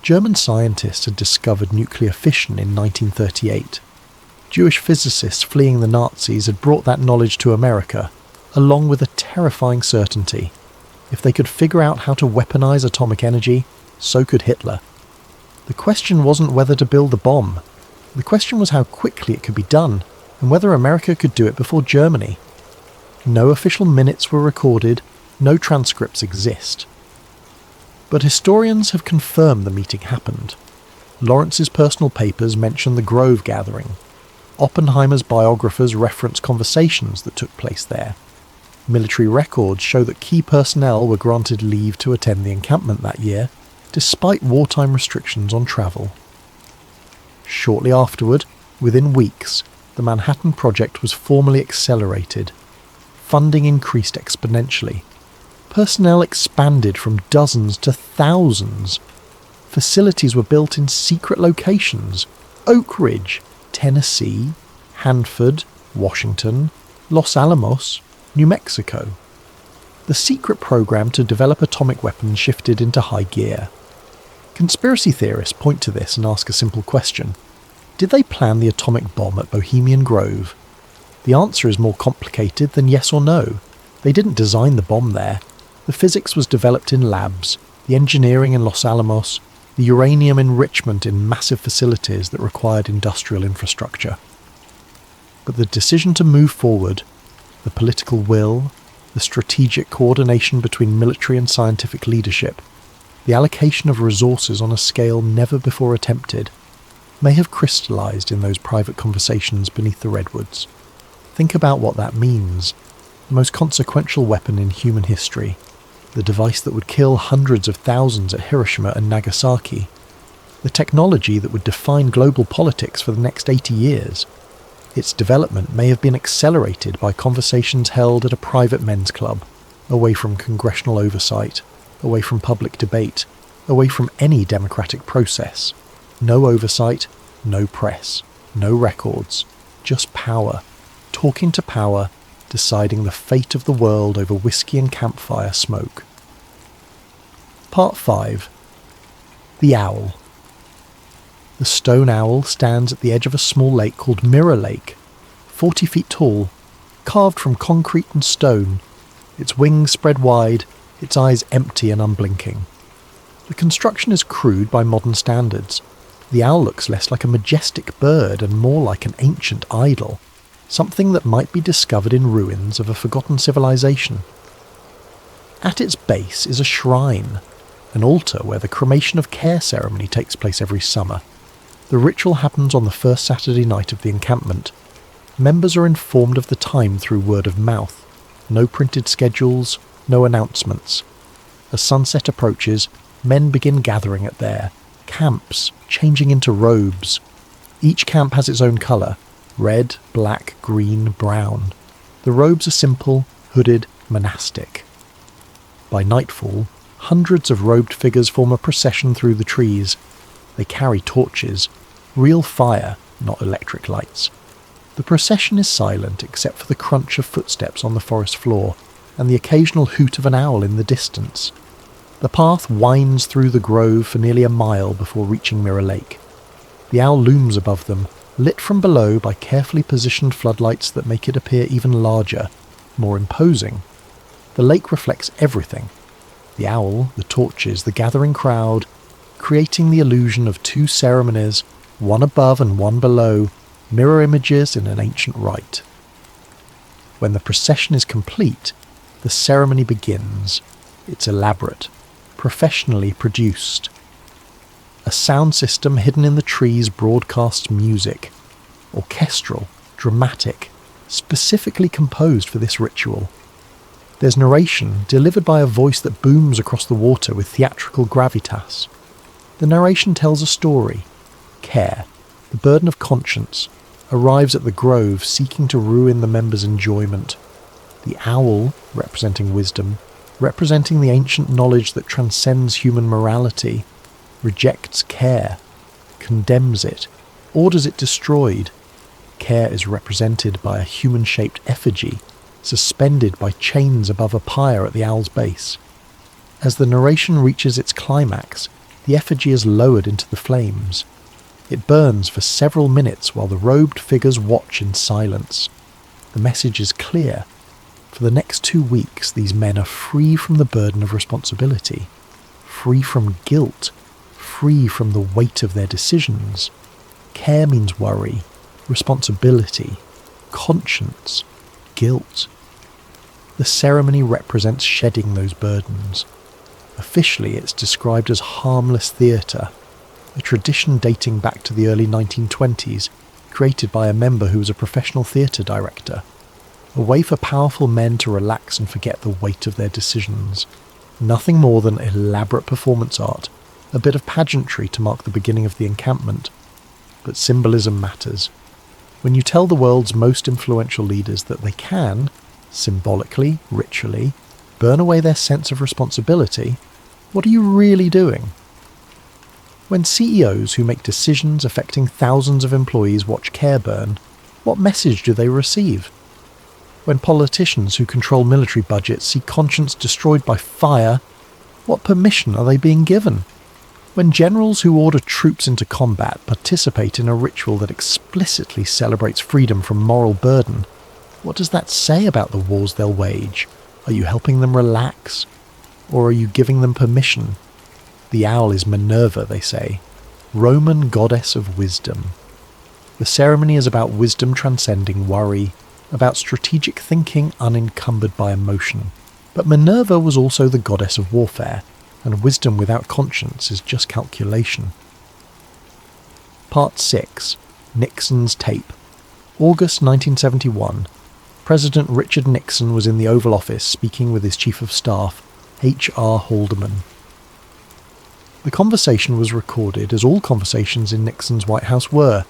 German scientists had discovered nuclear fission in 1938. Jewish physicists fleeing the Nazis had brought that knowledge to America, along with a terrifying certainty. If they could figure out how to weaponize atomic energy, so could Hitler. The question wasn't whether to build the bomb. The question was how quickly it could be done, and whether America could do it before Germany. No official minutes were recorded, no transcripts exist. But historians have confirmed the meeting happened. Lawrence's personal papers mention the Grove gathering. Oppenheimer's biographers reference conversations that took place there. Military records show that key personnel were granted leave to attend the encampment that year, despite wartime restrictions on travel. Shortly afterward, within weeks, the Manhattan Project was formally accelerated. Funding increased exponentially. Personnel expanded from dozens to thousands. Facilities were built in secret locations: Oak Ridge, Tennessee, Hanford, Washington, Los Alamos, New Mexico. The secret program to develop atomic weapons shifted into high gear. Conspiracy theorists point to this and ask a simple question. Did they plan the atomic bomb at Bohemian Grove? The answer is more complicated than yes or no. They didn't design the bomb there. The physics was developed in labs, the engineering in Los Alamos, the uranium enrichment in massive facilities that required industrial infrastructure. But the decision to move forward, the political will, the strategic coordination between military and scientific leadership, the allocation of resources on a scale never before attempted, may have crystallized in those private conversations beneath the redwoods. Think about what that means. The most consequential weapon in human history, the device that would kill hundreds of thousands at Hiroshima and Nagasaki, the technology that would define global politics for the next 80 years. Its development may have been accelerated by conversations held at a private men's club, away from congressional oversight, away from public debate, away from any democratic process. No oversight, no press, no records, just power, talking to power, deciding the fate of the world over whiskey and campfire smoke. Part 5. The Owl. The stone owl stands at the edge of a small lake called Mirror Lake, 40 feet tall, carved from concrete and stone, its wings spread wide, its eyes empty and unblinking. The construction is crude by modern standards. The owl looks less like a majestic bird and more like an ancient idol, something that might be discovered in ruins of a forgotten civilization. At its base is a shrine, an altar where the cremation of care ceremony takes place every summer. The ritual happens on the first Saturday night of the encampment. Members are informed of the time through word of mouth. No printed schedules, no announcements. As sunset approaches, men begin gathering at their camps, changing into robes. Each camp has its own colour: red, black, green, brown. The robes are simple, hooded, monastic. By nightfall, hundreds of robed figures form a procession through the trees. They carry torches, real fire, not electric lights. The procession is silent except for the crunch of footsteps on the forest floor and the occasional hoot of an owl in the distance. The path winds through the grove for nearly a mile before reaching Mirror Lake. The owl looms above them, lit from below by carefully positioned floodlights that make it appear even larger, more imposing. The lake reflects everything: the owl, the torches, the gathering crowd, creating the illusion of two ceremonies, one above and one below, mirror images in an ancient rite. When the procession is complete, the ceremony begins. It's elaborate, professionally produced. A sound system hidden in the trees broadcasts music, orchestral, dramatic, specifically composed for this ritual. There's narration delivered by a voice that booms across the water with theatrical gravitas. The narration tells a story. Care, the burden of conscience, arrives at the grove seeking to ruin the members' enjoyment. The owl, representing wisdom, representing the ancient knowledge that transcends human morality, rejects care, condemns it, orders it destroyed. Care is represented by a human-shaped effigy, suspended by chains above a pyre at the owl's base. As the narration reaches its climax, the effigy is lowered into the flames. It burns for several minutes while the robed figures watch in silence. The message is clear. For the next 2 weeks, these men are free from the burden of responsibility, free from guilt, free from the weight of their decisions. Care means worry, responsibility, conscience, guilt. The ceremony represents shedding those burdens. Officially, it's described as harmless theatre, a tradition dating back to the early 1920s, created by a member who was a professional theatre director. A way for powerful men to relax and forget the weight of their decisions. Nothing more than elaborate performance art, a bit of pageantry to mark the beginning of the encampment. But symbolism matters. When you tell the world's most influential leaders that they can, symbolically, ritually, burn away their sense of responsibility, what are you really doing? When CEOs who make decisions affecting thousands of employees watch care burn, what message do they receive? When politicians who control military budgets see conscience destroyed by fire, what permission are they being given? When generals who order troops into combat participate in a ritual that explicitly celebrates freedom from moral burden, what does that say about the wars they'll wage? Are you helping them relax? Or are you giving them permission? The owl is Minerva, they say, Roman goddess of wisdom. The ceremony is about wisdom transcending worry, about strategic thinking unencumbered by emotion. But Minerva was also the goddess of warfare, and wisdom without conscience is just calculation. Part 6. Nixon's Tape. August 1971. President Richard Nixon was in the Oval Office speaking with his Chief of Staff, H.R. Haldeman. The conversation was recorded, as all conversations in Nixon's White House were,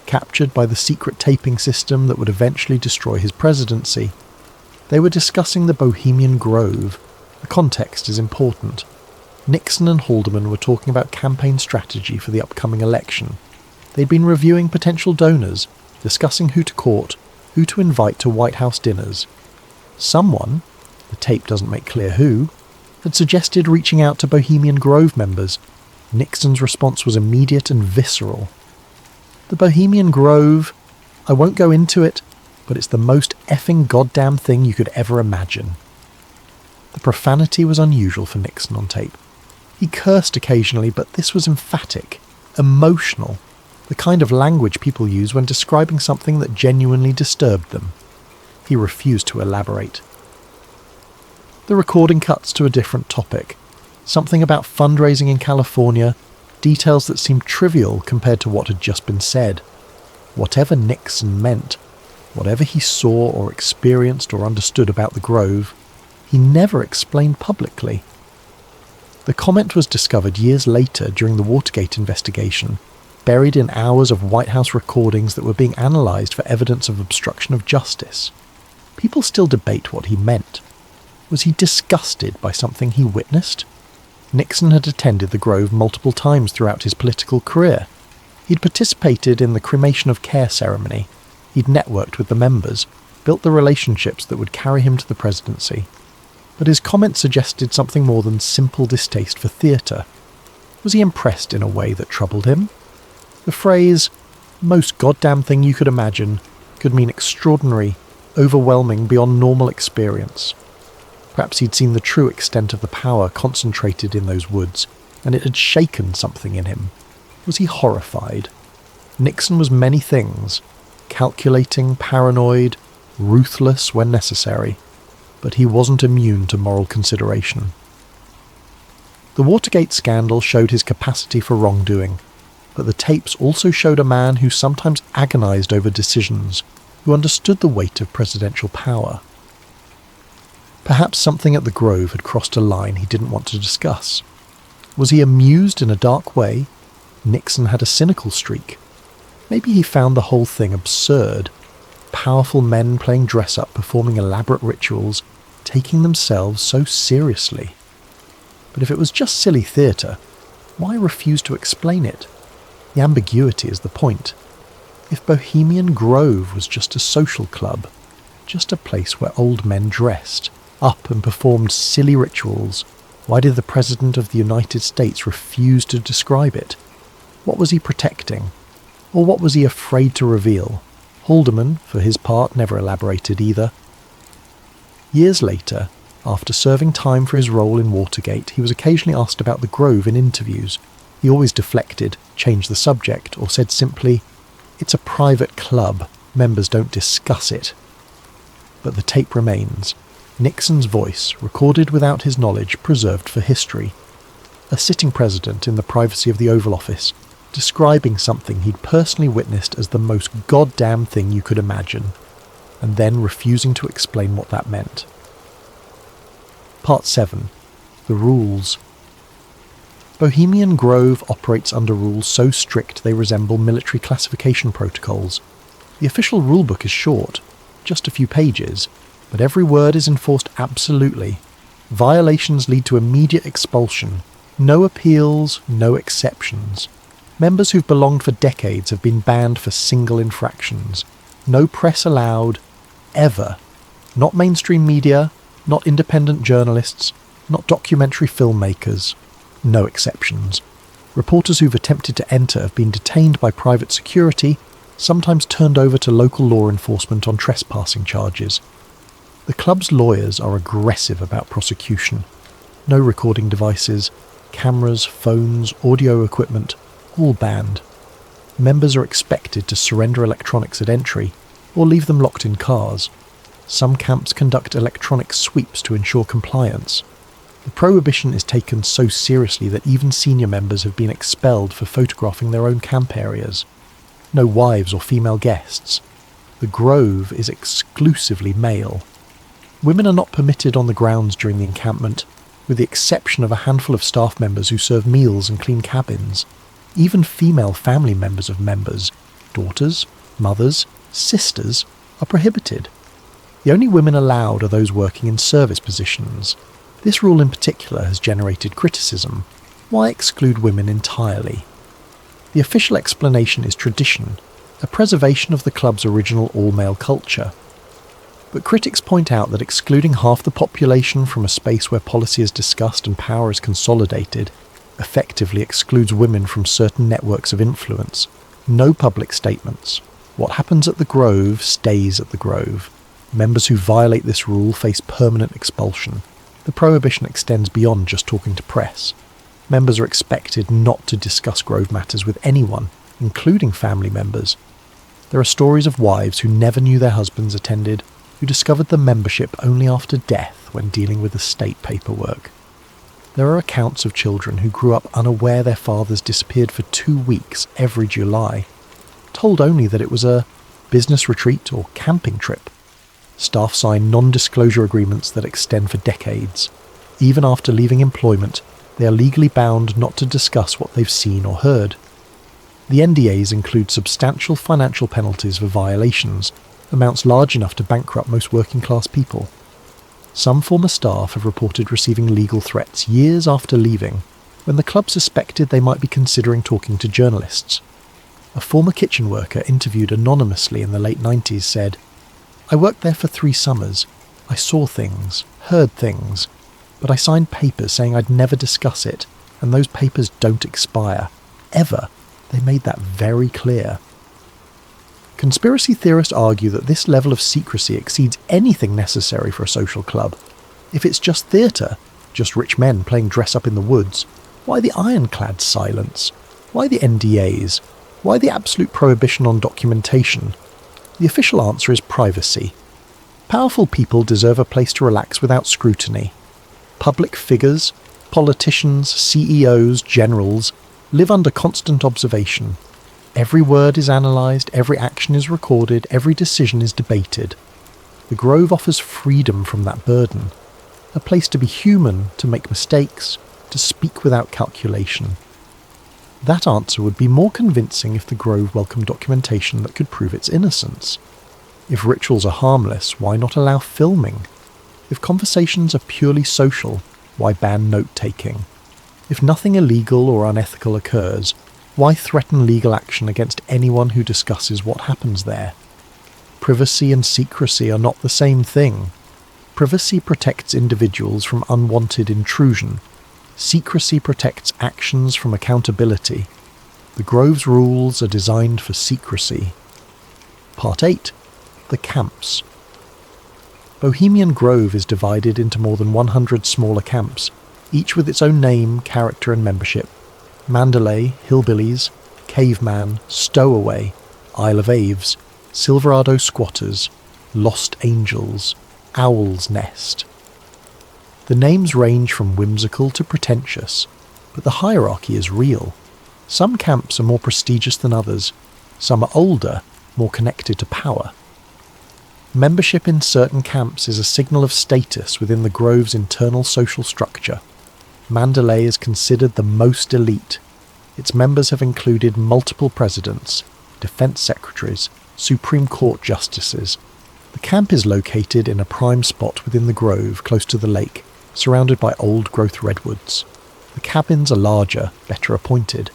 captured by the secret taping system that would eventually destroy his presidency. They were discussing the Bohemian Grove. The context is important. Nixon and Haldeman were talking about campaign strategy for the upcoming election. They'd been reviewing potential donors, discussing who to court, who to invite to White House dinners. Someone, the tape doesn't make clear who, had suggested reaching out to Bohemian Grove members. Nixon's response was immediate and visceral. The Bohemian Grove, I won't go into it, but it's the most effing goddamn thing you could ever imagine. The profanity was unusual for Nixon on tape. He cursed occasionally, but this was emphatic, emotional, the kind of language people use when describing something that genuinely disturbed them. He refused to elaborate. The recording cuts to a different topic. Something about fundraising in California, details that seemed trivial compared to what had just been said. Whatever Nixon meant, whatever he saw or experienced or understood about the Grove, he never explained publicly. The comment was discovered years later during the Watergate investigation, buried in hours of White House recordings that were being analysed for evidence of obstruction of justice. People still debate what he meant. Was he disgusted by something he witnessed? Nixon had attended the Grove multiple times throughout his political career. He'd participated in the cremation of care ceremony. He'd networked with the members, built the relationships that would carry him to the presidency. But his comment suggested something more than simple distaste for theatre. Was he impressed in a way that troubled him? The phrase, "most goddamn thing you could imagine," could mean extraordinary, overwhelming beyond normal experience. Perhaps he'd seen the true extent of the power concentrated in those woods, and it had shaken something in him. Was he horrified? Nixon was many things, calculating, paranoid, ruthless when necessary, but he wasn't immune to moral consideration. The Watergate scandal showed his capacity for wrongdoing, but the tapes also showed a man who sometimes agonized over decisions, who understood the weight of presidential power. Perhaps something at the Grove had crossed a line he didn't want to discuss. Was he amused in a dark way? Nixon had a cynical streak. Maybe he found the whole thing absurd. Powerful men playing dress-up, performing elaborate rituals, taking themselves so seriously. But if it was just silly theatre, why refuse to explain it? The ambiguity is the point. If Bohemian Grove was just a social club, just a place where old men dressed up and performed silly rituals, why did the President of the United States refuse to describe it? What was he protecting? Or what was he afraid to reveal? Haldeman, for his part, never elaborated either. Years later, after serving time for his role in Watergate, he was occasionally asked about the Grove in interviews. He always deflected, changed the subject, or said simply, "It's a private club, members don't discuss it." But the tape remains. Nixon's voice, recorded without his knowledge, preserved for history. A sitting president in the privacy of the Oval Office, describing something he'd personally witnessed as the most goddamn thing you could imagine, and then refusing to explain what that meant. Part 7. The Rules. Bohemian Grove operates under rules so strict they resemble military classification protocols. The official rulebook is short, just a few pages, but every word is enforced absolutely. Violations lead to immediate expulsion. No appeals, no exceptions. Members who've belonged for decades have been banned for single infractions. No press allowed, ever. Not mainstream media, not independent journalists, not documentary filmmakers. No exceptions. Reporters who've attempted to enter have been detained by private security, sometimes turned over to local law enforcement on trespassing charges. The club's lawyers are aggressive about prosecution. No recording devices, cameras, phones, audio equipment, all banned. Members are expected to surrender electronics at entry, or leave them locked in cars. Some camps conduct electronic sweeps to ensure compliance. The prohibition is taken so seriously that even senior members have been expelled for photographing their own camp areas. No wives or female guests. The Grove is exclusively male. Women are not permitted on the grounds during the encampment, with the exception of a handful of staff members who serve meals and clean cabins. Even female family members of members, daughters, mothers, sisters, are prohibited. The only women allowed are those working in service positions. This rule in particular has generated criticism. Why exclude women entirely? The official explanation is tradition, a preservation of the club's original all-male culture. But critics point out that excluding half the population from a space where policy is discussed and power is consolidated effectively excludes women from certain networks of influence. No public statements. What happens at the Grove stays at the Grove. Members who violate this rule face permanent expulsion. The prohibition extends beyond just talking to press. Members are expected not to discuss Grove matters with anyone, including family members. There are stories of wives who never knew their husbands attended, who discovered the membership only after death, when dealing with estate paperwork. There are accounts of children who grew up unaware their fathers disappeared for 2 weeks every July, told only that it was a business retreat or camping trip. Staff sign non-disclosure agreements that extend for decades. Even after leaving employment, they are legally bound not to discuss what they've seen or heard. The NDAs include substantial financial penalties for violations, amounts large enough to bankrupt most working-class people. Some former staff have reported receiving legal threats years after leaving, when the club suspected they might be considering talking to journalists. A former kitchen worker interviewed anonymously in the late 90s said, "I worked there for 3 summers. I saw things, heard things, but I signed papers saying I'd never discuss it, and those papers don't expire. Ever. They made that very clear." Conspiracy theorists argue that this level of secrecy exceeds anything necessary for a social club. If it's just theatre, just rich men playing dress-up in the woods, why the ironclad silence? Why the NDAs? Why the absolute prohibition on documentation? The official answer is privacy. Powerful people deserve a place to relax without scrutiny. Public figures, politicians, CEOs, generals, live under constant observation. Every word is analysed, every action is recorded, every decision is debated. The Grove offers freedom from that burden, a place to be human, to make mistakes, to speak without calculation. That answer would be more convincing if the Grove welcomed documentation that could prove its innocence. If rituals are harmless, why not allow filming? If conversations are purely social, why ban note-taking? If nothing illegal or unethical occurs, why threaten legal action against anyone who discusses what happens there? Privacy and secrecy are not the same thing. Privacy protects individuals from unwanted intrusion. Secrecy protects actions from accountability. The Grove's rules are designed for secrecy. Part 8. The Camps. Bohemian Grove is divided into more than 100 smaller camps, each with its own name, character and membership. Mandalay, Hillbillies, Caveman, Stowaway, Isle of Aves, Silverado Squatters, Lost Angels, Owl's Nest. The names range from whimsical to pretentious, but the hierarchy is real. Some camps are more prestigious than others, some are older, more connected to power. Membership in certain camps is a signal of status within the Grove's internal social structure. Mandalay is considered the most elite. Its members have included multiple presidents, defense secretaries, Supreme Court justices. The camp is located in a prime spot within the Grove close to the lake, surrounded by old-growth redwoods. The cabins are larger, better appointed.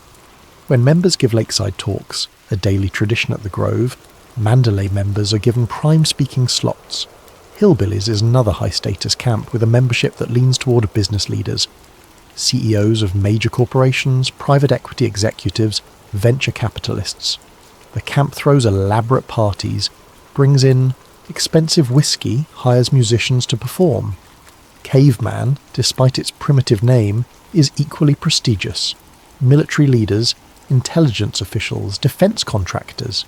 When members give lakeside talks, a daily tradition at the Grove, Mandalay members are given prime-speaking slots. Hillbillies is another high-status camp with a membership that leans toward business leaders, CEOs of major corporations, private equity executives, venture capitalists. The camp throws elaborate parties, brings in expensive whiskey, hires musicians to perform. Caveman, despite its primitive name, is equally prestigious. Military leaders, intelligence officials, defense contractors.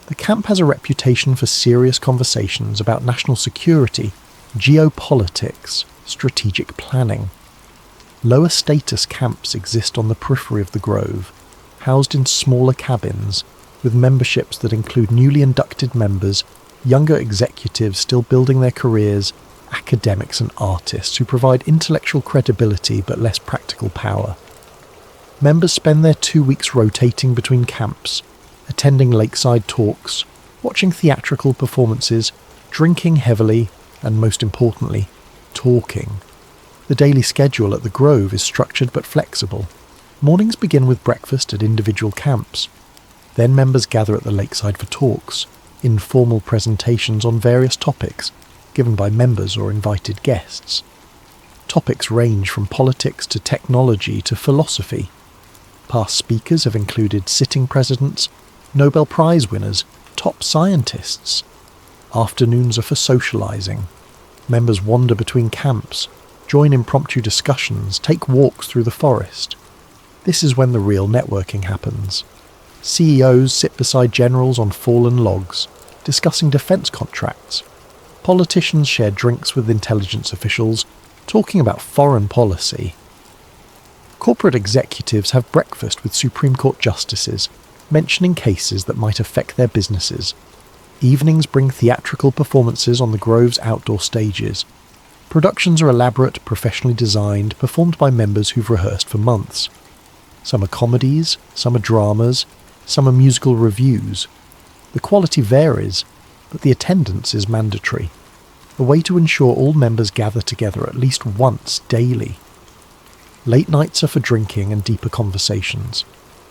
The camp has a reputation for serious conversations about national security, geopolitics, strategic planning. Lower status camps exist on the periphery of the Grove, housed in smaller cabins, with memberships that include newly inducted members, younger executives still building their careers, academics and artists who provide intellectual credibility but less practical power. Members spend their 2 weeks rotating between camps, attending lakeside talks, watching theatrical performances, drinking heavily, and most importantly, talking. The daily schedule at the Grove is structured but flexible. Mornings begin with breakfast at individual camps. Then members gather at the lakeside for talks, informal presentations on various topics, given by members or invited guests. Topics range from politics to technology to philosophy. Past speakers have included sitting presidents, Nobel Prize winners, top scientists. Afternoons are for socialising. Members wander between camps, join impromptu discussions, take walks through the forest. This is when the real networking happens. CEOs sit beside generals on fallen logs, discussing defence contracts. Politicians share drinks with intelligence officials, talking about foreign policy. Corporate executives have breakfast with Supreme Court justices, mentioning cases that might affect their businesses. Evenings bring theatrical performances on the Grove's outdoor stages. Productions are elaborate, professionally designed, performed by members who've rehearsed for months. Some are comedies, some are dramas, some are musical revues. The quality varies, but the attendance is mandatory, a way to ensure all members gather together at least once daily. Late nights are for drinking and deeper conversations.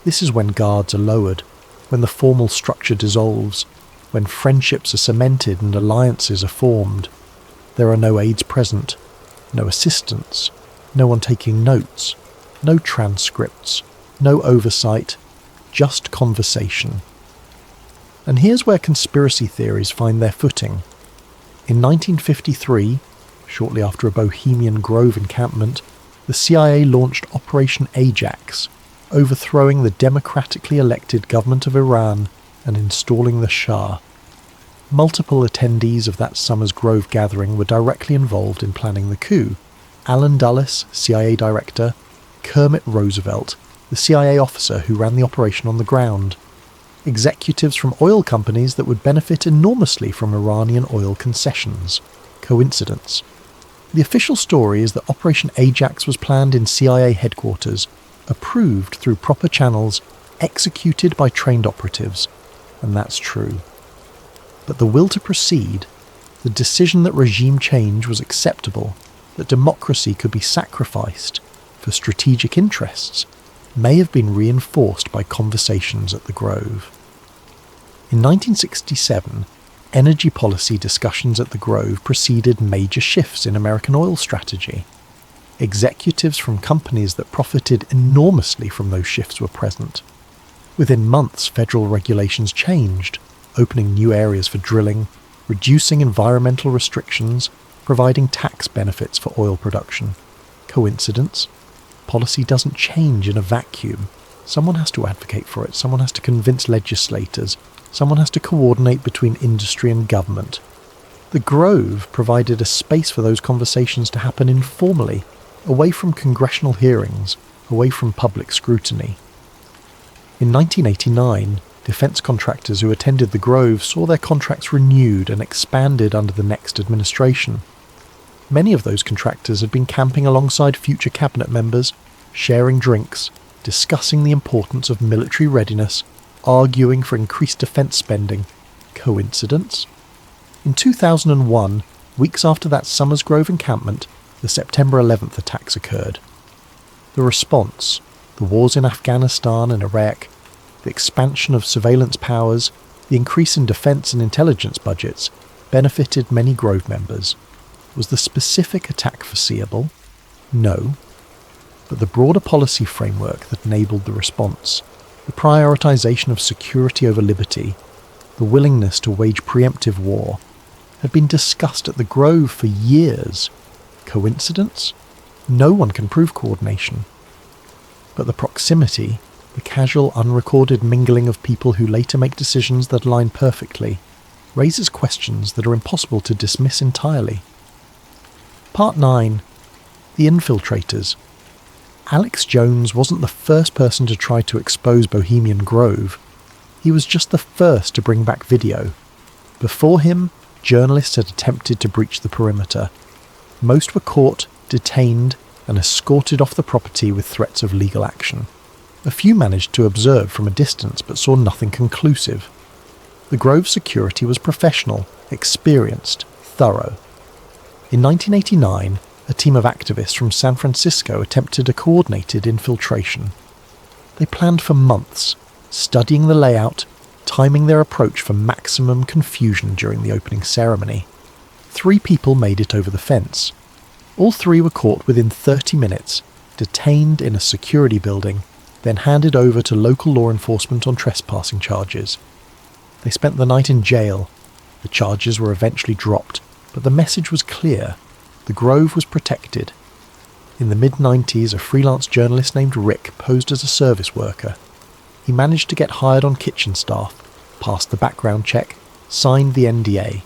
This is when guards are lowered, when the formal structure dissolves, when friendships are cemented and alliances are formed. There are no aides present, no assistants, no one taking notes, no transcripts, no oversight, just conversation. And here's where conspiracy theories find their footing. In 1953, shortly after a Bohemian Grove encampment, the CIA launched Operation Ajax, overthrowing the democratically elected government of Iran and installing the Shah. Multiple attendees of that summer's Grove gathering were directly involved in planning the coup. Allen Dulles, CIA director, Kermit Roosevelt, the CIA officer who ran the operation on the ground, executives from oil companies that would benefit enormously from Iranian oil concessions. Coincidence? The official story is that Operation Ajax was planned in CIA headquarters, approved through proper channels, executed by trained operatives, and that's true. But the will to proceed, the decision that regime change was acceptable, that democracy could be sacrificed for strategic interests, may have been reinforced by conversations at the Grove. In 1967, energy policy discussions at the Grove preceded major shifts in American oil strategy. Executives from companies that profited enormously from those shifts were present. Within months, federal regulations changed, opening new areas for drilling, reducing environmental restrictions, providing tax benefits for oil production. Coincidence? Policy doesn't change in a vacuum. Someone has to advocate for it, someone has to convince legislators, someone has to coordinate between industry and government. The Grove provided a space for those conversations to happen informally, away from congressional hearings, away from public scrutiny. In 1989, defense contractors who attended the Grove saw their contracts renewed and expanded under the next administration. Many of those contractors had been camping alongside future cabinet members, sharing drinks, discussing the importance of military readiness, arguing for increased defense spending. Coincidence? In 2001, weeks after that summer's Grove encampment, the September 11th attacks occurred. The response, the wars in Afghanistan and Iraq, the expansion of surveillance powers, the increase in defense and intelligence budgets, benefited many Grove members. Was the specific attack foreseeable? No. But the broader policy framework that enabled the response, the prioritization of security over liberty, the willingness to wage preemptive war, had been discussed at the Grove for years. Coincidence? No one can prove coordination. But the proximity, the casual, unrecorded mingling of people who later make decisions that align perfectly, raises questions that are impossible to dismiss entirely. Part 9. The Infiltrators. Alex Jones wasn't the first person to try to expose Bohemian Grove. He was just the first to bring back video. Before him, journalists had attempted to breach the perimeter. Most were caught, detained, and escorted off the property with threats of legal action. A few managed to observe from a distance but saw nothing conclusive. The Grove security was professional, experienced, thorough. In 1989, a team of activists from San Francisco attempted a coordinated infiltration. They planned for months, studying the layout, timing their approach for maximum confusion during the opening ceremony. 3 people made it over the fence. All 3 were caught within 30 minutes, detained in a security building, then handed over to local law enforcement on trespassing charges. They spent the night in jail. The charges were eventually dropped, but the message was clear. The Grove was protected. In the mid-90s, a freelance journalist named Rick posed as a service worker. He managed to get hired on kitchen staff, passed the background check, signed the NDA.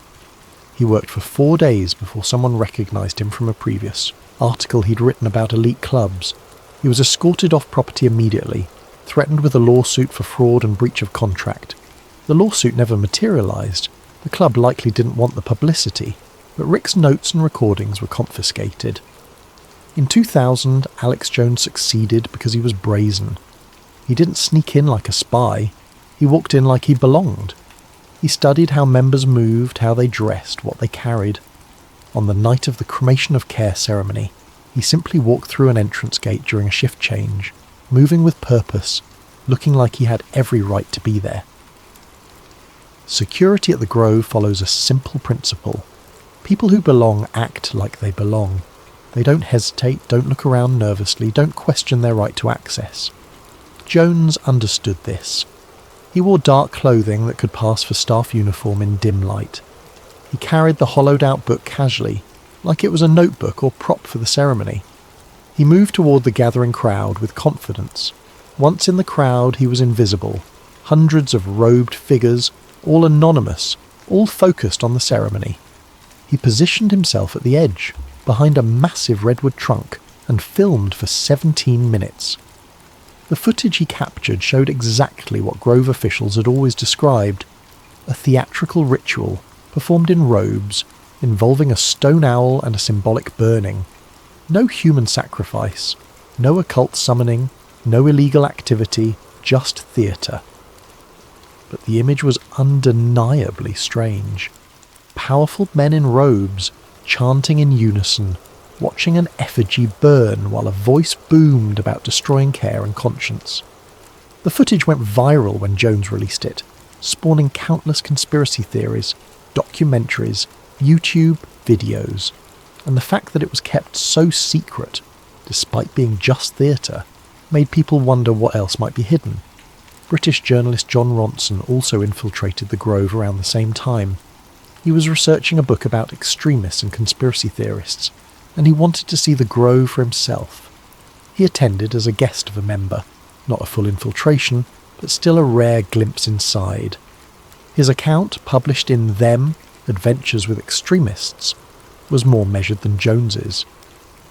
He worked for 4 days before someone recognised him from a previous article he'd written about elite clubs. He was escorted off property immediately, threatened with a lawsuit for fraud and breach of contract. The lawsuit never materialised. The club likely didn't want the publicity, but Rick's notes and recordings were confiscated. In 2000, Alex Jones succeeded because he was brazen. He didn't sneak in like a spy. He walked in like he belonged. He studied how members moved, how they dressed, what they carried. On the night of the cremation of care ceremony, he simply walked through an entrance gate during a shift change, moving with purpose, looking like he had every right to be there. Security at the Grove follows a simple principle. People who belong act like they belong. They don't hesitate, don't look around nervously, don't question their right to access. Jones understood this. He wore dark clothing that could pass for staff uniform in dim light. He carried the hollowed-out book casually, like it was a notebook or prop for the ceremony. He moved toward the gathering crowd with confidence. Once in the crowd, he was invisible. Hundreds of robed figures, all anonymous, all focused on the ceremony. He positioned himself at the edge, behind a massive redwood trunk, and filmed for 17 minutes. The footage he captured showed exactly what Grove officials had always described: a theatrical ritual performed in robes, involving a stone owl and a symbolic burning. No human sacrifice, no occult summoning, no illegal activity, just theatre. But the image was undeniably strange. Powerful men in robes, chanting in unison, watching an effigy burn while a voice boomed about destroying care and conscience. The footage went viral when Jones released it, spawning countless conspiracy theories, documentaries, YouTube videos, and the fact that it was kept so secret, despite being just theatre, made people wonder what else might be hidden. British journalist John Ronson also infiltrated the Grove around the same time. He was researching a book about extremists and conspiracy theorists, and he wanted to see the Grove for himself. He attended as a guest of a member, not a full infiltration, but still a rare glimpse inside. His account, published in Them, Adventures with Extremists, was more measured than Jones's.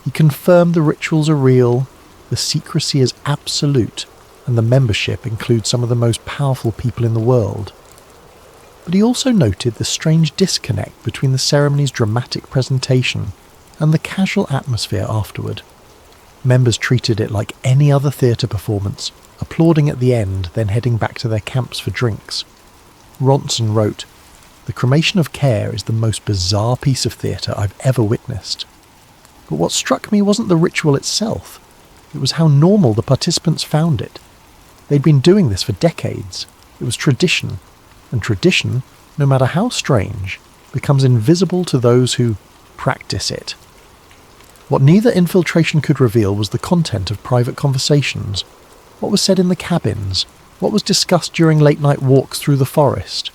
He confirmed the rituals are real, the secrecy is absolute, and the membership includes some of the most powerful people in the world. But he also noted the strange disconnect between the ceremony's dramatic presentation and the casual atmosphere afterward. Members treated it like any other theatre performance, applauding at the end, then heading back to their camps for drinks. Ronson wrote, "The cremation of care is the most bizarre piece of theatre I've ever witnessed. But what struck me wasn't the ritual itself. It was how normal the participants found it. They'd been doing this for decades. It was tradition, and tradition, no matter how strange, becomes invisible to those who practice it." What neither infiltration could reveal was the content of private conversations. What was said in the cabins? What was discussed during late-night walks through the forest?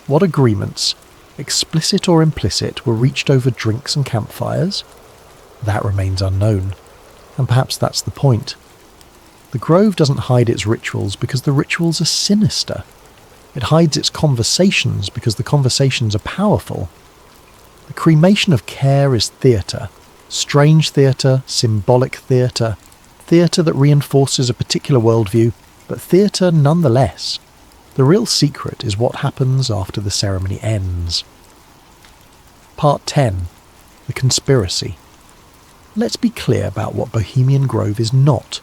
What agreements, explicit or implicit, were reached over drinks and campfires? That remains unknown, and perhaps that's the point. The Grove doesn't hide its rituals because the rituals are sinister. It hides its conversations because the conversations are powerful. The cremation of care is theatre. Strange theatre, symbolic theatre, theatre that reinforces a particular worldview, but theatre nonetheless. The real secret is what happens after the ceremony ends. Part 10. The Conspiracy. Let's be clear about what Bohemian Grove is not.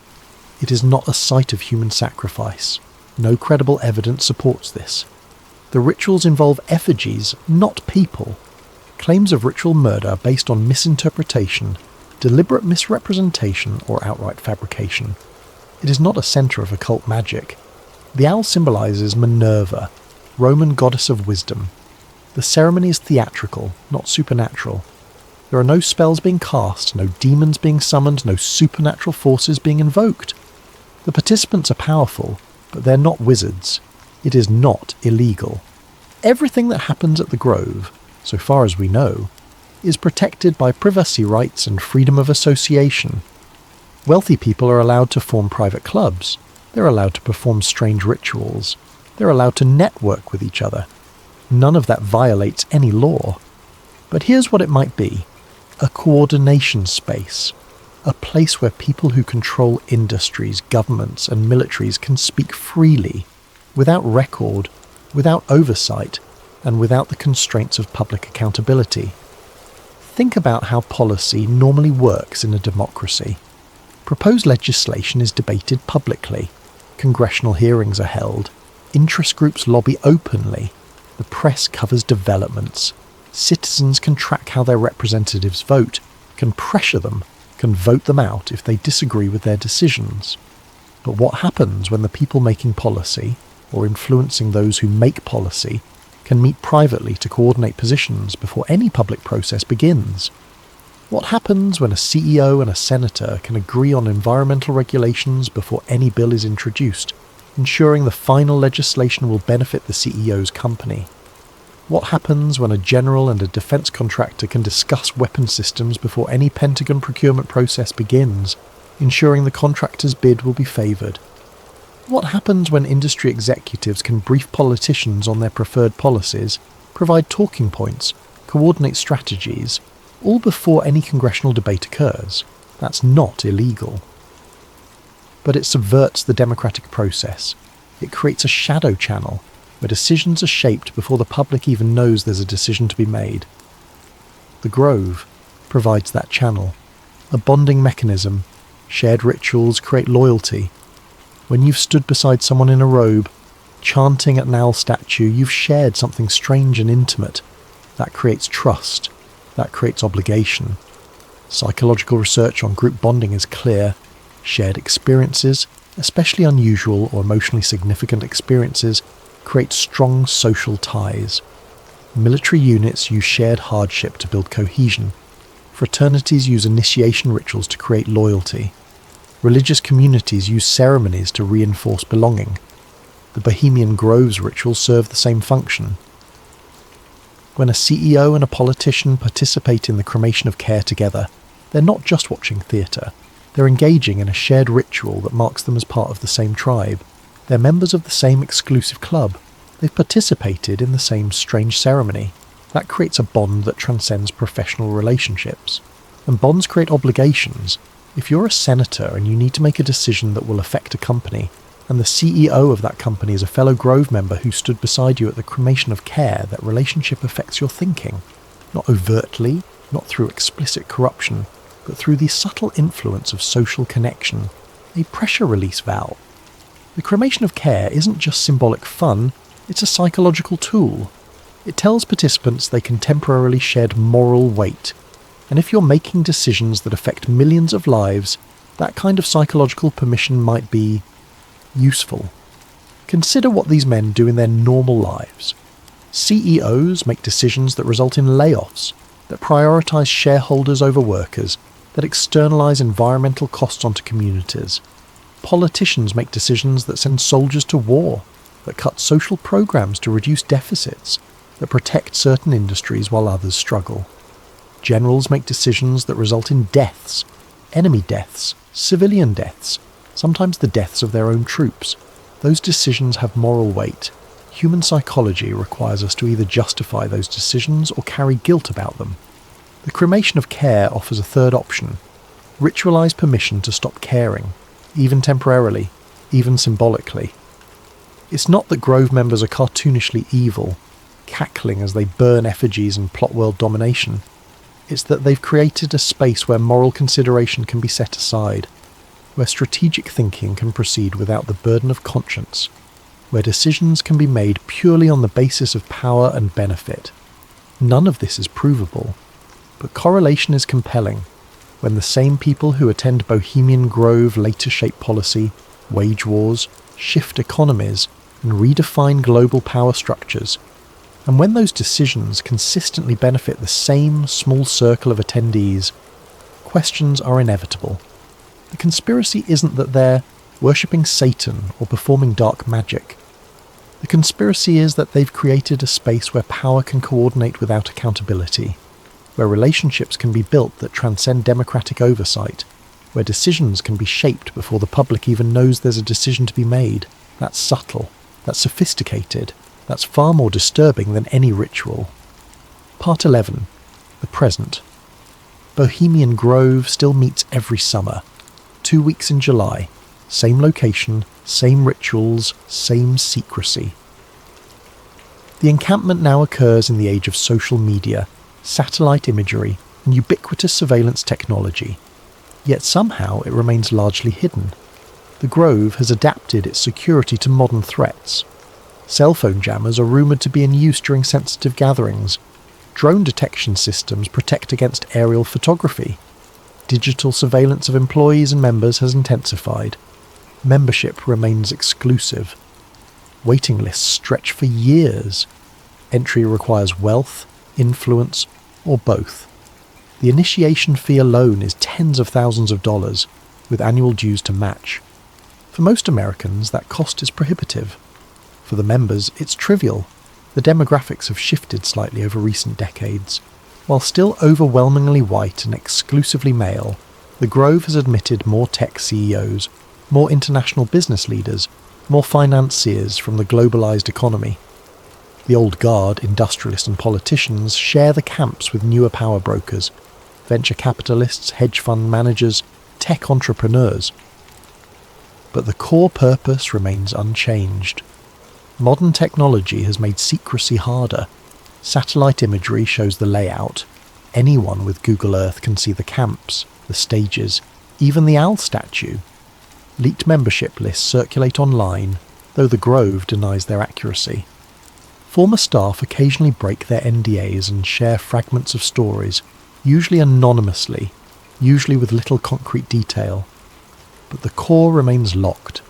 It is not a site of human sacrifice. No credible evidence supports this. The rituals involve effigies, not people. Claims of ritual murder based on misinterpretation, deliberate misrepresentation, or outright fabrication. It is not a centre of occult magic. The owl symbolises Minerva, Roman goddess of wisdom. The ceremony is theatrical, not supernatural. There are no spells being cast, no demons being summoned, no supernatural forces being invoked. The participants are powerful, but they're not wizards. It is not illegal. Everything that happens at the Grove, so far as we know, is protected by privacy rights and freedom of association. Wealthy people are allowed to form private clubs. They're allowed to perform strange rituals. They're allowed to network with each other. None of that violates any law. But here's what it might be: a coordination space, a place where people who control industries, governments, and militaries can speak freely, without record, without oversight, and without the constraints of public accountability. Think about how policy normally works in a democracy. Proposed legislation is debated publicly, congressional hearings are held, interest groups lobby openly, the press covers developments, citizens can track how their representatives vote, can pressure them, can vote them out if they disagree with their decisions. But what happens when the people making policy, or influencing those who make policy, can meet privately to coordinate positions before any public process begins? What happens when a CEO and a senator can agree on environmental regulations before any bill is introduced, ensuring the final legislation will benefit the CEO's company? What happens when a general and a defence contractor can discuss weapon systems before any Pentagon procurement process begins, ensuring the contractor's bid will be favoured? What happens when industry executives can brief politicians on their preferred policies, provide talking points, coordinate strategies, all before any congressional debate occurs? That's not illegal. But it subverts the democratic process. It creates a shadow channel where decisions are shaped before the public even knows there's a decision to be made. The Grove provides that channel, a bonding mechanism. Shared rituals create loyalty. When you've stood beside someone in a robe, chanting at an owl statue, you've shared something strange and intimate. That creates trust. That creates obligation. Psychological research on group bonding is clear. Shared experiences, especially unusual or emotionally significant experiences, create strong social ties. Military units use shared hardship to build cohesion. Fraternities use initiation rituals to create loyalty. Religious communities use ceremonies to reinforce belonging. The Bohemian Groves rituals serve the same function. When a CEO and a politician participate in the cremation of care together, they're not just watching theatre. They're engaging in a shared ritual that marks them as part of the same tribe. They're members of the same exclusive club. They've participated in the same strange ceremony. That creates a bond that transcends professional relationships. And bonds create obligations. If you're a senator and you need to make a decision that will affect a company, and the CEO of that company is a fellow Grove member who stood beside you at the cremation of care, that relationship affects your thinking. Not overtly, not through explicit corruption, but through the subtle influence of social connection, a pressure release valve. The cremation of care isn't just symbolic fun, it's a psychological tool. It tells participants they can temporarily shed moral weight. And if you're making decisions that affect millions of lives, that kind of psychological permission might be useful. Consider what these men do in their normal lives. CEOs make decisions that result in layoffs, that prioritise shareholders over workers, that externalise environmental costs onto communities. Politicians make decisions that send soldiers to war, that cut social programmes to reduce deficits, that protect certain industries while others struggle. Generals make decisions that result in deaths, enemy deaths, civilian deaths, sometimes the deaths of their own troops. Those decisions have moral weight. Human psychology requires us to either justify those decisions or carry guilt about them. The cremation of care offers a third option: ritualise permission to stop caring, even temporarily, even symbolically. It's not that Grove members are cartoonishly evil, cackling as they burn effigies and plot world domination. It's that they've created a space where moral consideration can be set aside, where strategic thinking can proceed without the burden of conscience, where decisions can be made purely on the basis of power and benefit. None of this is provable, but correlation is compelling. When the same people who attend Bohemian Grove later shape policy, wage wars, shift economies, and redefine global power structures, and when those decisions consistently benefit the same small circle of attendees, questions are inevitable. The conspiracy isn't that they're worshipping Satan or performing dark magic. The conspiracy is that they've created a space where power can coordinate without accountability, where relationships can be built that transcend democratic oversight, where decisions can be shaped before the public even knows there's a decision to be made. That's subtle, that's sophisticated, that's far more disturbing than any ritual. Part 11. the present. Bohemian Grove still meets every summer. 2 weeks in July. Same location, same rituals, same secrecy. The encampment now occurs in the age of social media, satellite imagery, and ubiquitous surveillance technology. Yet somehow it remains largely hidden. The Grove has adapted its security to modern threats. Cell phone jammers are rumoured to be in use during sensitive gatherings. Drone detection systems protect against aerial photography. Digital surveillance of employees and members has intensified. Membership remains exclusive. Waiting lists stretch for years. Entry requires wealth, influence, or both. The initiation fee alone is tens of thousands of dollars, with annual dues to match. For most Americans, that cost is prohibitive. For the members, it's trivial. The demographics have shifted slightly over recent decades. While still overwhelmingly white and exclusively male, the Grove has admitted more tech CEOs, more international business leaders, more financiers from the globalized economy. The old guard, industrialists and politicians, share the camps with newer power brokers, venture capitalists, hedge fund managers, tech entrepreneurs. But the core purpose remains unchanged. Modern technology has made secrecy harder. Satellite imagery shows the layout. Anyone with Google Earth can see the camps, the stages, even the owl statue. Leaked membership lists circulate online, though the Grove denies their accuracy. Former staff occasionally break their NDAs and share fragments of stories, usually anonymously, usually with little concrete detail. But the core remains locked.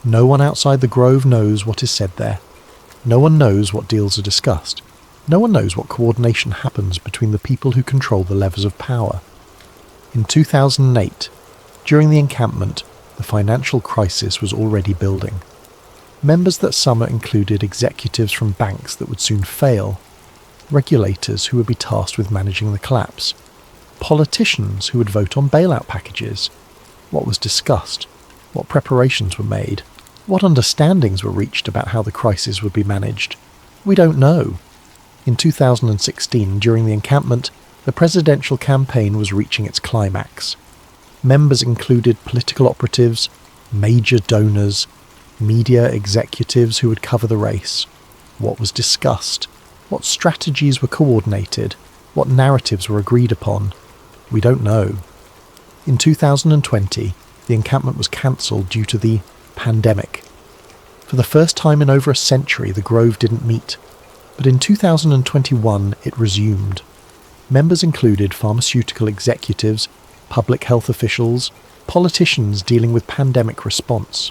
No one outside the Grove knows what is said there. No one knows what deals are discussed. No one knows what coordination happens between the people who control the levers of power. In 2008, during the encampment, the financial crisis was already building. Members that summer included executives from banks that would soon fail, regulators who would be tasked with managing the collapse, politicians who would vote on bailout packages. What was discussed? What preparations were made? What understandings were reached about how the crisis would be managed? We don't know. In 2016, during the encampment, the presidential campaign was reaching its climax. Members included political operatives, major donors, media executives who would cover the race. What was discussed? What strategies were coordinated? What narratives were agreed upon? We don't know. In 2020, the encampment was cancelled due to the pandemic. For the first time in over a century, the Grove didn't meet. But in 2021, it resumed. Members included pharmaceutical executives, public health officials, politicians dealing with pandemic response.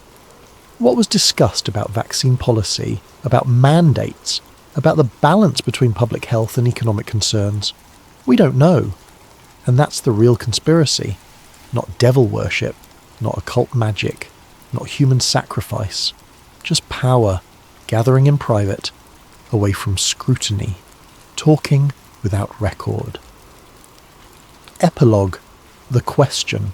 What was discussed about vaccine policy, about mandates, about the balance between public health and economic concerns? We don't know. And that's the real conspiracy. Not devil worship, not occult magic, not human sacrifice. Just power, gathering in private, away from scrutiny, talking without record. Epilogue. The question.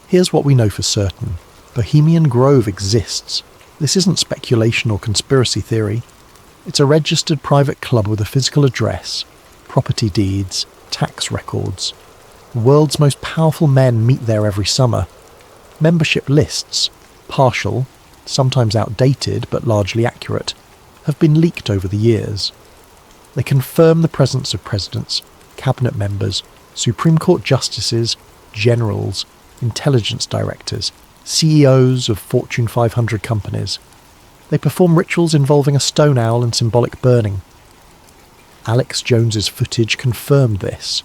Here's what we know for certain. Bohemian Grove exists. This isn't speculation or conspiracy theory. It's a registered private club with a physical address, property deeds, tax records. The world's most powerful men meet there every summer. Membership lists, partial, sometimes outdated but largely accurate, have been leaked over the years. They confirm the presence of presidents, cabinet members, Supreme Court justices, generals, intelligence directors, CEOs of Fortune 500 companies. They perform rituals involving a stone owl and symbolic burning. Alex Jones's footage confirmed this.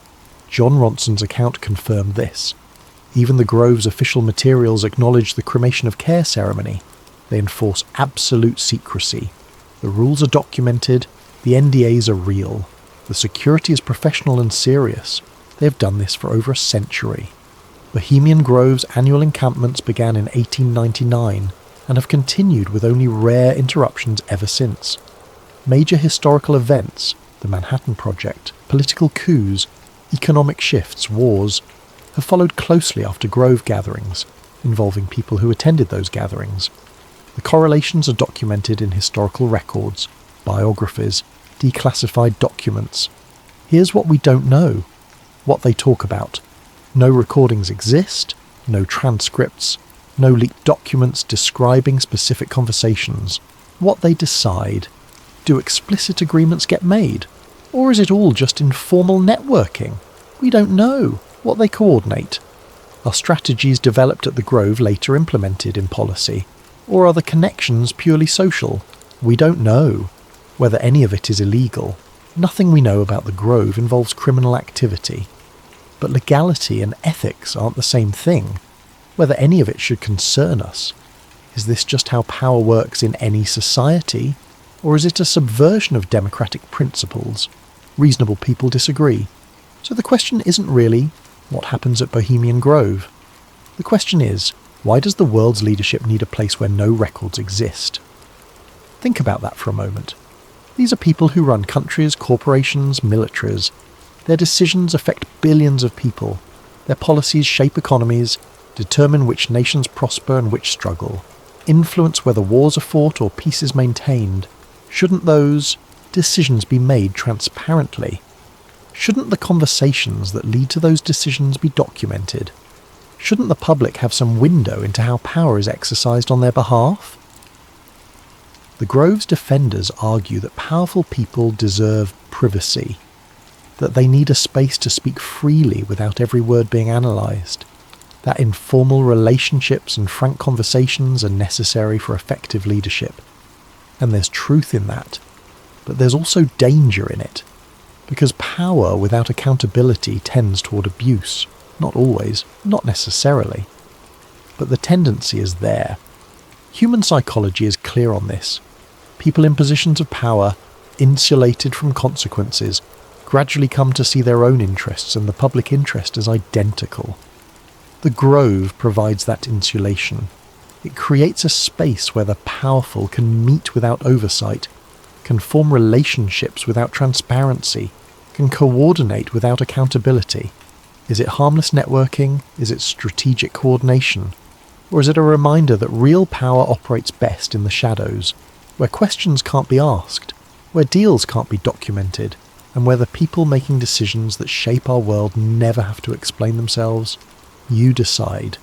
John Ronson's account confirmed this. Even the Grove's official materials acknowledge the cremation of care ceremony. They enforce absolute secrecy. The rules are documented, the NDAs are real. The security is professional and serious. They have done this for over a century. Bohemian Grove's annual encampments began in 1899 and have continued with only rare interruptions ever since. Major historical events, the Manhattan Project, political coups, economic shifts, wars, have followed closely after Grove gatherings, involving people who attended those gatherings. The correlations are documented in historical records, biographies, declassified documents. Here's what we don't know, what they talk about. No recordings exist, no transcripts, no leaked documents describing specific conversations. What they decide. Do explicit agreements get made? Or is it all just informal networking? We don't know what they coordinate. Are strategies developed at the Grove later implemented in policy? Or are the connections purely social? We don't know whether any of it is illegal. Nothing we know about the Grove involves criminal activity. But legality and ethics aren't the same thing. Whether any of it should concern us. Is this just how power works in any society? Or is it a subversion of democratic principles? Reasonable people disagree. So the question isn't really, what happens at Bohemian Grove? The question is, why does the world's leadership need a place where no records exist? Think about that for a moment. These are people who run countries, corporations, militaries. Their decisions affect billions of people. Their policies shape economies, determine which nations prosper and which struggle, influence whether wars are fought or peace is maintained. Shouldn't those decisions be made transparently? Shouldn't the conversations that lead to those decisions be documented? Shouldn't the public have some window into how power is exercised on their behalf? The Grove's defenders argue that powerful people deserve privacy, that they need a space to speak freely without every word being analysed, that informal relationships and frank conversations are necessary for effective leadership. And there's truth in that, but there's also danger in it, because power without accountability tends toward abuse. Not always, not necessarily, but the tendency is there. Human psychology is clear on this. People in positions of power, insulated from consequences, gradually come to see their own interests and the public interest as identical. The Grove provides that insulation. It creates a space where the powerful can meet without oversight, can form relationships without transparency, can coordinate without accountability. Is it harmless networking? Is it strategic coordination? Or is it a reminder that real power operates best in the shadows, where questions can't be asked, where deals can't be documented, and where the people making decisions that shape our world never have to explain themselves? You decide,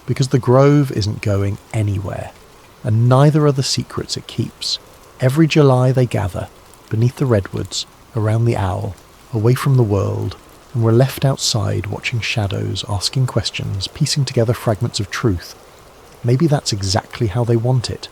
because the Grove isn't going anywhere, and neither are the secrets it keeps. Every July they gather, beneath the redwoods, around the owl, away from the world, and we're left outside watching shadows, asking questions, piecing together fragments of truth. Maybe that's exactly how they want it.